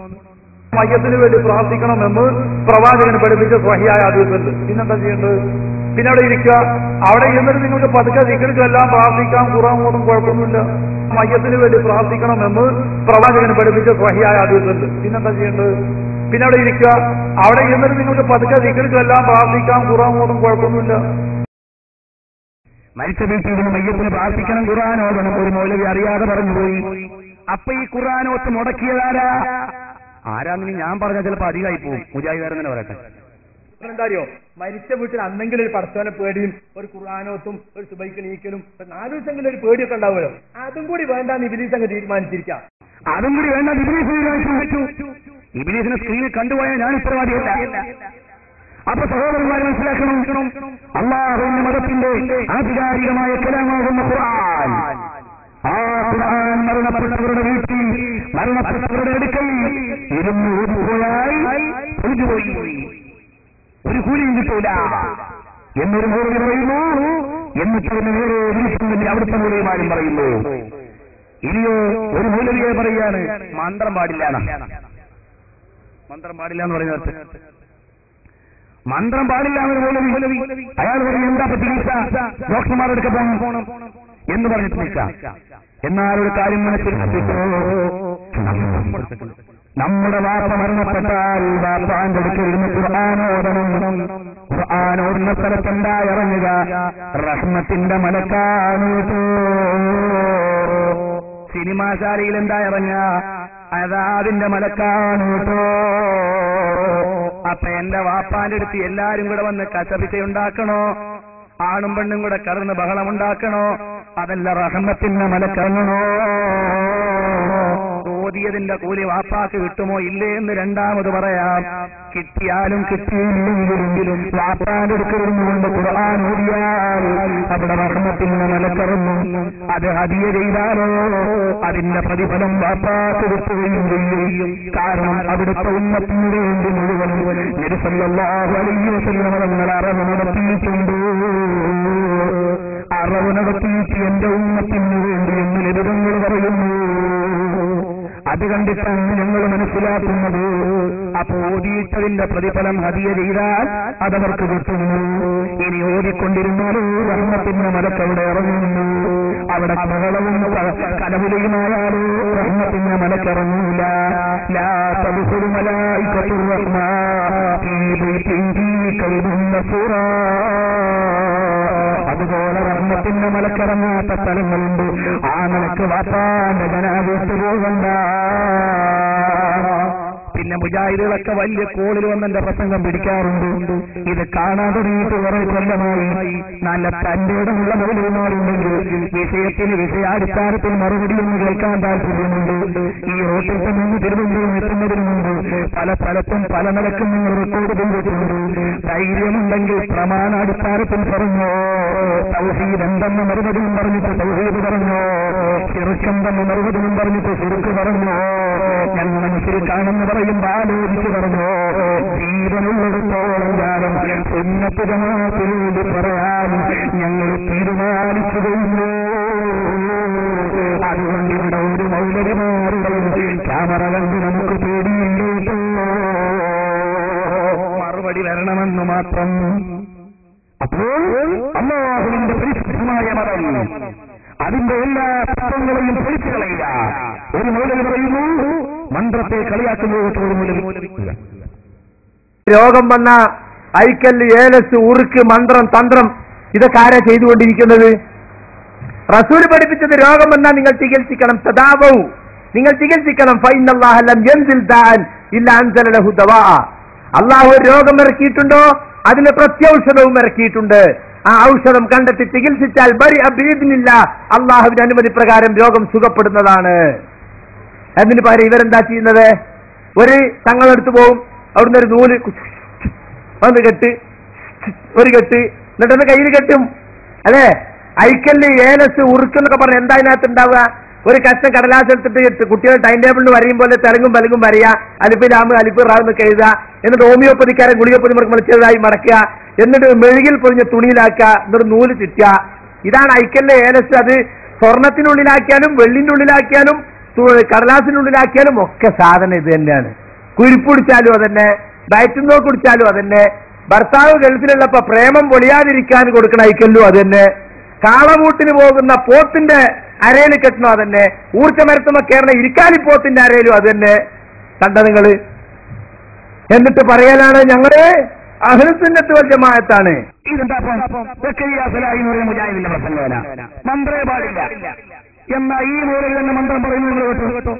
മയ്യത്തിന് വേണ്ടി പ്രാർത്ഥിക്കണമെന്ന് പ്രവാചകൻ പഠിപ്പിച്ച സ്വഹിയായ ഹദീസുണ്ട്. പിന്നെന്താ ചെയ്യേണ്ടത്? പിന്നെ അവിടെ ഇരിക്കുക. അവിടെ ഇരുന്നിട്ട് നിങ്ങൾക്ക് പതുക്കെ ദിക്റിലെല്ലാം പ്രാർത്ഥിക്കാം, ഖുർആൻ ഓതും, കുഴപ്പമൊന്നുമില്ല. മയ്യത്തിന് വേണ്ടി പ്രാർത്ഥിക്കണമെന്ന് പ്രവാചകൻ പഠിപ്പിച്ച സ്വഹിയായ ഹദീസുണ്ട്. പിന്നെന്താ ചെയ്യേണ്ടത്? പിന്നെ അവിടെ ഇരിക്കുക. അവിടെ ഇരുന്നിട്ട് നിങ്ങൾക്ക് പതുക്കെ ദിക്റിലെല്ലാം പ്രാർത്ഥിക്കാം, ഖുർആൻ ഓതും, കുഴപ്പമൊന്നുമില്ല. മരിച്ച വീട്ടിൽ നിന്ന് മയ്യത്തിന് പ്രാർത്ഥിക്കണം, ഖുർആൻ ഓതണം. ഒരു മൗലവി അറിയാതെ പറഞ്ഞുപോയി. അപ്പൊ ഈ ഖുർആനോത്ത് മുടക്കിയതാരാ? ആരാന്ന് ഞാൻ പറഞ്ഞാൽ ചിലപ്പോ അധികമായി പോകും. മുജാഹിദ് തന്നെ പറയട്ടെ. എന്താറിയോ, മരിച്ച വീട്ടിൽ അന്നെങ്കിലും ഒരു പടച്ചോനെ പേടിയും ഒരു ഖുർആനോത്തും ഒരു സുബൈക്ക് നീക്കലും 4 ദിവസമെങ്കിലും ഒരു പേടിയൊക്കെ ഉണ്ടാവുമല്ലോ. അതും കൂടി വേണ്ടാന്ന് ഇബ്ലീസ് അങ്ങ് തീരുമാനിച്ചിരിക്കാം. അതും കൂടി വേണ്ട ഇബ്ലീസ് തീരുമാനിച്ചു. ഇബ്ലീസിനെ സ്ക്രീനിൽ കണ്ടുപോയാൽ ഞാൻ ഉത്തരവാദിയല്ല. അപ്പൊ സഹോദരന്മാരെ മനസ്സിലാക്കണം, അല്ലാഹുവിന്റെ മതത്തിന്റെ ആധികാരികമായ കലാമാകുന്ന ഖുർആൻ, ആ ഖുർആൻ മരണപ്പെട്ടവരുടെ വീട്ടിൽ മരണപ്പെട്ടവരുടെ അടുക്കൽ ഇരുന്ന് ഓടിപ്പോയാൽ ഒഴിഞ്ഞുപോയി, ഒരു കൂലിയും കിട്ടൂല എന്നൊരു മൗലവി പറയുന്നു. എന്നിട്ട് അതിന് നേരെ വിളിക്കുന്നില്ല അവിടുത്തെ മൗലവിമാരും പറയുന്നു. ഇനിയോ ഒരു മൗലവിയെ പറയാണ് മന്ത്രം പാടില്ല. മന്ത്രം പാടില്ല എന്ന് പറയുന്നത് മന്ത്രം പാടില്ല എന്നൊരു മൗലവി. അയാൾ പറയും എന്താ ചികിത്സ, ഡോക്ടർമാരെടുക്ക പോകണം എന്ന് പറഞ്ഞിട്ട് നിൽക്കാം. എന്നാൽ ഒരു കാര്യം മനസ്സിലാക്കിക്കോ, നമ്മുടെ വാപ്പ മരണപ്പെട്ടാൽ വാപ്പാന്റെ അടുക്കലിരുന്ന് ഖുർആനോദനം. ഖുർആനോടുന്ന സ്ഥലത്തെന്താ ഇറങ്ങുക? റഹ്മത്തിന്റെ മലക്കാണ്. സിനിമാശാലയിൽ എന്താ ഇറങ്ങ? അതാതിന്റെ മലക്കാണ്. അപ്പൊ എന്റെ വാപ്പാന്റെ അടുത്ത് എല്ലാരും കൂടെ വന്ന് കശപിച്ചയുണ്ടാക്കണോ? ആണും പെണ്ണും കൂടെ കടന്ന് ബഹളമുണ്ടാക്കണോ? അതല്ല റഹ്മത്തിന്റെ മലക്കിറങ്ങണോ? ഓതിയതിന്റെ കൂലി വാപ്പാക്ക് കിട്ടുമോ ഇല്ലേ എന്ന് രണ്ടാമത് പറയാം. കിട്ടിയാലും കിട്ടിയില്ലെങ്കിലും വാപ്പാന്റെ അടുക്കലിരുന്നുകൊണ്ട് ഖുർആൻ ഓതിയാൽ അവിടെ റഹ്മത്തിന്റെ മലക്കിറങ്ങും. അത് ഹദിയ ചെയ്താലോ അതിന്റെ പ്രതിഫലം വാപ്പാക്ക് കിട്ടുകയും ചെയ്യും. കാരണം അവിടുത്തെ ഉമ്മത്തിന് വേണ്ടി മുഴുവൻ നബി സല്ലല്ലാഹു അലൈഹി വസല്ലം തങ്ങൾ അറിവ് നടത്തിയിട്ടുണ്ട്. അറിവ് നടത്തിയിട്ട് എന്റെ ഉമ്മത്തിന് വേണ്ടി എന്ന് ലളിതങ്ങൾ പറയുന്നു. അത് കണ്ടിട്ടാണ് ഞങ്ങൾ മനസ്സിലാക്കുന്നത്. അപ്പൊ ഓതിയിട്ടതിന്റെ പ്രതിഫലം ഹദിയ ചെയ്താൽ അതവർക്ക് കിട്ടുന്നു. ഇനി ഓതിക്കൊണ്ടിരുന്നാലോ റഹ്മത്തിന്റെ മലക്കവിടെ ഇറങ്ങുന്നു. അവിടെ ബഹളവും കലവിലയുമായാലോ റഹ്മത്തിന്റെ മലക്കിറങ്ങൂല. ലാ തദ്ഖുലു മലായികത്തുർ റഹ്മ ഫീ ബൈതിൻ ഫീഹി കൽബുൻ നസൂറാ. അതുപോലെ റഹ്മത്തിന്റെ മലക്കിറങ്ങാത്ത സ്ഥലങ്ങളുണ്ട്. ആ നിലക്ക് വാപ്പാന്റെ ജനാവിട്ട് പോകണ്ട. പിന്നെ മുജാഹിദുകളൊക്കെ വലിയ കോളിൽ വന്നെന്റെ പ്രസംഗം പിടിക്കാറുണ്ട്. ഇത് കാണാൻ തുടങ്ങിയിട്ട് കുറെ കൊല്ലമായി. നല്ല തന്റെ ഇടമുള്ള മൗലവിമാരുണ്ടെങ്കിൽ വിഷയത്തിന് വിഷയാടിസ്ഥാനത്തിൽ മറുപടിയൊന്ന് കേൾക്കാൻ താല്പര്യമുണ്ട്. ഈ റോട്ടിൽ നിന്ന് തിരുവനന്തപുരം എത്തുന്നതിന് മുമ്പ് പല സ്ഥലത്തും പല നിലക്കും നിങ്ങൾ റെക്കോർഡ് ചെയ്തിട്ടുണ്ട്. ധൈര്യമുണ്ടെങ്കിൽ പ്രമാണാടിസ്ഥാനത്തിൽ പറഞ്ഞോ. തൗഹീദ് എന്തെന്ന് മറുപടിയും പറഞ്ഞിട്ട് തൗഹീദ് പറഞ്ഞോ. ശിർക്കെന്തെന്ന് മറുപടിയും പറഞ്ഞിട്ട് ശിർക്ക് പറഞ്ഞോ. ഞങ്ങൾ ശിർക്കാണെന്ന് പറയുമ്പോൾ ആലോചിച്ച് പറഞ്ഞോ. ജീവനുള്ളിടത്തോളം കാലം സുന്നത്ത് ജമാഅത്തിനോട് പറയാൻ ഞങ്ങൾ തീരുമാനിച്ചു കഴിഞ്ഞു. അതുകൊണ്ട് ഇവിടെ ഒരു മൗലവിമാരുടെയും ക്യാമറ കണ്ട് നമുക്ക് പേടിയില്ല. മറുപടി വരണമെന്ന് മാത്രം. അപ്പോൾ അല്ലാഹുവിന്റെ പരിശുദ്ധമായ മതം അതിന്റെ എല്ലാ തത്വങ്ങളെയും പൊളിച്ചു കളയുക. ഒരു മൗലവി പറയുന്നു മന്ത്രത്തെ കളിയാക്കുന്നത് ഒരു മൗലവി. രോഗം വന്ന ഐക്കല്ല്, ഏലസ്, ഉറുക്ക്, മന്ത്രം, തന്ത്രം ഇതൊക്കെ ആരാ ചെയ്തുകൊണ്ടിരിക്കുന്നത്? റസൂൽ പഠിപ്പിച്ചത് രോഗം വന്നാൽ നിങ്ങൾ ചികിത്സിക്കണം. തദാവൂ, നിങ്ങൾ ചികിത്സിക്കണം. ഫഇന്നല്ലാഹ ലം യൻസിൽ ദാഅൻ ഇല്ലാ അൻസല ലഹു ദവാ. അള്ളാഹു ഒരു രോഗം ഇറക്കിയിട്ടുണ്ടോ അതിന് പ്രത്യൗഷധവും ഇറക്കിയിട്ടുണ്ട്. ആ ഔഷധം കണ്ടെത്തി ചികിത്സിച്ചാൽ ബരി അബീദിനില്ല, അള്ളാഹുവിന്റെ അനുമതി പ്രകാരം രോഗം സുഖപ്പെടുന്നതാണ്. അതിന് പകരം ഇവരെന്താ ചെയ്യുന്നത്? ഒരു തങ്ങളെടുത്ത് പോകും, അവിടുന്ന് ഒരു നൂല് ഒന്ന് കെട്ട്, ഒരു കെട്ട്, എന്നിട്ടൊന്ന് കയ്യിൽ കെട്ടും. അല്ലേ? ഐക്കല്ല്, ഏലസ്, ഉറുക്കെന്നൊക്കെ പറഞ്ഞ എന്താ അതിനകത്ത് ഉണ്ടാവുക? ഒരു കഷ്ണം കടലാസ് എടുത്തിട്ട് കുട്ടികൾ ടൈം ടേബിളിന് വരയും പോലെ തെരങ്ങും പലകും വരയുക, അലിപ്പ് ലാമ് അലിപ്പ് റാന്നൊക്കെ എഴുതുക, എന്നിട്ട് ഹോമിയോപ്പതിക്കാരൻ ഗുളികപ്പൊതി മറിച്ചതായി മടക്കുക, എന്നിട്ട് മെഴുകിൽ പൊതിഞ്ഞ തുണിയിലാക്കുക, എന്നിട്ട് നൂല് ചുറ്റുക. ഇതാണ് ഐക്കല്ല്, ഏലസ്. അത് സ്വർണത്തിനുള്ളിലാക്കിയാലും വെള്ളിന്റെ ഉള്ളിലാക്കിയാലും കടലാസിനുള്ളിലാക്കിയാലും ഒക്കെ സാധനം ഇത് തന്നെയാണ്. കുരിപ്പിടിച്ചാലും അതന്നെ, വയറ്റുന്നോ കുടിച്ചാലും അതന്നെ, ഭർത്താവ് ഗൾഫിലുള്ളപ്പോ പ്രേമം പൊളിയാതിരിക്കാൻ കൊടുക്കണ ഐക്കല്ലും അതന്നെ, കാളമൂട്ടിന് പോകുന്ന പോത്തിന്റെ അരയിൽ കെട്ടണോ അതന്നെ, ഊർജ്ജമരത്തുമ്പോ കയറുന്ന ഇരിക്കാലിപ്പോത്തിന്റെ അരയിലും അതന്നെ. കണ്ട നിങ്ങള്? എന്നിട്ട് പറയലാണ് ഞങ്ങള് അഹ്ലുസുന്നത്ത് വൽ ജമാഅത്താണ്. ഇതെന്താ മുജാഹിദിന്റെ പ്രസംഗമല്ല, മന്ത്രേ പാടില്ല എന്ന ഈ മൂലയിൽ തന്നെ മന്ത്രം പറയുന്നത് കേട്ടോ.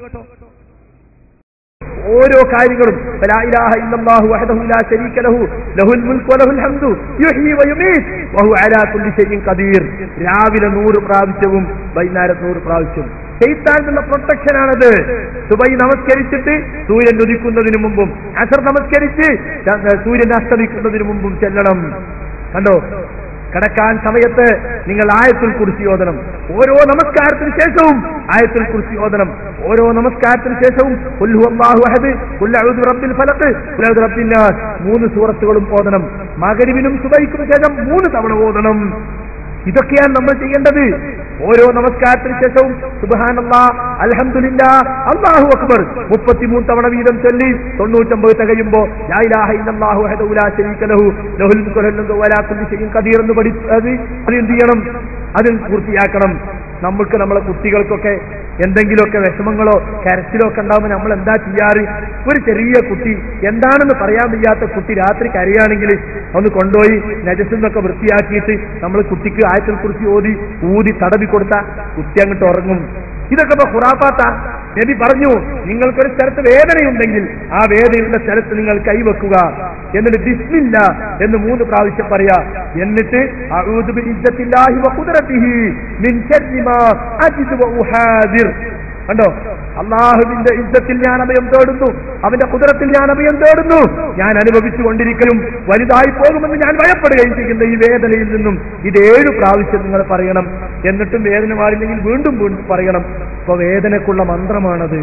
ഓരോ കാര്യങ്ങളും ലാ ഇലാഹ ഇല്ലല്ലാഹു വഹ്ദഹു ലാ ശരീക ലഹു ലഹുൽ മുൽക്കു വലഹുൽ ഹംദു യുഹ്യി വയുമീത് വഹു അലാ കുല്ലി ഷൈഇൻ ഖദീർ. രാവിലെ 100 പ്രാവശ്യവും വൈകുന്നേരം 100 പ്രാവശ്യവും. ശൈത്താനുള്ള പ്രൊട്ടക്ഷനാണത്. സുബഹി നമസ്കരിച്ചിട്ട് സൂര്യൻ ഉദിക്കുന്നതിന് മുമ്പും, അസർ നമസ്കരിച്ച് സൂര്യൻ അസ്തമിക്കുന്നതിന് മുമ്പും ചെല്ലണം. കണ്ടോ? കിടക്കാൻ സമയത്ത് നിങ്ങൾ ആയത്തുൽ കുർസി ഓതണം. ഓരോ നമസ്കാരത്തിന് ശേഷവും ആയത്തുൽ കുർസി ഓതണം. ഓരോ നമസ്കാരത്തിന് ശേഷവും ഖുൽ ഹുവല്ലാഹു അഹദ്, ഖുൽ അഊദു ബിറബ്ബിൽ ഫലഖ്, ഖുൽ അഊദു ബിറബ്ബിൻ നാസ് 3 സൂറത്തുകളും ഓതണം. മഗ്രിബിനും സുബഹിക്കും ശേഷം 3 തവണ ഓതണം. ഇതൊക്കെയാണ് നമ്മൾ ചെയ്യേണ്ടത്. ഓരോ നമസ്കാരത്തിന് ശേഷവും സുബ്ഹാനല്ലാഹ്, അൽഹംദുലില്ലാഹ്, അല്ലാഹു അക്ബർ 33 തവണ വീതം ചൊല്ലി 99 തികയുമ്പോ ലാ ഇലാഹ ഇല്ലല്ലാഹു വഹ്ദഹു ലാ ശരീക ലഹു ലഹുൽ മുൽക്കു വലഹുൽ ഹംദു വലാ കുല്ലി ഷൈഇൻ ഖദീർ എന്ന് അത് എന്ത് ചെയ്യണം? അതിൽ പൂർത്തിയാക്കണം. നമ്മൾക്ക് നമ്മളെ കുട്ടികൾക്കൊക്കെ എന്തെങ്കിലുമൊക്കെ വിഷമങ്ങളോ കരച്ചിലോ ഒക്കെ ഉണ്ടാകുമ്പോൾ നമ്മൾ എന്താ ചെയ്യാറ്? ഒരു ചെറിയ കുട്ടി, എന്താണെന്ന് പറയാൻ വയ്യാത്ത കുട്ടി രാത്രി കരയാണെങ്കിൽ ഒന്ന് കൊണ്ടുപോയി നജസിന്നൊക്കെ വൃത്തിയാക്കിയിട്ട് നമ്മൾ കുട്ടിക്ക് ആയത്തുൽ കുർസി ഊതി തടവി കൊടുത്താൽ കുട്ടി അങ്ങോട്ട് ഉറങ്ങും. ഇതൊക്കെ ഇപ്പൊ ഖുറാഫാത്ത. നബി പറഞ്ഞു, നിങ്ങൾക്കൊരു സ്ഥലത്ത് വേദനയുണ്ടെങ്കിൽ ആ വേദനയുള്ള സ്ഥലത്ത് നിങ്ങൾ കൈവെക്കുക, എന്നിട്ട് ബിസ്മില്ല എന്ന് 3 പ്രാവശ്യം പറയാ. എന്നിട്ട് അഊദു ബിഇസ്സത്തില്ലാഹി വഖുദ്റതിഹി മിൻ ശർരി മാ അജിദു വഉഹാദിർ. കണ്ടോ? അള്ളാഹുവിന്റെ ഇസ്സത്തിൽ ഞാൻ അഭയം തേടുന്നു, അവന്റെ ഖുദ്റത്തിൽ ഞാൻ അഭയം തേടുന്നു. ഞാൻ അനുഭവിച്ചു കൊണ്ടിരിക്കലും വലുതായി പോകുമെന്ന് ഞാൻ ഭയപ്പെടുകയും ചെയ്യുന്ന ഈ വേദനയിൽ നിന്നും ഇത് 7 പ്രാവശ്യം നിങ്ങൾ പറയണം. എന്നിട്ടും വേദന മാറില്ലെങ്കിൽ വീണ്ടും വീണ്ടും പറയണം. അപ്പൊ വേദനക്കുള്ള മന്ത്രമാണത്.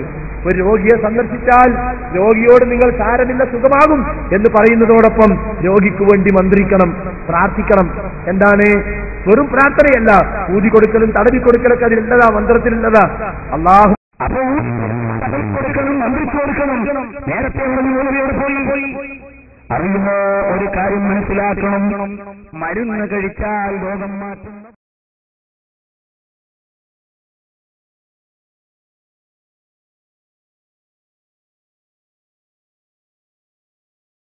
ഒരു രോഗിയെ സന്ദർശിച്ചാൽ രോഗിയോട് നിങ്ങൾ സാരമില്ല, സുഖമാകും എന്ന് പറയുന്നതോടൊപ്പം രോഗിക്ക് വേണ്ടി മന്ത്രിക്കണം, പ്രാർത്ഥിക്കണം. എന്താണ്? വെറും പ്രാർത്ഥനയല്ല, ഊതി കൊടുക്കലും തടവി കൊടുക്കലൊക്കെ അതിലുള്ളതാ, മന്ത്രത്തിലുള്ളതാ. അള്ളാഹു കൊടുക്കണം, മന്ത്രിച്ചു കൊടുക്കണം. നേരത്തെ പറഞ്ഞ പോയി അറിയുമോ? ഒരു കാര്യം മനസ്സിലാക്കണം, മരുന്ന് കഴിച്ചാൽ രോഗം മാറ്റും.